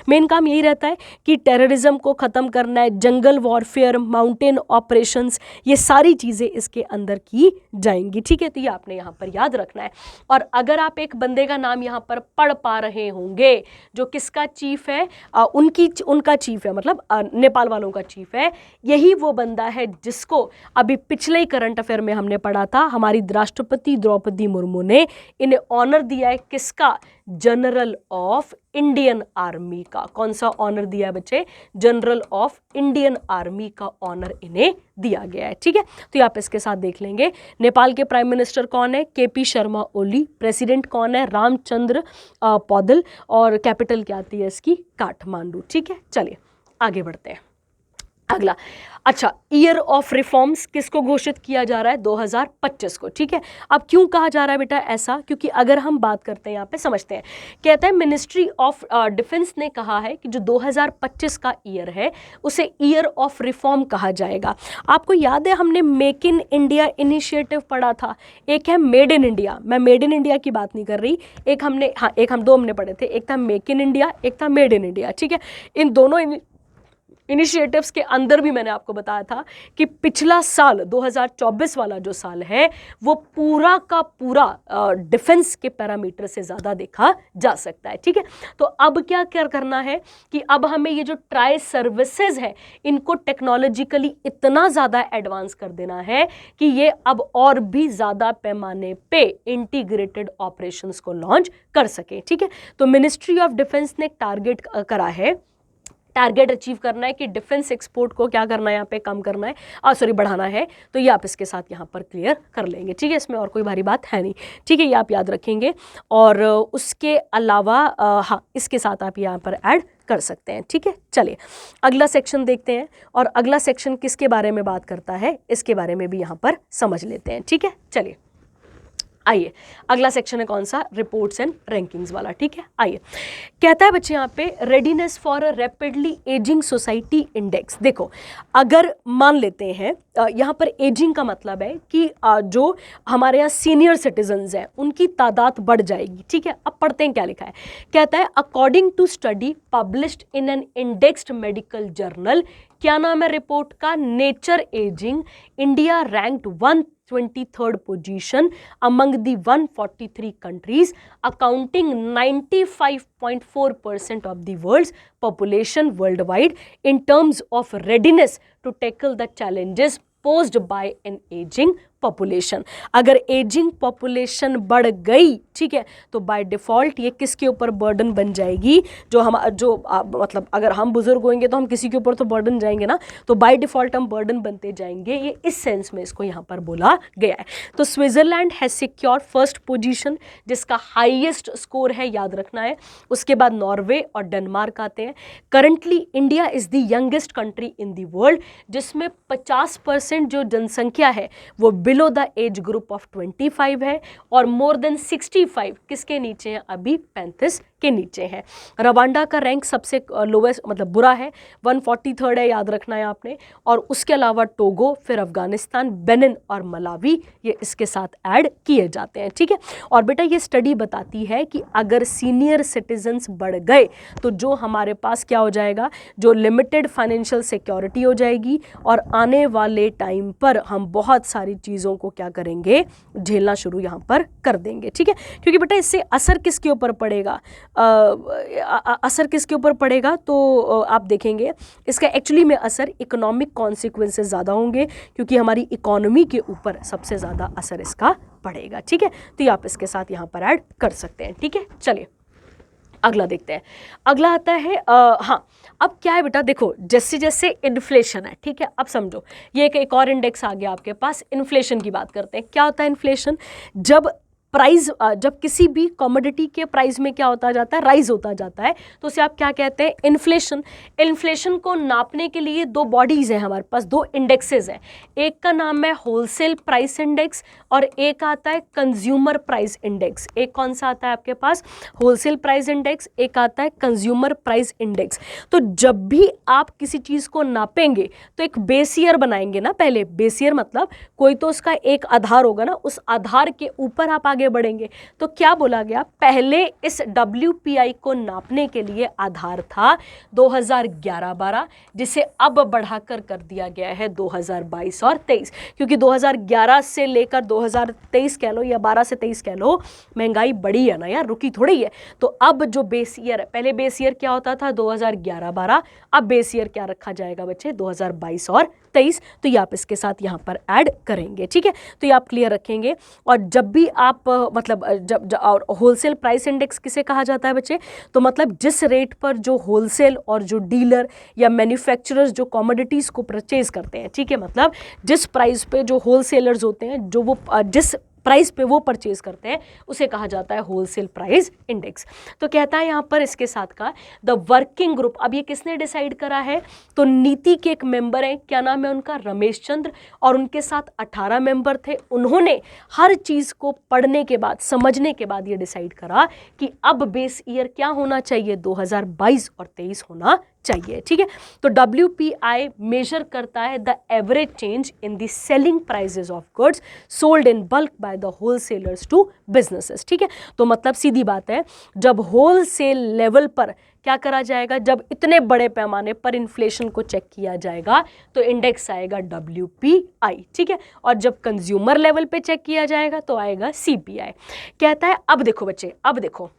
मेन काम यही रहता है कि टेररिज्म को खत्म करना है, जंगल वॉरफेयर, माउंटेन ऑपरेशंस, ये सारी चीजें इसके अंदर की जाएंगी, ठीक है। तो ये आपने यहाँ पर याद रखना है। और अगर आप एक बंदे का नाम यहाँ पर पढ़ पा रहे होंगे जो किसका चीफ है, उनका चीफ है, मतलब नेपाल वालों का चीफ है, यही वो बंदा है जिसको अभी पिछले ही करंट अफेयर में हमने पढ़ा था, हमारी राष्ट्रपति द्रौपदी मुर्मू ने इन्हें ऑनर दिया है, किसका, जनरल ऑफ इंडियन आर्मी का। कौन सा ऑनर दिया है बच्चे, जनरल ऑफ इंडियन आर्मी का ऑनर इन्हें दिया गया है, ठीक है। तो आप इसके साथ देख लेंगे। नेपाल के प्राइम मिनिस्टर कौन है, केपी शर्मा ओली। प्रेसिडेंट कौन है, रामचंद्र पौडल। और कैपिटल क्या आती है इसकी, काठमांडू, ठीक है। चलिए आगे बढ़ते हैं। अगला, अच्छा, ईयर ऑफ रिफॉर्म्स किसको घोषित किया जा रहा है, 2025 को, ठीक है। अब क्यों कहा जा रहा है बेटा ऐसा, क्योंकि अगर हम बात करते हैं यहाँ पे समझते हैं, कहता है मिनिस्ट्री ऑफ डिफेंस ने कहा है कि जो 2025 का ईयर है उसे ईयर ऑफ रिफॉर्म कहा जाएगा। आपको याद है हमने मेक इन इंडिया इनिशिएटिव पढ़ा था, एक है मेड इन इंडिया, मैं मेड इन इंडिया की बात नहीं कर रही, एक हम दो हमने पढ़े थे, एक था मेक इन इंडिया, एक था मेड इन इंडिया, ठीक है। इन दोनों इनिशिएटिव्स के अंदर भी मैंने आपको बताया था कि पिछला साल 2024 वाला जो साल है वो पूरा का पूरा डिफेंस के पैरामीटर से ज़्यादा देखा जा सकता है, ठीक है। तो अब क्या करना है कि अब हमें ये जो ट्राई सर्विसेज है इनको टेक्नोलॉजिकली इतना ज़्यादा एडवांस कर देना है कि ये अब और भी ज़्यादा पैमाने पे इंटीग्रेटेड ऑपरेशंस को लॉन्च कर सके, ठीक है। तो मिनिस्ट्री ऑफ डिफेंस ने टारगेट करा है, टारगेट अचीव करना है कि डिफेंस एक्सपोर्ट को क्या करना है, यहाँ पे कम करना है, बढ़ाना है। तो ये आप इसके साथ यहाँ पर क्लियर कर लेंगे, ठीक है। इसमें और कोई भारी बात है नहीं, ठीक है, ये आप याद रखेंगे। और उसके अलावा हाँ, इसके साथ आप यहाँ पर ऐड कर सकते हैं, ठीक है। चलिए अगला सेक्शन देखते हैं, और अगला सेक्शन किसके बारे में बात करता है, इसके बारे में भी यहाँ पर समझ लेते हैं, ठीक है। चलिए आइए, अगला सेक्शन है कौन सा, रिपोर्ट्स एंड रैंकिंग्स वाला, ठीक है। आइए, कहता है बच्चे यहाँ पे readiness for a rapidly ageing society index. देखो अगर मान लेते हैं यहाँ पर एजिंग का मतलब है कि जो हमारे यहाँ सीनियर सिटीजन्स हैं उनकी तादाद बढ़ जाएगी, ठीक है। अब पढ़ते हैं क्या लिखा है, कहता है according to study published in an indexed medical journal, क्या नाम है रिपोर्ट का, Nature Aging, India ranked 123rd position among the 143 countries, accounting 95.4% of the world's population worldwide in terms of readiness to tackle the challenges posed by an aging population. अगर एजिंग पॉपुलेशन बढ़ गई, ठीक है, तो बाय डिफॉल्ट ये किसके ऊपर बर्डन बन जाएगी, मतलब अगर हम बुजुर्ग होंगे तो हम किसी के ऊपर तो बर्डन जाएंगे ना, तो बाय डिफॉल्ट हम बर्डन बनते जाएंगे। ये इस सेंस में इसको यहाँ पर बोला गया है। तो Switzerland has secure first position, जिसका हाईएस्ट स्कोर है, याद रखना है। उसके बाद नॉर्वे और डेनमार्क आते हैं। Currently India is the youngest country in the world, जिसमें 50% जो जनसंख्या है वो below the age group of 25 है, और मोर देन 65 किसके नीचे हैं, अभी 35 के नीचे हैं। रवांडा का रैंक सबसे लोवेस्ट मतलब बुरा है, 143rd है, याद रखना है आपने। और उसके अलावा टोगो, फिर अफगानिस्तान, बेनिन और मलावी ये इसके साथ ऐड किए जाते हैं, ठीक है। और बेटा ये स्टडी बताती है कि अगर सीनियर सिटीजन्स बढ़ गए तो जो हमारे पास क्या हो जाएगा, जो लिमिटेड फाइनेंशियल सिक्योरिटी हो जाएगी, और आने वाले टाइम पर हम बहुत सारी चीज़ों को क्या करेंगे, झेलना शुरू यहाँ पर कर देंगे, ठीक है। क्योंकि बेटा इससे असर किसके ऊपर पड़ेगा, असर किसके ऊपर पड़ेगा, तो आप देखेंगे इसका एक्चुअली में असर इकोनॉमिक कॉन्सिक्वेंसेस ज़्यादा होंगे, क्योंकि हमारी इकोनॉमी के ऊपर सबसे ज़्यादा असर इसका पड़ेगा, ठीक है। तो ये आप इसके साथ यहाँ पर ऐड कर सकते हैं, ठीक है। चलिए अगला देखते हैं। अगला आता है हाँ, अब क्या है बेटा, देखो जैसे जैसे इन्फ्लेशन है, ठीक है, अब समझो ये एक और इंडेक्स आ गया आपके पास। इन्फ्लेशन की बात करते हैं। क्या होता है इन्फ्लेशन, जब किसी भी कमोडिटी के प्राइस में क्या होता जाता है, राइज होता जाता है, तो उसे आप क्या कहते हैं, इन्फ्लेशन। इन्फ्लेशन को नापने के लिए दो बॉडीज हैं हमारे पास, दो इंडेक्सेस हैं। एक का नाम है होलसेल प्राइस इंडेक्स और एक आता है कंज्यूमर प्राइस इंडेक्स। एक कौन सा आता है आपके पास, होलसेल प्राइस इंडेक्स, एक आता है कंज्यूमर प्राइस इंडेक्स। तो जब भी आप किसी चीज़ को नापेंगे तो एक बेस ईयर बनाएंगे ना, पहले बेस ईयर मतलब कोई तो उसका एक आधार होगा ना, उस आधार के ऊपर आप आगे बढ़ेंगे। तो क्या बोला गया, पहले इस WPI को नापने के लिए आधार था 2011-12, जिसे अब बढ़ाकर कर दिया गया है 2022 और 23, क्योंकि 2011 से लेकर 2023 कह लो या 12 से 23 कह लो, महंगाई बढ़ी है ना यार, रुकी थोड़ी है। तो अब जो बेस ईयर है, पहले बेस ईयर क्या होता था 2011-12, अब बेस ईयर क्या रखा जाएगा बच्चे, 2022 और 23। तो ये आप इसके साथ यहाँ पर ऐड करेंगे, ठीक है। तो ये आप क्लियर रखेंगे। और जब भी आप मतलब जब और होलसेल प्राइस इंडेक्स किसे कहा जाता है बच्चे, तो मतलब जिस रेट पर जो होलसेल और जो डीलर या मैन्युफैक्चरर्स जो कमोडिटीज़ को परचेज करते हैं, ठीक है, मतलब जिस प्राइस पे जो होलसेलर्स होते हैं, जो वो जिस प्राइस पे वो परचेज करते हैं, उसे कहा जाता है होलसेल प्राइस इंडेक्स। तो कहता है यहाँ पर इसके साथ का द वर्किंग ग्रुप। अब ये किसने डिसाइड करा है, तो नीति के एक मेंबर हैं, क्या नाम है उनका, रमेश चंद्र, और उनके साथ 18 मेंबर थे। उन्होंने हर चीज़ को पढ़ने के बाद, समझने के बाद ये डिसाइड करा कि अब बेस ईयर क्या होना चाहिए, 2022 और 23 होना चाहिए, ठीक है। तो WPI मेजर करता है the average change in the selling prices of goods sold in bulk by the wholesalers to businesses, ठीक है। तो मतलब सीधी बात है, जब होलसेल लेवल पर क्या करा जाएगा, जब इतने बड़े पैमाने पर इन्फ्लेशन को चेक किया जाएगा तो इंडेक्स आएगा WPI, ठीक है। और जब कंज्यूमर लेवल पे चेक किया जाएगा तो आएगा CPI। कहता है अब देखो बच्चे, अब देखो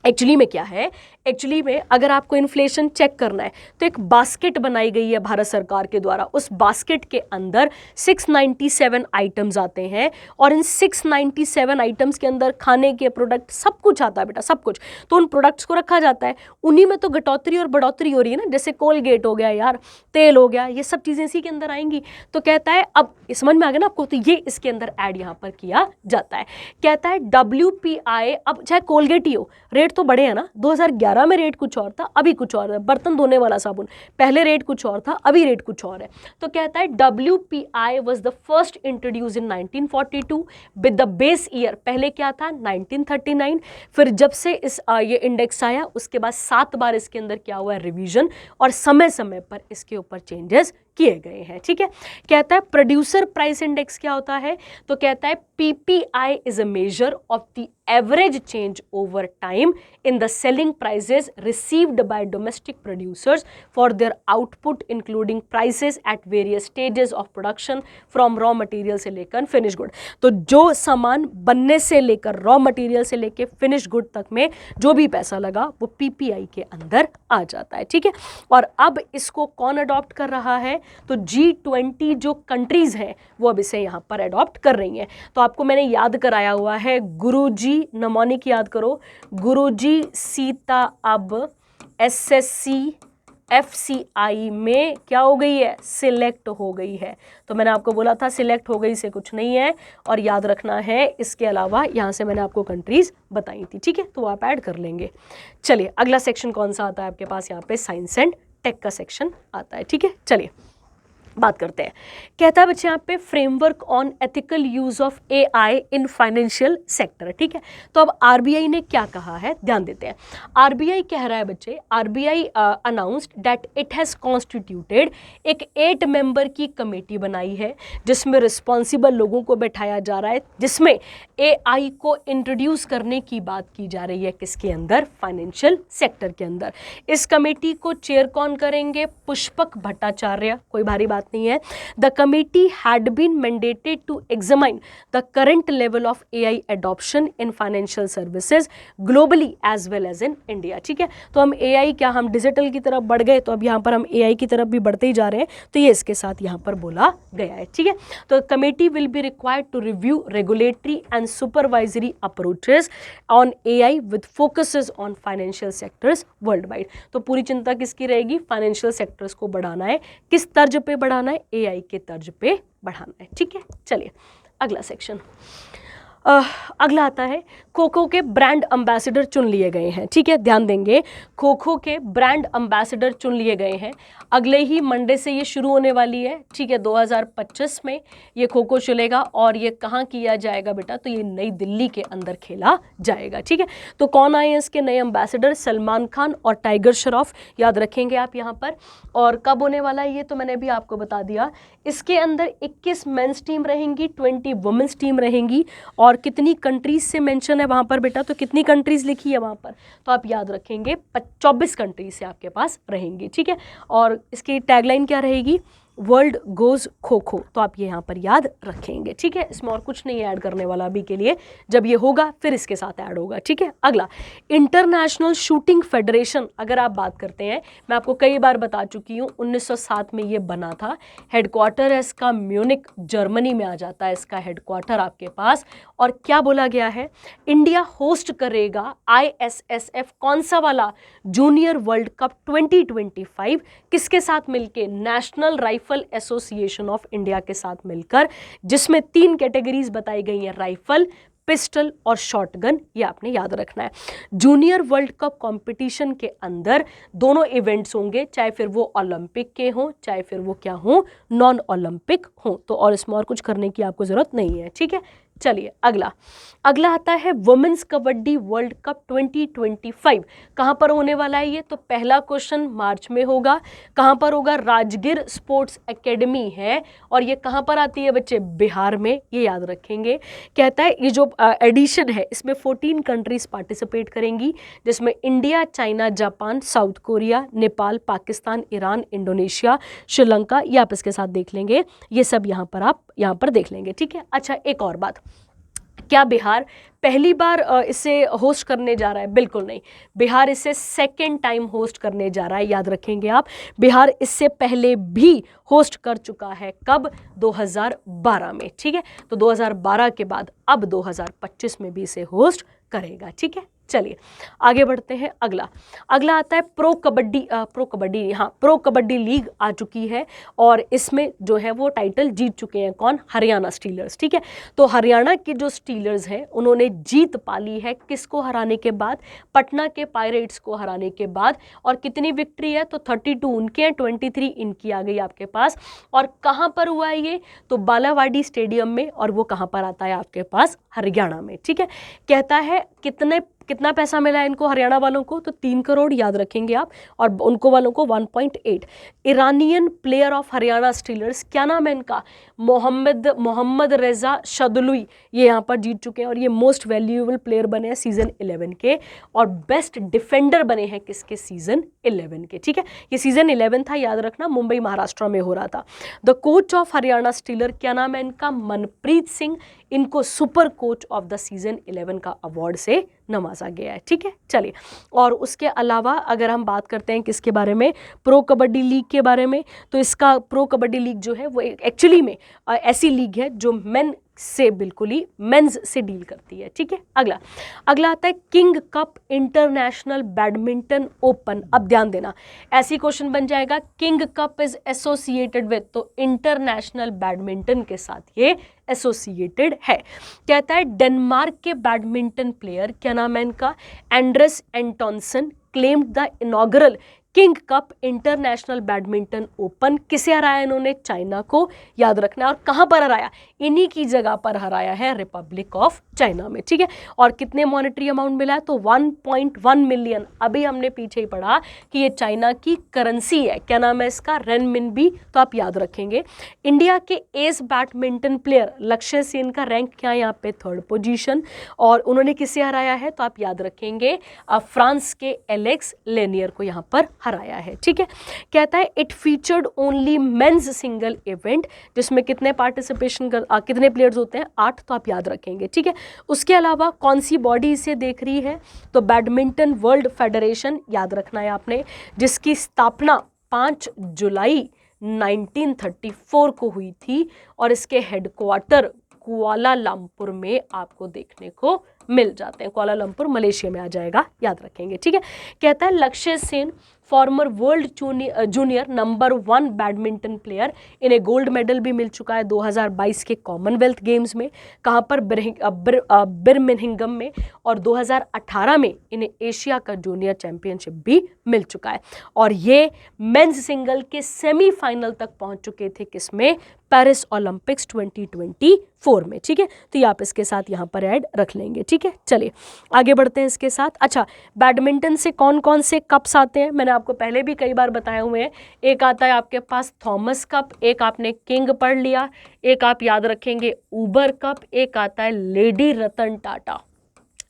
एक्चुअली में क्या है, एक्चुअली में अगर आपको इन्फ्लेशन चेक करना है तो एक बास्केट बनाई गई है भारत सरकार के द्वारा। उस बास्केट के अंदर 697 आइटम्स आते हैं, और इन 697 आइटम्स के अंदर खाने के प्रोडक्ट सब कुछ आता है बेटा, सब कुछ। तो उन प्रोडक्ट्स को रखा जाता है, उन्हीं में तो घटोतरी और बढ़ोतरी हो रही है ना, जैसे कोलगेट हो गया यार, तेल हो गया, ये सब चीज़ें इसी के अंदर आएंगी। तो कहता है अब समझ में आ गया ना आपको, तो ये इसके अंदर ऐड यहाँ पर किया जाता है। कहता है WPI, अब चाहे कोलगेट ही हो, रेट तो बढ़े हैं ना, 2011 में रेट कुछ और था, अभी कुछ और है। बर्तन धोने वाला साबुन पहले रेट कुछ और था, अभी रेट कुछ और है। तो कहता है WPI was the first introduce in 1942 with the base year, पहले क्या था 1939। फिर जब से इस ये इंडेक्स आया उसके बाद 7 बार इसके अंदर क्या हुआ है, रिवीजन, और समय समय पर इसके ऊपर चेंजेस किए गए हैं, ठीक है। कहता है प्रोड्यूसर प्राइस इंडेक्स क्या होता है, तो कहता है PPI is a measure of the average change over time in the selling prices received by domestic producers for their output including prices at various stages of production from raw material से लेकर finished good। तो जो सामान बनने से लेकर raw material से लेकर finished good तक में जो भी पैसा लगा वो PPI के अंदर आ जाता है, ठीक है। और अब इसको कौन अडॉप्ट कर रहा है, तो G20 जो कंट्रीज़ हैं वो अब इसे यहाँ पर अडॉप्ट कर रही हैं। तो आपको मैंने याद कराया हुआ है, गुरुजी नमोनिक याद करो, गुरुजी सीता अब SSC FCI में क्या हो गई है, सिलेक्ट हो गई है। तो मैंने आपको बोला था सिलेक्ट हो गई से कुछ नहीं है, और याद रखना है इसके अलावा यहाँ से मैंने आपको कंट्रीज बताई थी, ठीक है, तो आप ऐड कर लेंगे। चलिए अगला सेक्शन कौन सा आता है आपके पास, यहाँ पे साइंस एंड टेक का सेक्शन आता है, ठीक है। चलिए बात करते हैं। कहता है बच्चे यहाँ पे framework on ethical use of AI in financial sector, ठीक है। तो अब RBI ने क्या कहा है, ध्यान देते हैं। RBI कह रहा है बच्चे, RBI announced that it has constituted एक 8 मेंबर की कमेटी बनाई है जिसमें रिस्पॉन्सिबल लोगों को बैठाया जा रहा है, जिसमें AI को इंट्रोड्यूस करने की बात की जा रही है, किसके अंदर, फाइनेंशियल सेक्टर के अंदर। इस कमेटी को चेयर कौन करेंगे, पुष्पक भट्टाचार्य, कोई भारी बात नहीं है। The committee had been mandated to examine the current level of AI adoption in financial services globally as well as in India, ठीक है। तो हम AI क्या, हम डिजिटल की तरफ बढ़ गए, तो अब यहाँ पर हम AI की तरफ भी बढ़ते ही जा रहे हैं, तो ये इसके साथ यहाँ पर बोला गया है, ठीक है। तो committee will be required to review regulatory and supervisory approaches on AI with focuses on financial sectors worldwide. तो पूरी चिंता किसकी रहेगी, फाइनेंशियल सेक्टर्स को बढ़ाना है, किस तर्ज पे बढ़ाना है, AI के तर्ज पे बढ़ाना है, ठीक है। चलिए अगला सेक्शन, अगला आता है खो खो के ब्रांड एम्बेसडर चुन लिए गए हैं, ठीक है, ध्यान देंगे। खो खो के ब्रांड एम्बेसडर चुन लिए गए हैं, अगले ही मंडे से ये शुरू होने वाली है, ठीक है। 2025 में ये खो खो चलेगा, और ये कहाँ किया जाएगा बेटा, तो ये नई दिल्ली के अंदर खेला जाएगा, ठीक है। तो कौन आए हैं इसके नए एम्बेसडर, सलमान खान और टाइगर श्रॉफ, याद रखेंगे आप यहाँ पर। और कब होने वाला है ये, तो मैंने भी आपको बता दिया। इसके अंदर 21 मेंस टीम रहेंगी, 20 वुमेन्स टीम रहेंगी, और कितनी कंट्रीज से मेंशन है वहाँ पर बेटा, तो कितनी कंट्रीज लिखी है वहाँ पर, तो आप याद रखेंगे 24 कंट्रीज से आपके पास रहेंगी, ठीक है। और इसकी टैगलाइन क्या रहेगी, वर्ल्ड गोज खो खो, तो आप ये यहाँ पर याद रखेंगे, ठीक है। इसमें और कुछ नहीं ऐड करने वाला अभी के लिए, जब ये होगा फिर इसके साथ ऐड होगा, ठीक है। अगला इंटरनेशनल शूटिंग फेडरेशन, अगर आप बात करते हैं, मैं आपको कई बार बता चुकी हूँ, 1907 में ये बना था, हेडक्वार्टर है इसका म्यूनिक जर्मनी में आ जाता है इसका हेडक्वार्टर आपके पास। और क्या बोला गया है, इंडिया होस्ट करेगा ISSF कौन सा वाला, जूनियर वर्ल्ड कप 2025, किसके साथ मिलके, national rifle association of India के साथ मिलकर, जिसमें 3 कैटेगरीज बताई गई हैं, राइफल, पिस्टल और शॉटगन, ये आपने याद रखना है। जूनियर वर्ल्ड कप कंपटीशन के अंदर दोनों इवेंट्स होंगे, चाहे फिर वो ओलंपिक के हों, चाहे फिर वो क्या हों, नॉन ओलंपिक हों, तो और इसमें और कुछ करने की आपको जरूरत नहीं है, ठीक है। चलिए अगला आता है वुमेन्स कबड्डी वर्ल्ड कप 2025, कहाँ पर होने वाला है ये, तो पहला क्वेश्चन मार्च में होगा, कहाँ पर होगा, राजगीर स्पोर्ट्स एकेडमी है, और ये कहाँ पर आती है बच्चे, बिहार में, ये याद रखेंगे। कहता है ये जो एडिशन है इसमें 14 कंट्रीज पार्टिसिपेट करेंगी, जिसमें India, China, Japan, south Korea, Nepal, Pakistan, Iran, Indonesia, Sri Lanka, ये आप इसके साथ देख लेंगे, ये सब यहाँ पर आप यहाँ पर देख लेंगे, ठीक है। अच्छा एक और बात, क्या बिहार पहली बार इसे होस्ट करने जा रहा है, बिल्कुल नहीं, बिहार इसे सेकेंड टाइम होस्ट करने जा रहा है, याद रखेंगे आप। बिहार इससे पहले भी होस्ट कर चुका है, कब, 2012 में, ठीक है। तो 2012 के बाद अब 2025 में भी इसे होस्ट करेगा, ठीक है। चलिए आगे बढ़ते हैं, अगला आता है प्रो कबड्डी लीग आ चुकी है, और इसमें जो है वो टाइटल जीत चुके हैं कौन, हरियाणा स्टीलर्स, ठीक है। तो हरियाणा के जो स्टीलर्स हैं उन्होंने जीत पाली है, किसको हराने के बाद, पटना के पायरेट्स को हराने के बाद। और कितनी विक्ट्री है, तो 32 उनके हैं, 23 इनकी आ गई आपके पास। और कहाँ पर हुआ है ये, तो बालावाड़ी स्टेडियम में, और वो कहाँ पर आता है आपके पास, हरियाणा में, ठीक है। कहता है कितना पैसा मिला है इनको, हरियाणा वालों को, तो 3 करोड़, याद रखेंगे आप, और उनको वालों को 1.8। Iranian player of Haryana stealers, क्या नाम है इनका, मोहम्मद रेजा शदलुई, ये यहाँ पर जीत चुके हैं, और ये मोस्ट वैल्यूएबल प्लेयर बने हैं सीजन 11 के, और बेस्ट डिफेंडर बने हैं किसके, सीजन 11 के, ठीक है। ये सीजन 11 था, याद रखना, मुंबई महाराष्ट्र में हो रहा था। The coach of Haryana stealer, क्या नाम है इनका, मनप्रीत सिंह, इनको super coach of the season 11 का अवार्ड से नवाजा गया है, ठीक है। चलिए, और उसके अलावा अगर हम बात करते हैं किसके बारे में, प्रो कबड्डी लीग के बारे में, तो इसका प्रो कबड्डी लीग जो है वो एक्चुअली में ऐसी लीग है जो मेन से बिल्कुल ही मेंस से डील करती है, ठीक है। अगला अगला आता है king Cup international badminton open. अब ध्यान देना, ऐसी क्वेश्चन बन जाएगा, king cup is associated with, तो इंटरनेशनल बैडमिंटन के साथ ये एसोसिएटेड है। कहता है डेनमार्क के बैडमिंटन प्लेयर, क्या नाम है इनका, Anders Antonsen, claimed the inaugural King Cup international badminton open. किसे हराया इन्होंने, चाइना को, याद रखना है। और कहां पर हराया, इन्हीं की जगह पर हराया है, रिपब्लिक ऑफ चाइना में, ठीक है। और कितने मॉनेटरी अमाउंट मिला है, तो 1.1 मिलियन। अभी हमने पीछे ही पढ़ा कि ये चाइना की करेंसी है, क्या नाम है इसका, रेनमिनबी, तो आप याद रखेंगे। इंडिया के एस बैडमिंटन प्लेयर लक्ष्य सेन का रैंक क्या है यहाँ पे, 3rd पोजीशन, और उन्होंने किसे हराया है, तो आप याद रखेंगे फ्रांस के एलेक्स लेनियर को यहाँ पर हराया है, ठीक है। कहता है it featured only men's single event, जिसमें कितने पार्टिसिपेशन कितने प्लेयर्स होते हैं, 8, तो आप याद रखेंगे, ठीक है। उसके अलावा कौन सी बॉडी इसे देख रही है, तो बैडमिंटन वर्ल्ड फेडरेशन, याद रखना है आपने, जिसकी स्थापना 5 जुलाई 1934 को हुई थी, और इसके हेडक्वार्टर कुआलालंपुर में आपको देखने को मिल जाते हैं। कुआलालंपुर मलेशिया में आ जाएगा, याद रखेंगे, ठीक है। कहता है लक्ष्य Sen farmer world junior number 1 badminton player, इन्हें गोल्ड मेडल भी मिल चुका है 2022 के कॉमनवेल्थ गेम्स में, कहाँ पर, बिरमिंघम में, और 2018 में इन्हें एशिया का जूनियर चैंपियनशिप भी मिल चुका है। और ये मेंस सिंगल के सेमीफाइनल तक पहुंच चुके थे, किसमें, पेरिस ओलंपिक्स 2024 में, ठीक है। तो ये आप इसके साथ यहाँ पर ऐड रख लेंगे, ठीक है। चलिए आगे बढ़ते हैं इसके साथ। अच्छा, बैडमिंटन से कौन कौन से कप्स आते हैं, मैंने आपको पहले भी कई बार बताए हुए हैं। एक आता है आपके पास थॉमस कप, एक आपने किंग पढ़ लिया, एक आप याद रखेंगे उबर कप, एक आता है लेडी रतन टाटा,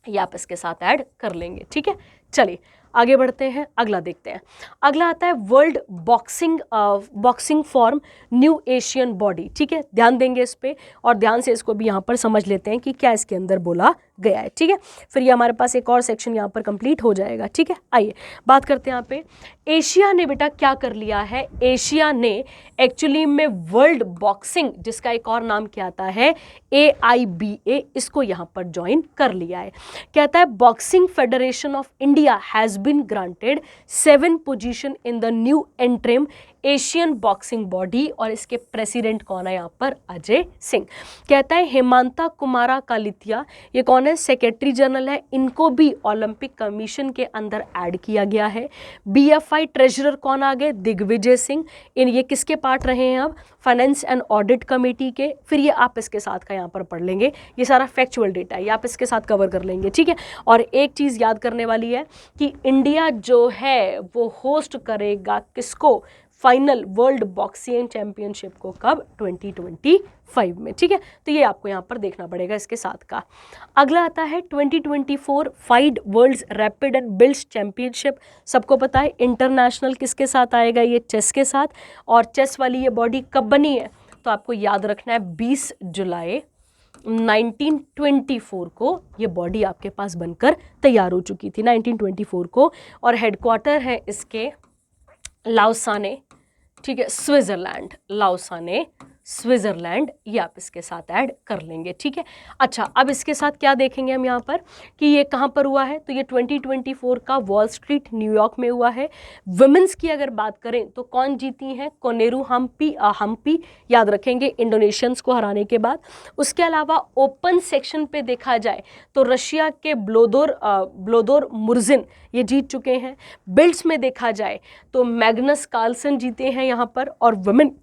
ये आप इसके साथ ऐड कर लेंगे, ठीक है। चलिए आगे बढ़ते हैं, अगला देखते हैं। अगला आता है world boxing form new Asian body, ठीक है। ध्यान देंगे इस पे, और ध्यान से इसको भी यहाँ पर समझ लेते हैं कि क्या इसके अंदर बोला गया है, ठीक है। फिर ये हमारे पास एक और सेक्शन यहाँ पर कंप्लीट हो जाएगा, ठीक है। आइए बात करते हैं यहाँ पे, एशिया ने बेटा क्या कर लिया है, एशिया ने एक्चुअली में वर्ल्ड बॉक्सिंग, जिसका एक और नाम क्या आता है, AIBA, इसको यहाँ पर ज्वाइन कर लिया है। कहता है boxing federation of India has been granted 7 position in the new interim Asian boxing body, और इसके प्रेसिडेंट कौन है यहाँ पर, अजय सिंह। कहता है हेमंता कुमारा कालितिया, ये कौन है, सेक्रेटरी जनरल है, इनको भी ओलंपिक कमीशन के अंदर ऐड किया गया है। BFI ट्रेजरर कौन आ गए, दिग्विजय सिंह, इन ये किसके पार्ट रहे हैं अब, फाइनेंस एंड ऑडिट कमेटी के। फिर ये आप इसके साथ का यहाँ पर पढ़ लेंगे, ये सारा फैक्चुअल डेटा है, ये आप इसके साथ कवर कर लेंगे, ठीक है। और एक चीज़ याद करने वाली है कि इंडिया जो है वो होस्ट करेगा किसको, फाइनल वर्ल्ड बॉक्सिंग चैंपियनशिप को, कब, 2025 में, ठीक है। तो ये आपको यहाँ पर देखना पड़ेगा इसके साथ का। अगला आता है 2024 FIDE world's rapid and blitz championship, सबको पता है इंटरनेशनल किसके साथ आएगा, ये चेस के साथ, और चेस वाली ये बॉडी कब बनी है, तो आपको याद रखना है 20 जुलाई 1924 को ये बॉडी आपके पास बनकर तैयार हो चुकी थी, 1924 को, और हेडक्वार्टर है इसके लाउसाने, ठीक है, स्विट्जरलैंड, लाउसाने स्विट्जरलैंड, ये आप इसके साथ ऐड कर लेंगे, ठीक है। अच्छा, अब इसके साथ क्या देखेंगे हम यहाँ पर कि ये कहाँ पर हुआ है, तो ये 2024 का वॉल स्ट्रीट न्यूयॉर्क में हुआ है। वुमेन्स की अगर बात करें तो कौन जीती हैं, कोनेरू हम्पी, याद रखेंगे, इंडोनेशियंस को हराने के बाद। उसके अलावा ओपन सेक्शन पे देखा जाए तो रशिया के ब्लोदोर मुर्जिन ये जीत चुके हैं। बिल्ड्स में देखा जाए तो मैग्नस कार्लसन जीते हैं यहाँ पर, और वुमेन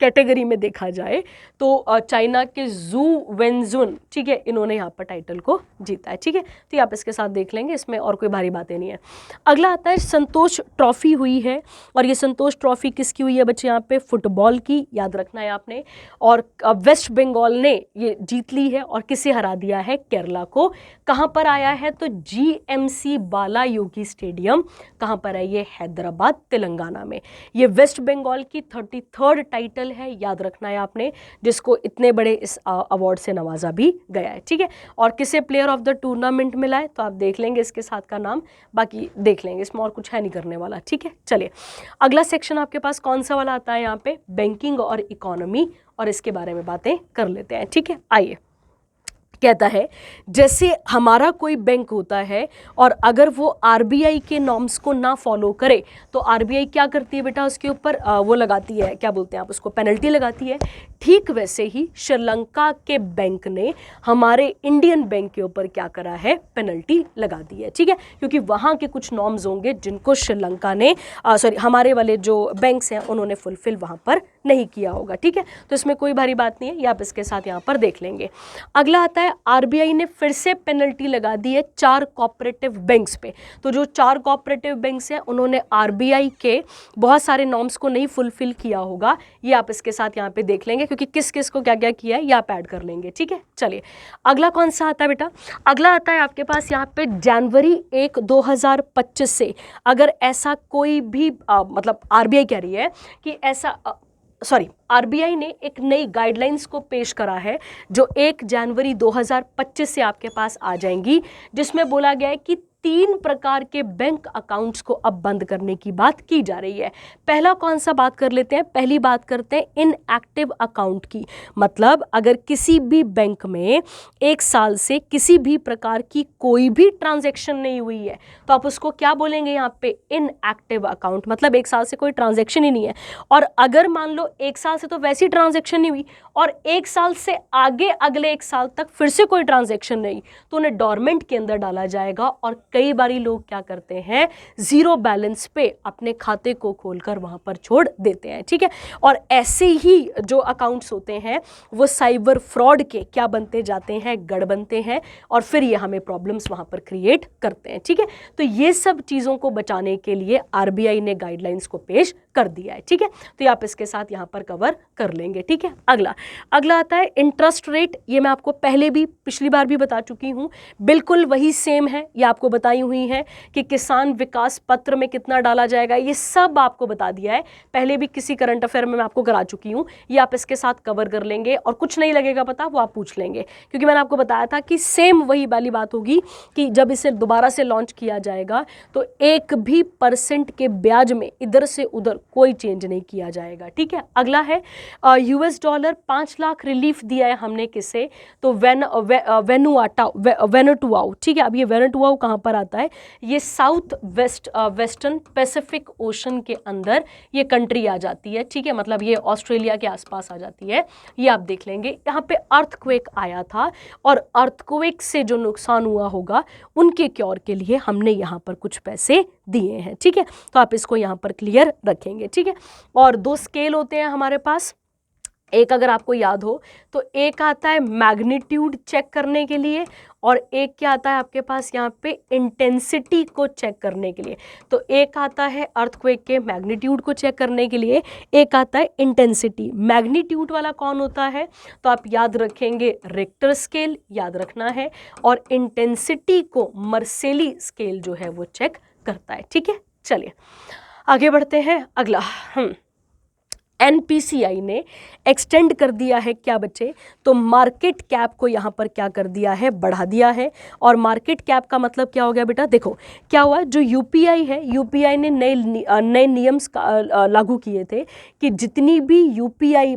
कैटेगरी में देखा जाए तो चाइना के जू वेंजुन, ठीक है, इन्होंने यहाँ पर टाइटल को जीता है, ठीक है। तो ये आप इसके साथ देख लेंगे, इसमें और कोई भारी बातें नहीं है। अगला आता है संतोष ट्रॉफी हुई है, और ये संतोष ट्रॉफी किसकी हुई है बच्चे, यहाँ पे फुटबॉल की, याद रखना है आपने। और वेस्ट बंगाल ने ये जीत ली है, और किसे हरा दिया है, केरला को। कहाँ पर आया है, तो GMC बाला योगी स्टेडियम, कहाँ पर है ये, हैदराबाद तेलंगाना में। ये वेस्ट बंगाल की 33rd टाइटल है, याद रखना है आपने, जिसको इतने बड़े इस अवार्ड से नवाजा भी गया है, ठीक है। और किसे प्लेयर ऑफ द टूर्नामेंट मिला है तो आप देख लेंगे इसके साथ का नाम, बाकी देख लेंगे, इसमें और कुछ है नहीं करने वाला, ठीक है। चलिए अगला सेक्शन आपके पास कौन सा वाला आता है यहाँ पे, बैंकिंग और इकोनॉमी, और इसके बारे में बातें कर लेते हैं, ठीक है। आइए, कहता है जैसे हमारा कोई बैंक होता है और अगर वो आरबीआई के नॉर्म्स को ना फॉलो करे तो आरबीआई क्या करती है बेटा, उसके ऊपर वो लगाती है, क्या बोलते हैं आप उसको, पेनल्टी लगाती है। ठीक वैसे ही श्रीलंका के बैंक ने हमारे इंडियन बैंक के ऊपर क्या करा है, पेनल्टी लगा दी है, ठीक है, क्योंकि वहाँ के कुछ नॉर्म्स होंगे जिनको श्रीलंका ने हमारे वाले जो बैंक्स हैं उन्होंने फुलफिल वहाँ पर नहीं किया होगा, ठीक है। तो इसमें कोई भारी बात नहीं है, ये आप इसके साथ यहाँ पर देख लेंगे। अगला आता है आरबीआई ने फिर से पेनल्टी लगा दी है 4 कोऑपरेटिव बैंक्स पे। तो जो 4 कोऑपरेटिव बैंक्स हैं उन्होंने आरबीआई के बहुत सारे नॉर्म्स को नहीं फुलफिल किया होगा, ये आप इसके साथ यहाँ पे देख लेंगे, क्योंकि किस किस को क्या क्या किया है ये आप ऐड कर लेंगे, ठीक है। चलिए अगला कौन सा आता है बेटा, अगला आता है आपके पास यहाँ पे जनवरी 1, 2025 से अगर ऐसा कोई भी मतलब आरबीआई कह रही है कि ऐसा आरबीआई ने एक नई गाइडलाइंस को पेश करा है जो 1 जनवरी 2025 से आपके पास आ जाएंगी, जिसमें बोला गया है कि 3 प्रकार के बैंक अकाउंट्स को अब बंद करने की बात की जा रही है। पहला कौन सा बात कर लेते हैं, पहली बात करते हैं इनएक्टिव अकाउंट की। मतलब अगर किसी भी बैंक में 1 साल से किसी भी प्रकार की कोई भी ट्रांजैक्शन नहीं हुई है तो आप उसको क्या बोलेंगे यहाँ पे, इनएक्टिव अकाउंट, मतलब 1 साल से कोई ट्रांजैक्शन ही नहीं है। और अगर मान लो 1 साल से तो वैसी ट्रांजैक्शन नहीं हुई और 1 साल से आगे अगले 1 साल तक फिर से कोई ट्रांजैक्शन नहीं, तो उन्हें डोरमेंट के अंदर डाला जाएगा। और कई बारी लोग क्या करते हैं, जीरो बैलेंस पे अपने खाते को खोलकर वहां पर छोड़ देते हैं, ठीक है। और ऐसे ही जो अकाउंट्स होते हैं वो साइबर फ्रॉड के क्या बनते जाते हैं, गढ़ बनते हैं, और फिर ये हमें प्रॉब्लम्स वहां पर क्रिएट करते हैं, ठीक है। तो ये सब चीजों को बचाने के लिए आरबीआई ने गाइडलाइंस को पेश कर दिया है, ठीक है। तो ये आप इसके साथ यहां पर कवर कर लेंगे, ठीक है। अगला आता है इंटरेस्ट रेट। ये मैं आपको पहले भी पिछली बार भी बता चुकी हूं, बिल्कुल वही सेम है, ये आपको बताई हुई है कि किसान विकास पत्र में कितना डाला जाएगा, ये सब आपको बता दिया है, पहले भी किसी करंट अफेयर में मैं आपको करा चुकी हूं। ये आप इसके साथ कवर कर लेंगे और कुछ नहीं लगेगा पता वो आप पूछ लेंगे, क्योंकि मैंने आपको बताया था कि सेम वही वाली बात होगी कि जब इसे दोबारा से लॉन्च किया जाएगा तो 1 भी % के ब्याज में इधर से उधर कोई चेंज नहीं किया जाएगा, ठीक है। अगला है यूएस डॉलर 5 लाख रिलीफ दिया है हमने किसे, तो वेनुटुआउ, ठीक है। अब ये वेनुटुआउ कहाँ पर आता है, ये साउथ वेस्टर्न पैसिफिक ओशन के अंदर ये कंट्री आ जाती है, ठीक है, मतलब ये ऑस्ट्रेलिया के आसपास आ जाती है, ये आप देख लेंगे। यहाँ पे अर्थक्वेक आया था और अर्थक्वेक से जो नुकसान हुआ होगा उनके क्योर के लिए हमने यहाँ पर कुछ पैसे दिए हैं, ठीक है। तो आप इसको यहाँ पर क्लियर रखेंगे, ठीक है। और 2 स्केल होते हैं हमारे पास, एक अगर आपको याद हो तो एक आता है मैग्नीट्यूड चेक करने के लिए और एक क्या आता है आपके पास यहाँ पे इंटेंसिटी को चेक करने के लिए। तो एक आता है अर्थक्वेक के मैग्नीट्यूड को चेक करने के लिए, एक आता है इंटेंसिटी। मैग्नीट्यूड वाला कौन होता है, तो आप याद रखेंगे रिक्टर स्केल याद रखना है, और इंटेंसिटी को मर्सेली स्केल जो है वो चेक करता है, ठीक है। चलिए आगे बढ़ते हैं। अगला एनपीसीआई ने एक्सटेंड कर दिया है क्या बच्चे, तो मार्केट कैप को यहाँ पर क्या कर दिया है, बढ़ा दिया है। और मार्केट कैप का मतलब क्या हो गया बेटा, देखो क्या हुआ, जो यूपीआई है, यूपीआई ने नए नियम लागू किए थे कि जितनी भी यूपीआई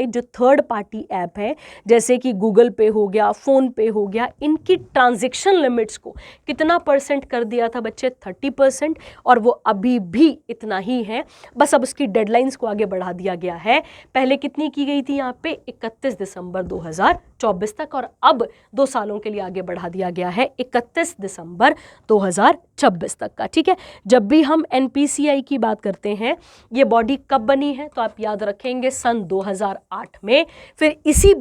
जो थर्ड पार्टी ऐप है जैसे कि गूगल पे हो गया, फ़ोन पे हो गया, इनकी ट्रांजेक्शन लिमिट्स को कितना % कर दिया था बच्चे, 30%, और वो अभी भी इतना ही है, बस अब उसकी डेडलाइंस को आगे बढ़ा दिया गया है। पहले कितनी की गई थी यहाँ पे, 31 दिसंबर 2024 तक, और अब 2 सालों के लिए आगे बढ़ा दिया गया है 31 दिसंबर 2026 तक का, ठीक है। जब भी हम एनपीसीआई की बात करते हैं, ये बॉडी कब बनी है, तो आप याद रखेंगे सन 2008 में, फिर यही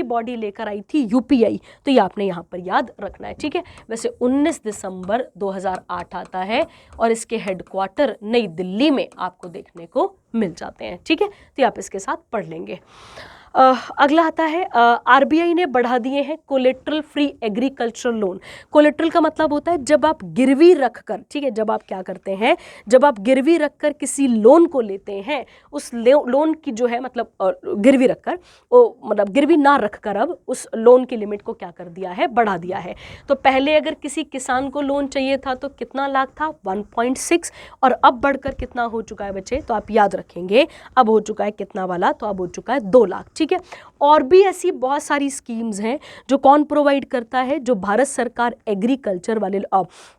बॉडी लेकर आई थी यूपीआई, तो ये आपने यहाँ पर याद रखना है, ठीक है। वैसे 19 दिसंबर 2008 आता है और इसके हेडक्वार्टर नई दिल्ली में आपको देखने को मिल जाते हैं, ठीक है। तो आप इसके साथ पढ़ लेंगे। अगला आता है आरबीआई ने बढ़ा दिए हैं collateral free agricultural loan. Collateral का मतलब होता है जब आप गिरवी रखकर, ठीक है, जब आप क्या करते हैं, जब आप गिरवी रखकर किसी लोन को लेते हैं, उस लोन की जो है मतलब गिरवी रखकर, मतलब गिरवी ना रखकर अब उस लोन की लिमिट को क्या कर दिया है, बढ़ा दिया है। तो पहले अगर किसी किसान को लोन चाहिए था तो कितना लाख था, 1.6, और अब बढ़कर कितना हो चुका है बच्चे, तो आप याद रखेंगे अब हो चुका है कितना वाला, तो अब हो चुका है 2 लाख। ठीक है, और भी ऐसी बहुत सारी स्कीम्स हैं जो कौन प्रोवाइड करता है, जो भारत सरकार एग्रीकल्चर वाले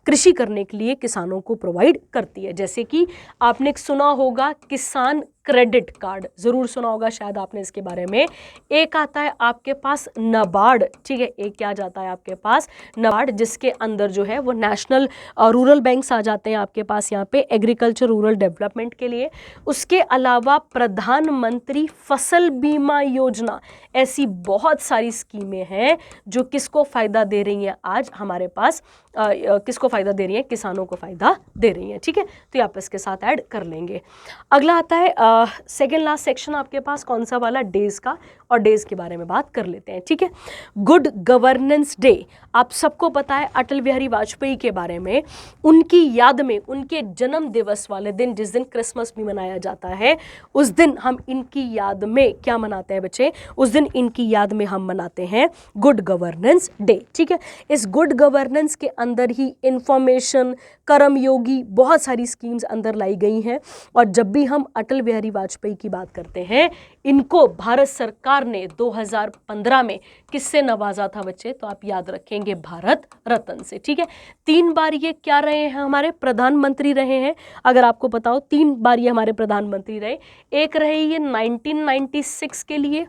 कृषि करने के लिए किसानों को प्रोवाइड करती है। जैसे कि आपने सुना होगा किसान क्रेडिट कार्ड, जरूर सुना होगा शायद आपने इसके बारे में। एक आता है आपके पास नाबार्ड, ठीक है, एक क्या जाता है आपके पास, नाबार्ड, जिसके अंदर जो है वो नेशनल रूरल बैंक्स आ जाते हैं आपके पास यहाँ पे एग्रीकल्चर रूरल डेवलपमेंट के लिए। उसके अलावा प्रधानमंत्री फसल बीमा योजना, ऐसी बहुत सारी स्कीमें हैं जो किसको फायदा दे रही हैं आज हमारे पास, किसको फायदा दे रही हैं, किसानों को फायदा दे रही हैं। ठीक है, तो आप इसके साथ ऐड कर लेंगे। अगला आता है सेकेंड लास्ट सेक्शन आपके पास कौन सा वाला, डेज का, और डेज के बारे में बात कर लेते हैं। ठीक है, गुड गवर्नेंस डे, आप सबको पता है अटल बिहारी वाजपेयी के बारे में, उनकी याद में, उनके जन्म दिवस वाले दिन, जिस दिन क्रिसमस भी मनाया जाता है, उस दिन हम इनकी याद में क्या मनाते हैं बच्चे, उस दिन इनकी याद में हम मनाते हैं गुड गवर्नेंस डे। ठीक है, इस गुड गवर्नेंस के अंदर ही इंफॉर्मेशन, कर्मयोगी, बहुत सारी स्कीम्स अंदर लाई गई हैं। और जब भी हम अटल बिहारी वाजपेयी की बात करते हैं, इनको भारत सरकार ने 2015 में किससे नवाजा था बच्चे, तो आप याद रखेंगे भारत रत्न से। ठीक है, 3 बार ये क्या रहे हैं, हमारे प्रधानमंत्री रहे हैं। अगर आपको पता हो 3 बार ये हमारे प्रधानमंत्री रहे, एक रहे ये 1996 के लिए,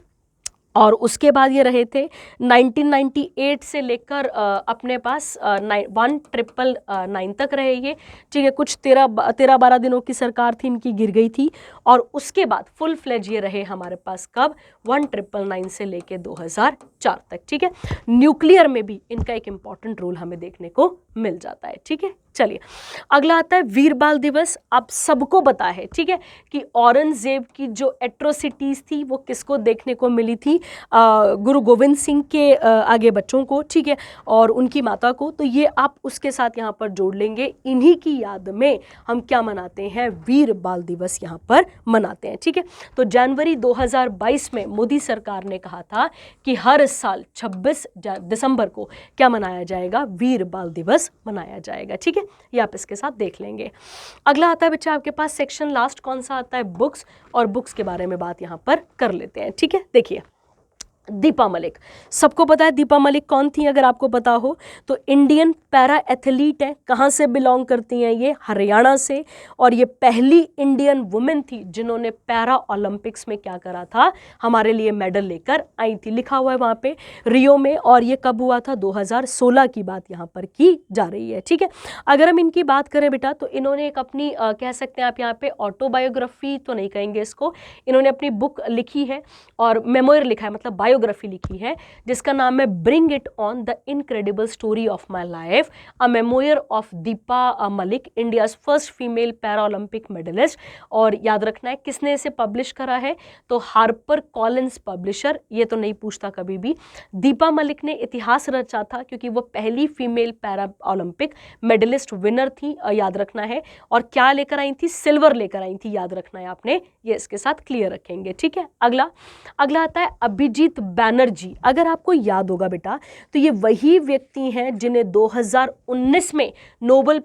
और उसके बाद ये रहे थे 1998 से लेकर अपने पास 1999 तक रहे ये। ठीक है, कुछ 13-12 दिनों की सरकार थी इनकी, गिर गई थी। और उसके बाद फुल फ्लेज ये रहे हमारे पास कब, 1999 से लेके 2004 तक। ठीक है, न्यूक्लियर में भी इनका एक इंपॉर्टेंट रोल हमें देखने को मिल जाता है। ठीक है, चलिए अगला आता है वीर बाल दिवस। आप सबको पता है, ठीक है, कि औरंगजेब की जो एट्रोसिटीज थी वो किसको देखने को मिली थी, गुरु गोविंद सिंह के आगे बच्चों को, ठीक है, और उनकी माता को। तो ये आप उसके साथ यहाँ पर जोड़ लेंगे, इन्हीं की याद में हम क्या मनाते हैं, वीर बाल दिवस यहाँ पर मनाते हैं। ठीक है, तो जनवरी 2022 में मोदी सरकार ने कहा था कि हर साल 26 दिसंबर को क्या मनाया जाएगा, वीर बाल दिवस मनाया जाएगा। ठीक है, ये आप इसके साथ देख लेंगे। अगला आता है बच्चा आपके पास सेक्शन लास्ट कौन सा आता है, बुक्स, और बुक्स के बारे में बात यहां पर कर लेते हैं। ठीक है, देखिए दीपा मलिक, सबको पता है दीपा मलिक कौन थी, अगर आपको पता हो तो इंडियन पैरा एथलीट है। कहाँ से बिलोंग करती हैं ये, हरियाणा से। और ये पहली इंडियन वुमेन थी जिन्होंने पैरा ओलंपिक्स में क्या करा था, हमारे लिए मेडल लेकर आई थी। लिखा हुआ है वहाँ पे रियो में, और ये कब हुआ था, 2016 की बात यहाँ पर की जा रही है। ठीक है, अगर हम इनकी बात करें बेटा, तो इन्होंने एक अपनी कह सकते हैं आप यहाँ पे ऑटोबायोग्राफी तो नहीं कहेंगे इसको, इन्होंने अपनी बुक लिखी है और मेमोयर लिखा है, मतलब बायोग्राफी लिखी है, जिसका नाम है bring it on, the incredible story of my life, a memoir of Deepa Malik, India's first female Paralympic medallist. और याद रखना है किसने इसे पब्लिश करा है, तो हार्पर कॉलिंस पब्लिशर, ये तो नहीं पूछता कभी भी। दीपा मलिक ने इतिहास रचा था क्योंकि वो पहली female Paralympic medallist winner थी, याद रखना है। और क्या लेकर आई थी, सिल्वर लेकर आई थी, याद रखना है आपने, ये इसके साथ क्लियर रखेंगे। ठीक है, अगला आता है अभिजीत बैनर्जी। अगर आपको याद होगा बेटा, तो ये वही व्यक्ति हैं जिन्हें 2019 में नोबेल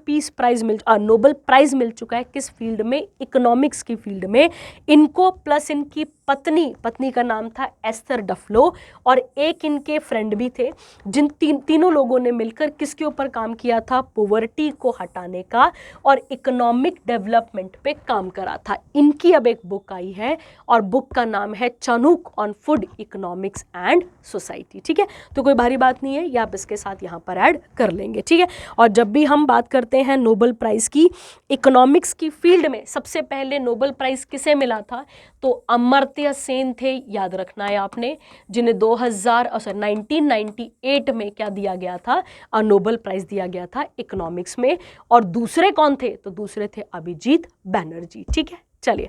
प्राइज मिल चुका है। किस फील्ड में, इकोनॉमिक्स की फील्ड में। इनको प्लस इनकी पत्नी का नाम था एस्थर डफलो, और एक इनके फ्रेंड भी थे, जिन तीनों लोगों ने मिलकर किसके ऊपर काम किया था, पॉवर्टी को हटाने का और इकोनॉमिक डेवलपमेंट पे काम करा था। इनकी अब एक बुक आई है और बुक का नाम है चाणूक on food economics and society. ठीक है, तो कोई भारी बात नहीं है, ये आप इसके साथ यहाँ पर ऐड कर लेंगे। ठीक है, और जब भी हम बात करते हैं नोबेल प्राइज की, इकोनॉमिक्स की फील्ड में सबसे पहले नोबेल प्राइज किसे मिला था, तो अमर्त्य सेन थे, याद रखना है आपने, जिन्हें 1998 में क्या दिया गया था, नोबेल प्राइज दिया गया था इकोनॉमिक्स में। और दूसरे कौन थे, तो दूसरे थे अभिजीत बैनर्जी। ठीक है, चलिए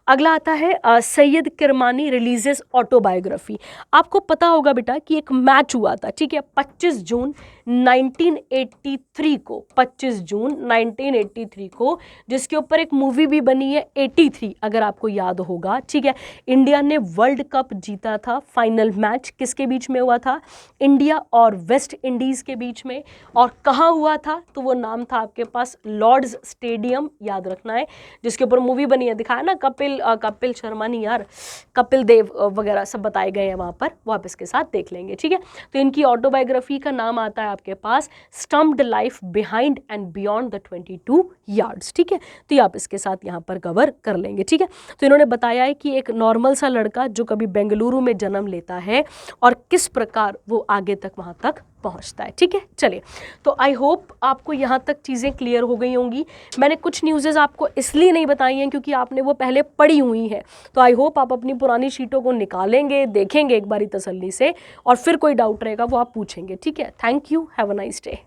अगला आता है सैयद किरमानी रिलीजेस ऑटोबायोग्राफी। आपको पता होगा बेटा कि एक मैच हुआ था, ठीक है, 25 जून 1983 को, 25 जून 1983 को, जिसके ऊपर एक मूवी भी बनी है 83, अगर आपको याद होगा, ठीक है। इंडिया ने वर्ल्ड कप जीता था। फाइनल मैच किसके बीच में हुआ था? इंडिया और वेस्ट इंडीज के बीच में। और कहाँ हुआ था? तो वो नाम था आपके पास लॉर्ड्स स्टेडियम, याद रखना है, जिसके ऊपर मूवी बनी है, दिखाया ना, कपिल शर्मा नहीं यार, कपिल देव वगैरह सब बताए गए हैं वहाँ पर, वो आप इसके साथ देख लेंगे, ठीक है। तो इनकी ऑटोबायोग्राफी का नाम आता है आपके पास stumped life behind and beyond the 22 yards, ठीक है। तो ये आप इसके साथ यहाँ पर कवर कर लेंगे, ठीक है। तो इन्होंने बताया है कि एक नॉर्मल सा लड़का जो कभी बेंगलुरु में जन्म लेता है और किस प्रकार वो आगे तक वहाँ तक पहुंचता है, ठीक है। चलिए, तो आई होप आपको यहाँ तक चीज़ें क्लियर हो गई होंगी। मैंने कुछ न्यूज़ेस आपको इसलिए नहीं बताई हैं क्योंकि आपने वो पहले पढ़ी हुई हैं, तो आई होप आप अपनी पुरानी शीटों को निकालेंगे, देखेंगे एक बारी तसल्ली से, और फिर कोई डाउट रहेगा वो आप पूछेंगे, ठीक है। Thank you, have a nice day.